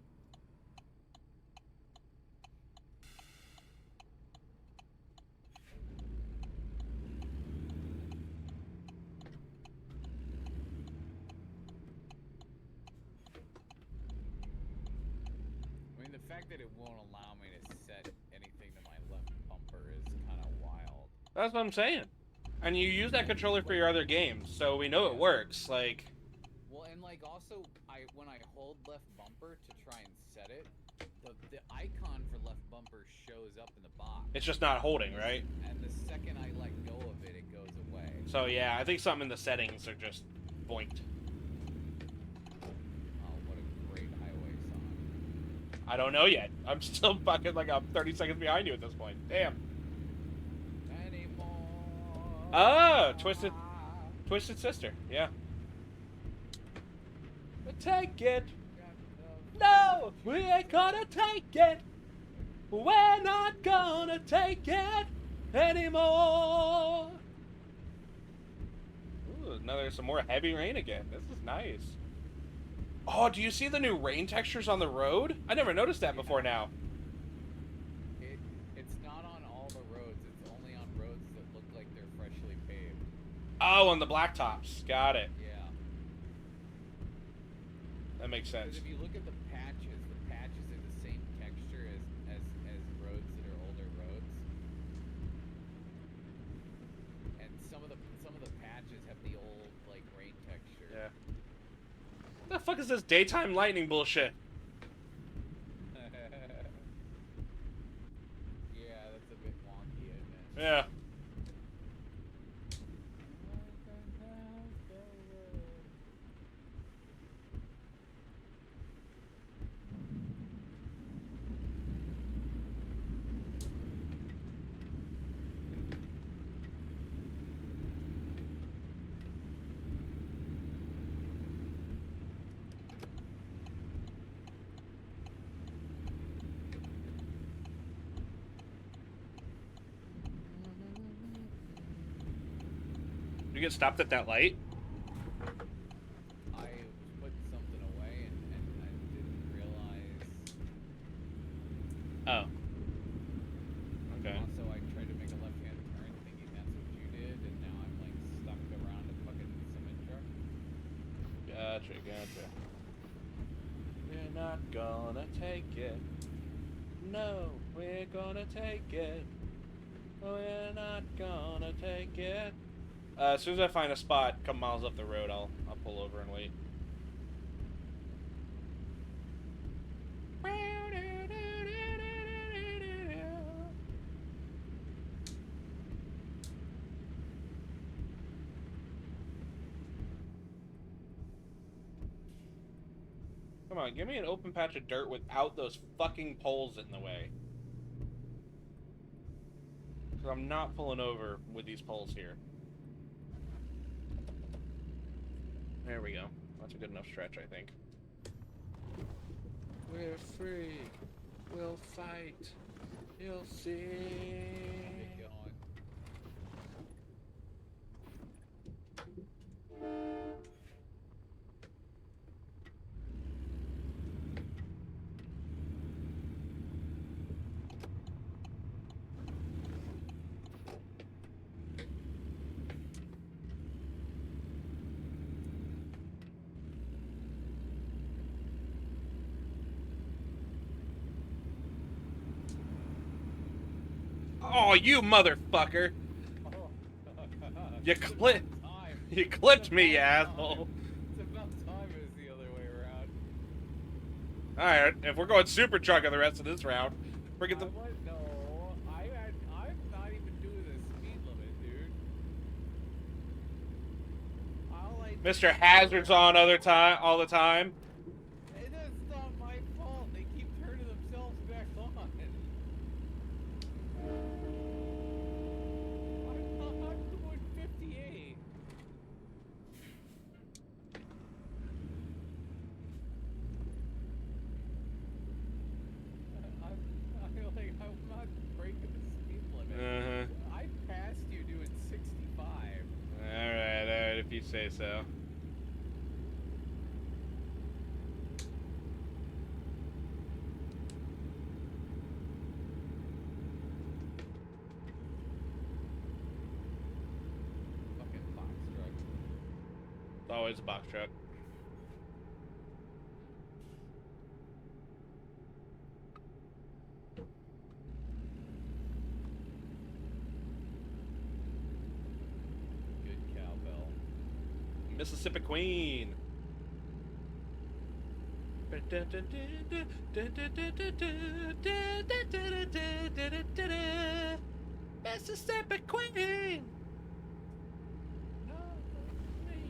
I mean, the fact that it won't allow me to set anything to my left bumper is kind of wild. That's what I'm saying. And you use that controller for your other games, so we know it works. Like, well, and like also, when I hold left bumper to try and set it, the icon for left bumper shows up in the box. it's just not holding, right? And the second I let go of it, it goes away. So yeah, I think something in the settings are just boinked. Oh, what a great highway song. I don't know yet. I'm still fucking like I'm 30 seconds behind you at this point. Damn. Anymore. Oh, Twisted Sister. Yeah. Take it. No, we ain't gonna take it. We're not gonna take it anymore. Ooh, some more heavy rain again. This is nice. Oh, do you see the new rain textures on the road? I never noticed that before now. It's not on all the roads. Oh, on the blacktops. Got it. Yeah. That makes Because sense. if you look at the patches are the same texture as roads that are older roads. And some of the patches have the old like rain texture. Yeah. What the fuck is this daytime lightning bullshit? Yeah, that's a bit wonky, isn't it? Yeah. You get stopped at that light? I was putting something away and I didn't realize. Oh. Okay. Also, I tried to make a left-hand turn thinking that's what you did, and now I'm like stuck around a fucking cement truck. Gotcha. We're not gonna take it. No, we're gonna take it. We're not gonna take it. As soon as I find a spot, a couple miles up the road, I'll pull over and wait. Come on, give me an open patch of dirt without those fucking poles in the way. Because I'm not pulling over with these poles here. There we go. That's a good enough stretch, I think. We're free. We'll fight. You'll see. Get going. Oh, you motherfucker! You You clipped me, you asshole. It's about time it was the other way around. Alright, if we're going super trucking the rest of this round, forget the. No, I'm not even doing the speed limit, dude. Mr. Hazard's on all the time. It is not my fault. They keep turning themselves back on. I'm doing 58. I'm not breaking the speed limit. I passed you doing 65. Alright, if you say so. Fucking box truck. It's always a box truck. Good cowbell. Mississippi Queen. Mississippi Queen. No, that's me.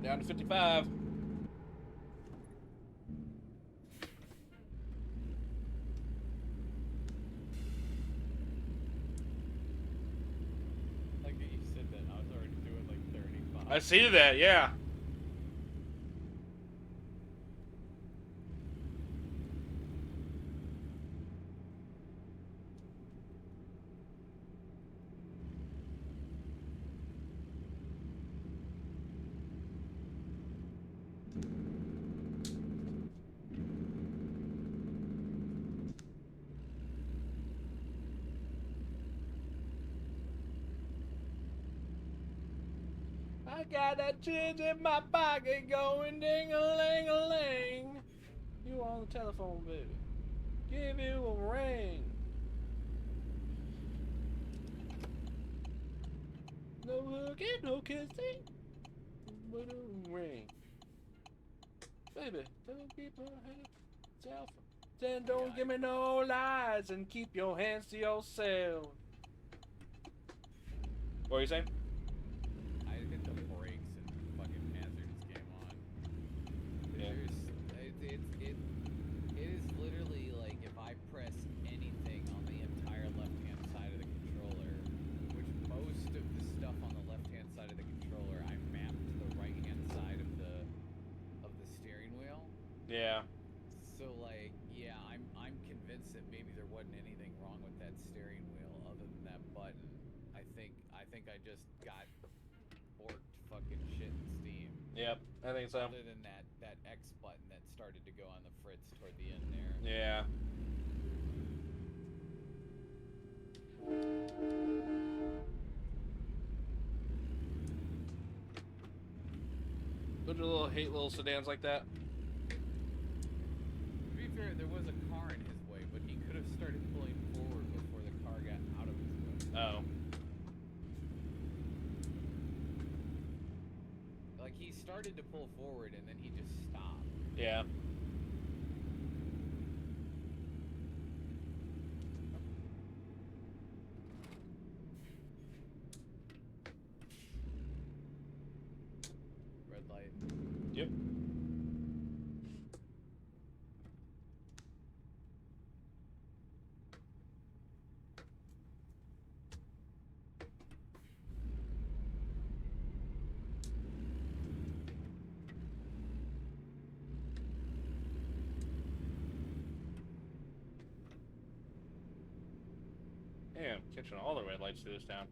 Down to 55. Like you said that, I was already doing like 35. I see that, yeah. I got that change in my pocket going ding-a-ling-a-ling. You on the telephone, baby. Give you a ring. No hooking, no kissing, but a ring. Baby, don't keep my hands self. Then don't give me no lies and keep your hands to yourself. What are you saying? I hit the brakes and fucking hazards came on. Yeah. It is literally like if I press anything on the entire left-hand side of the controller, which most of the stuff on the left-hand side of the controller I mapped to the right-hand side of the steering wheel. Yeah. So like, yeah, I'm convinced that maybe there wasn't anything wrong with that steering wheel other than that button. I think I just got borked fucking shit in Steam. Yep, I think so. Other than that X button that started to go on the fritz toward the end there. Yeah. Don't you hate little sedans like that? To be fair, there was a car in his way, but he could have started pulling forward before the car got out of his way. Oh. Like, he started to pull forward, and then he just stopped. Yeah. Red light. Yep. Damn, catching all the red lights through this town.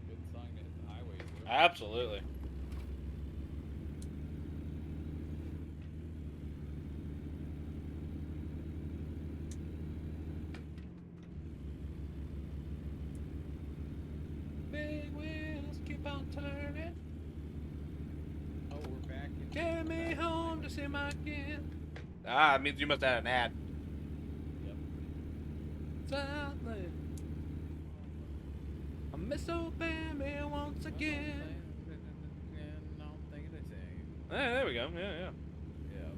Good song to hit the highway, too. Absolutely. Big wheels keep on turning. Oh, we're back in... Get me home to see my kid. Ah, it means you must have had an ad. Yep. Sadly, I miss old Bambi once again. No, thank you, they say. Hey, there we go. Yeah, yeah. Yeah.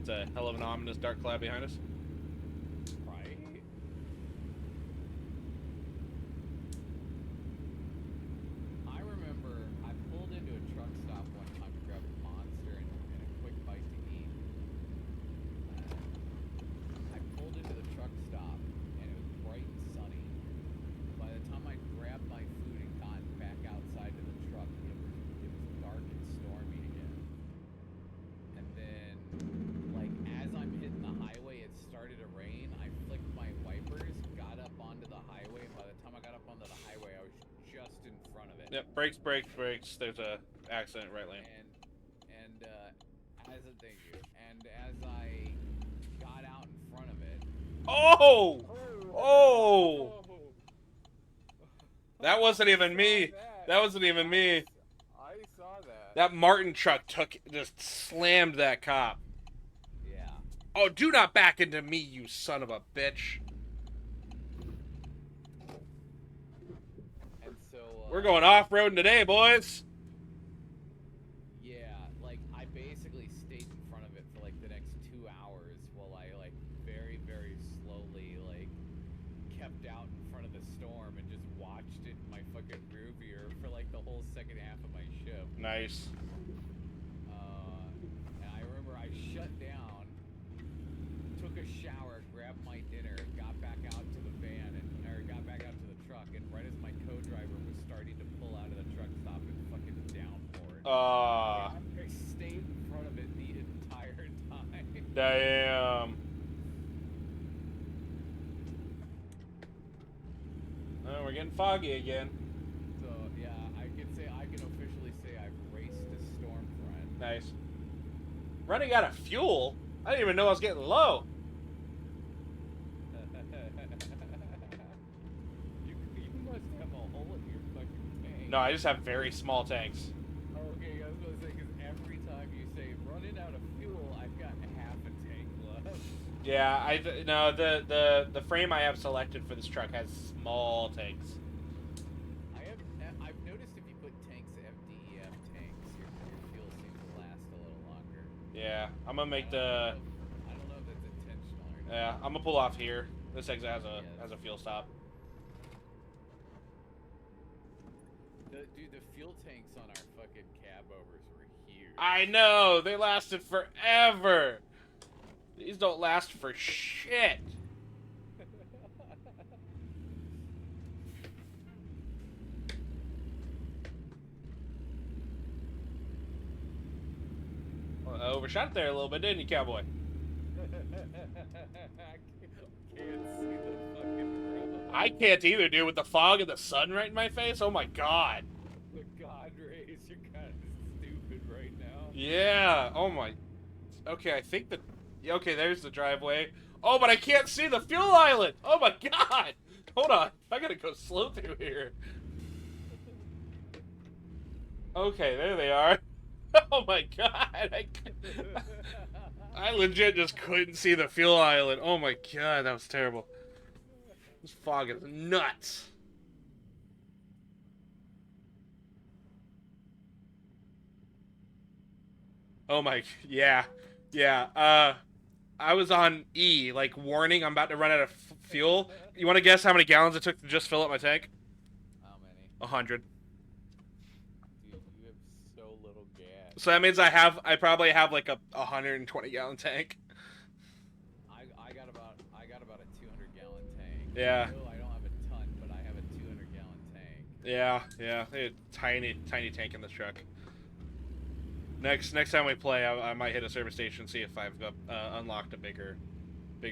It's a hell of an ominous dark cloud behind us. Right? I remember I pulled into a truck stop one time to grab a Monster and a quick bite to eat. I pulled into the truck stop and it was bright and sunny. By the time I grabbed my food and got back outside to the truck, it was dark and stormy again. And then, like, as I'm hitting the highway, it started to rain. I flicked my wipers, got up onto the highway, and by the time I got up onto the highway, I was just in front of it. Yep, brakes, brakes, brakes. There's a accident right lane. Thank you. And as I got out in front of it. Oh! Oh! That wasn't even me. That wasn't even me. I saw that. That Martin truck just slammed that cop. Yeah. Oh, do not back into me, you son of a bitch. And so we're going off-roading today, boys. Yeah, like I basically stayed in front of it for like the next 2 hours while I like very, very slowly like kept out in front of the storm and just watched it in my fucking rear view for like the whole second half of my shift. Nice. And I remember I shut down, took a shower, grabbed my dinner, got back out to the van or got back out to the truck, and right as my co-driver was starting to pull out of the truck stop, it fucking downpoured. I stayed in front of it the entire time. Damn. Oh, we're getting foggy again. So yeah, I can officially say I've raced a storm front. Nice. Running out of fuel? I didn't even know I was getting low. You must have a hole in your fucking tank. No, I just have very small tanks. Okay, I was gonna say, because every time you say running out of fuel, I've got half a tank left. Yeah, no, the frame I have selected for this truck has small tanks. I've noticed if you put tanks FDEF tanks, your fuel seems to last a little longer. Yeah, I'm gonna make I don't know if that's intentional or not. Yeah, I'm gonna pull off here. This exit has a fuel stop. Dude, the fuel tanks on our fucking cab overs were huge. I know, they lasted forever. These don't last for shit. Well, I overshot it there a little bit, didn't you, cowboy? I can't see the fucking road. I can't either, dude, with the fog and the sun right in my face. Oh my god. The God rays, you're kind of stupid right now. Yeah. Oh my. Okay, I think that. Okay, there's the driveway. Oh, but I can't see the fuel island. Oh my god. Hold on. I gotta go slow through here. Okay, there they are. Oh my god. I legit just couldn't see the fuel island. Oh my god, that was terrible. This fog is nuts. Oh my, yeah. I was on E, like, warning, I'm about to run out of fuel. You want to guess how many gallons it took to just fill up my tank? How many? 100. Dude, you have so little gas. So that means I probably have like a 120 gallon tank. I got about a 200 gallon tank. Yeah. No, I don't have a ton, but I have a 200 gallon tank. Yeah. A tiny tank in this truck. Next time we play, I might hit a service station, see if I've got unlocked a bigger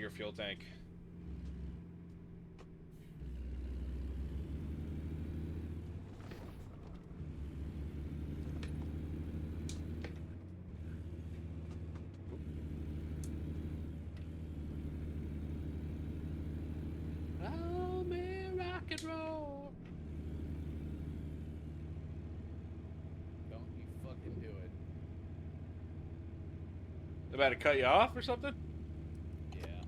fuel tank. Oh man, rock and roll. Don't you fucking do it. About to cut you off or something? Yeah.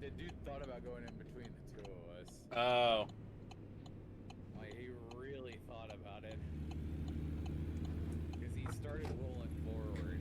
The dude thought about going in between the two of us. Oh. Like, he really thought about it. Because he started rolling forward.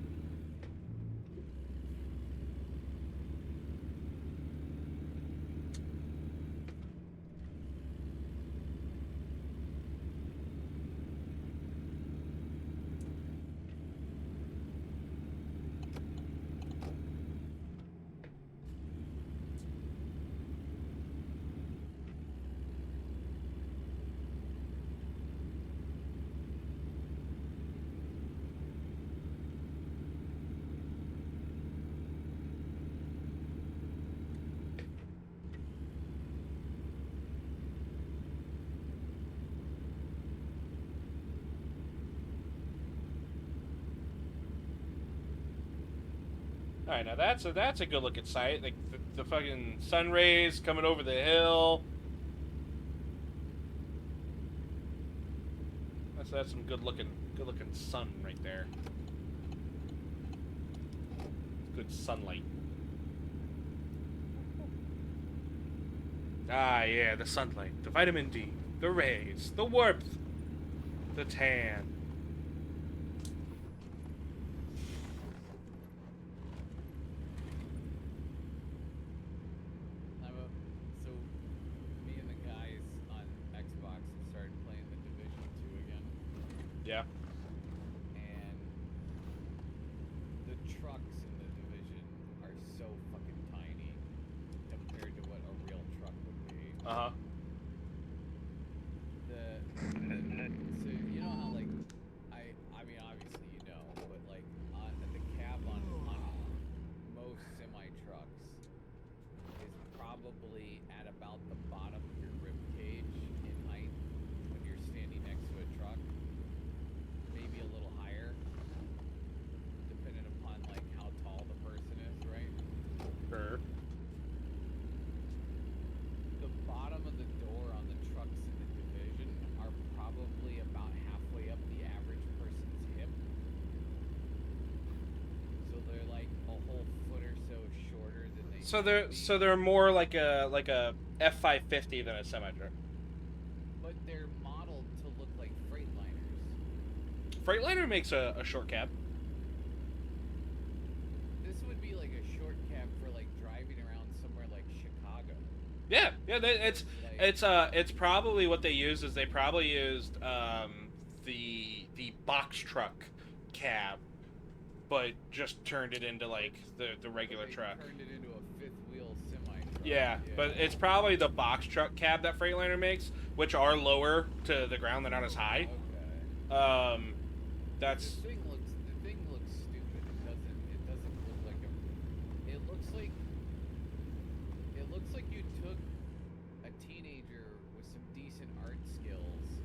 All right, now that's a good looking sight. Like the fucking sun rays coming over the hill. That's some good looking sun right there. Good sunlight. Ah, yeah, the sunlight, the vitamin D, the rays, the warmth, the tan. So me and the guys on Xbox have started playing the Division 2 again, Yeah. and the trucks in the Division are so fucking tiny compared to what a real truck would be. Uh huh. So you know how like I mean obviously you know, but like the cab on most semi trucks is probably at about the bottom of your rib cage in height when you're standing next to a truck. Maybe a little higher, depending upon like how tall the person is, right? Sure. The bottom of the door on the trucks in the Division are probably about halfway up the average person's hip. So they're like a whole foot or so shorter than they So they're more like a F550 than a semi truck. But they're modeled to look like Freightliners. Freightliner makes a short cab. This would be like a short cab for like driving around somewhere like Chicago. Yeah, it's Like, it's probably what they used is they probably used the box truck cab, but just turned it into like the regular they truck. turned it into a fifth wheel semi truck. Yeah, but it's probably the box truck cab that Freightliner makes, which are lower to the ground, they're not as high. Okay. That's The thing looks stupid. It doesn't look like a. It looks like you took a teenager with some decent art skills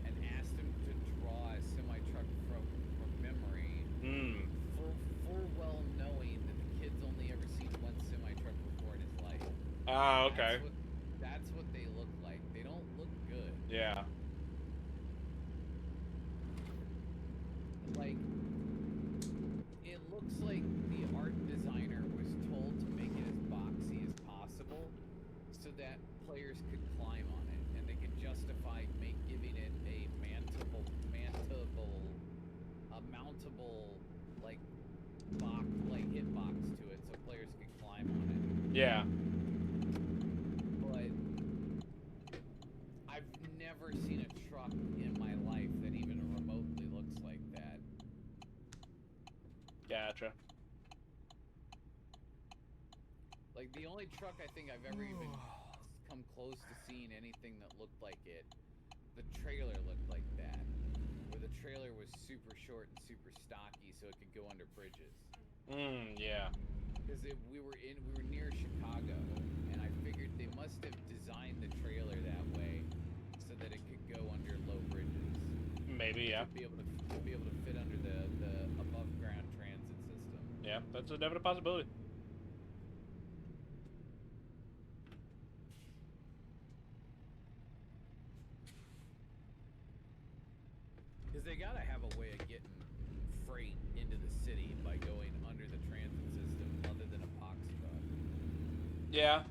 and asked him to draw a semi truck from memory. Full well knowing that the kid's only ever seen one semi truck before in his life. okay. That's what they look like. They don't look good. Yeah. Like, it looks like the art designer was told to make it as boxy as possible so that players could climb on it and they could justify giving it a mountable like box, like hitbox to it so players could climb on it. Yeah. But I've never seen a truck in my life that even remotely looks like that. Gotcha. Like, the only truck I think I've ever even come close to seeing anything that looked like it, the trailer looked like that. Where the trailer was super short and super stocky so it could go under bridges. Yeah. Because we were near Chicago, and I figured they must have designed the trailer that way so that it could go under low bridges. Maybe, yeah. To be able to fit under the above ground transit system. Yeah, that's a definite possibility. Because they gotta have a way of getting freight into the city by going under the transit system other than a box truck. Yeah.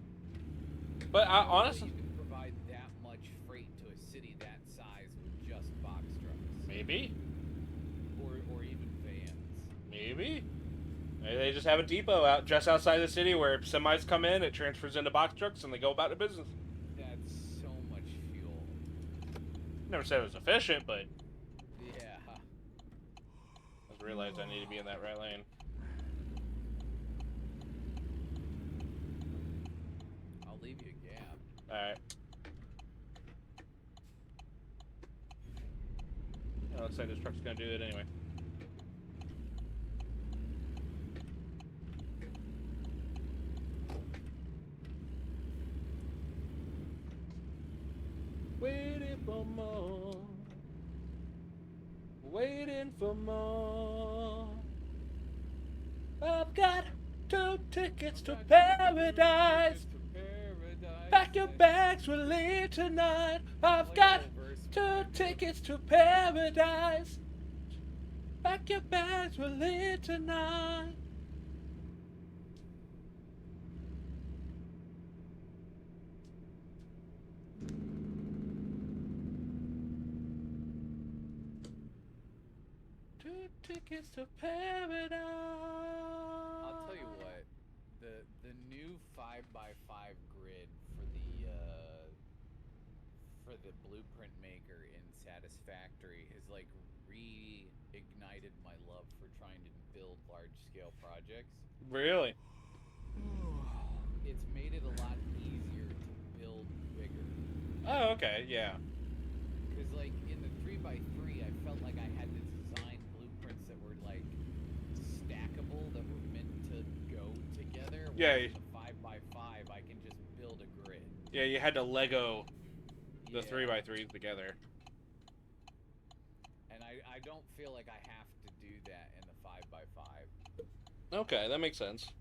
But I honestly, you can provide that much freight to a city that size with just box trucks. maybe. Or even vans. Maybe. Maybe they just have a depot out just outside the city where semis come in, it transfers into box trucks, and they go about their business. That's so much fuel. Never said it was efficient, but Yeah. I just realized I need to be in that right lane. I'll leave you a gap. Alright. It looks like this truck's gonna do it anyway. Waiting for more. Waiting for more. I've got tickets to Got paradise. tickets to paradise. Pack your bags, we'll leave tonight. I've like got a little verse 2 behind it. tickets to paradise. Pack your bags, we'll leave tonight. Two tickets to paradise. I'll tell you what, the new 5x5 grid for the blueprint maker in Satisfactory has like reignited my love for trying to build large scale projects. Really? It's made it a lot easier to build bigger. Oh, okay, yeah. Because like in the 3x3, I felt like I had to design blueprints that were like stackable, that were meant to go together. Yeah. Whereas in the 5x5, I can just build a grid. Yeah, you had to Lego the Yeah. 3x3s together. And I don't feel like I have to do that in the 5x5. Okay, that makes sense.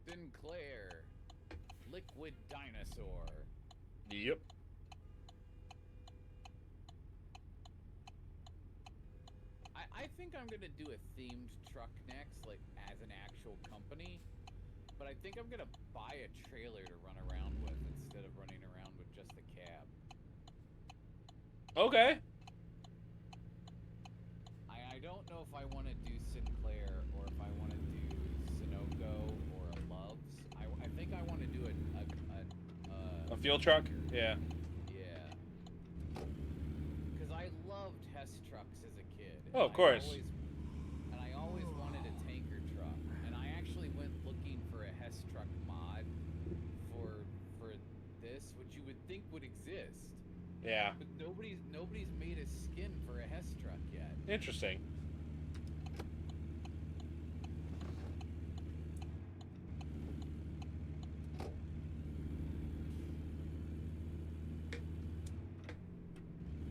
Sinclair, Liquid Dinosaur. Yep. I think I'm gonna do a themed truck next, like as an actual company. But I think I'm gonna buy a trailer to run around with instead of running around with just the cab. Okay. I don't know if I want to do Sinclair or if I want to do Sunoco or a Loves. I think I want to do A fuel truck? Yeah. Yeah. Because I loved Hess trucks as a kid. Oh, of course. I always wanted a tanker truck. And I actually went looking for a Hess truck mod for this, which you would think would exist. Yeah. But nobody's made a skin for a Hess truck yet. Interesting.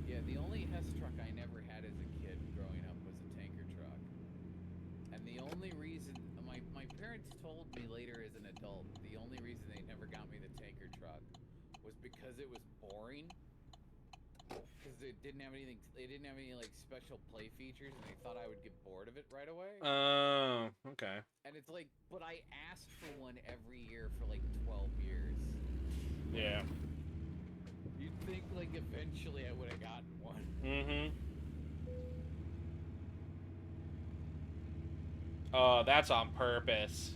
Yeah, the only Hess truck I never had as a kid growing up was a tanker truck. And the only reason my parents told me later as an adult, the only reason they never got me the tanker truck was because it was boring. Because it didn't have anything. They didn't have any like special play features, and they thought I would get bored of it right away. Oh, okay. And it's like, but I asked for one every year for like 12 years. Yeah. You'd think like eventually I would have gotten one. Mm-hmm. Oh, that's on purpose.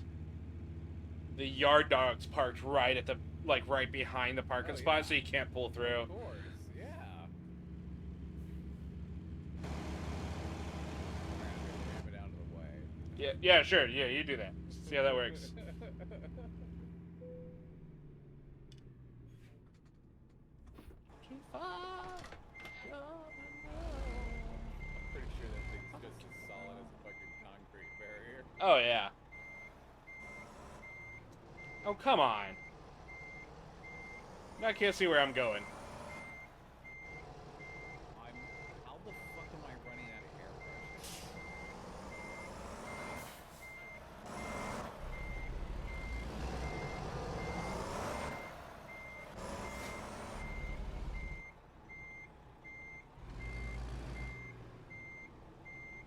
The yard dog's parked right at the right behind the parking spot, so you can't pull through. Of course, yeah. Ram it out of the way. Yeah, sure. Yeah, you do that. See how that works. Too far. I'm pretty sure that thing's just as solid as a fucking concrete barrier. Oh, yeah. Oh, come on. I can't see where I'm going. How the fuck am I running out of air pressure?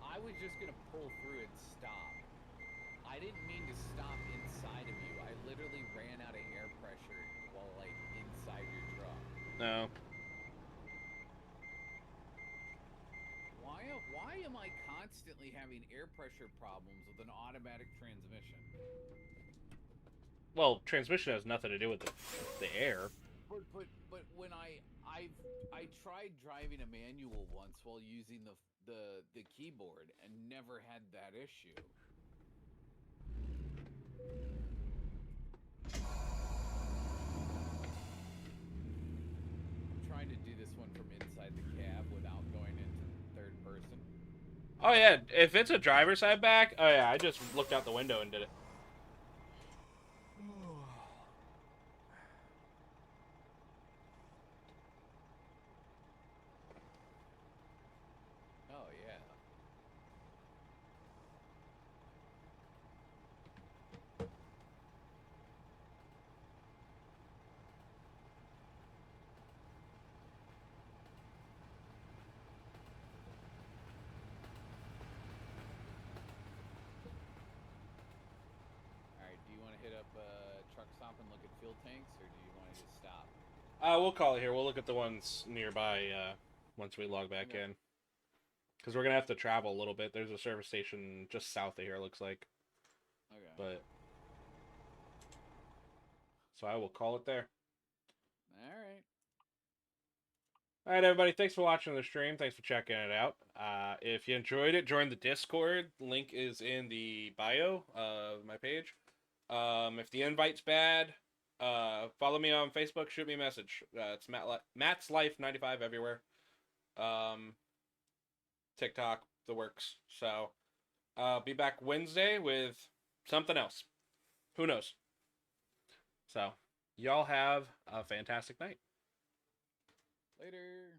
I was just gonna pull through and stop. I didn't mean to stop inside of you. I literally ran out of air pressure while like inside your truck. No. Why am I constantly having air pressure problems with an automatic transmission? Well, transmission has nothing to do with the air. But when I tried driving a manual once while using the keyboard and never had that issue. I'm trying to do this one from inside the cab without going into third person. Oh, yeah. If it's a driver's side back, oh, yeah, I just looked out the window and did it. hit up truck stop and look at fuel tanks, or do you want to just stop? We'll call it here. We'll look at the ones nearby once we log back Okay. in. Because we're going to have to travel a little bit. There's a service station just south of here, it looks like. Okay. But so I will call it there. All right. All right, everybody. Thanks for watching the stream. Thanks for checking it out. If you enjoyed it, join the Discord. Link is in the bio of my page. If the invite's bad, follow me on Facebook. Shoot me a message. It's Matt's Life 95 everywhere. TikTok, the works. So, be back Wednesday with something else. Who knows? So, y'all have a fantastic night. Later.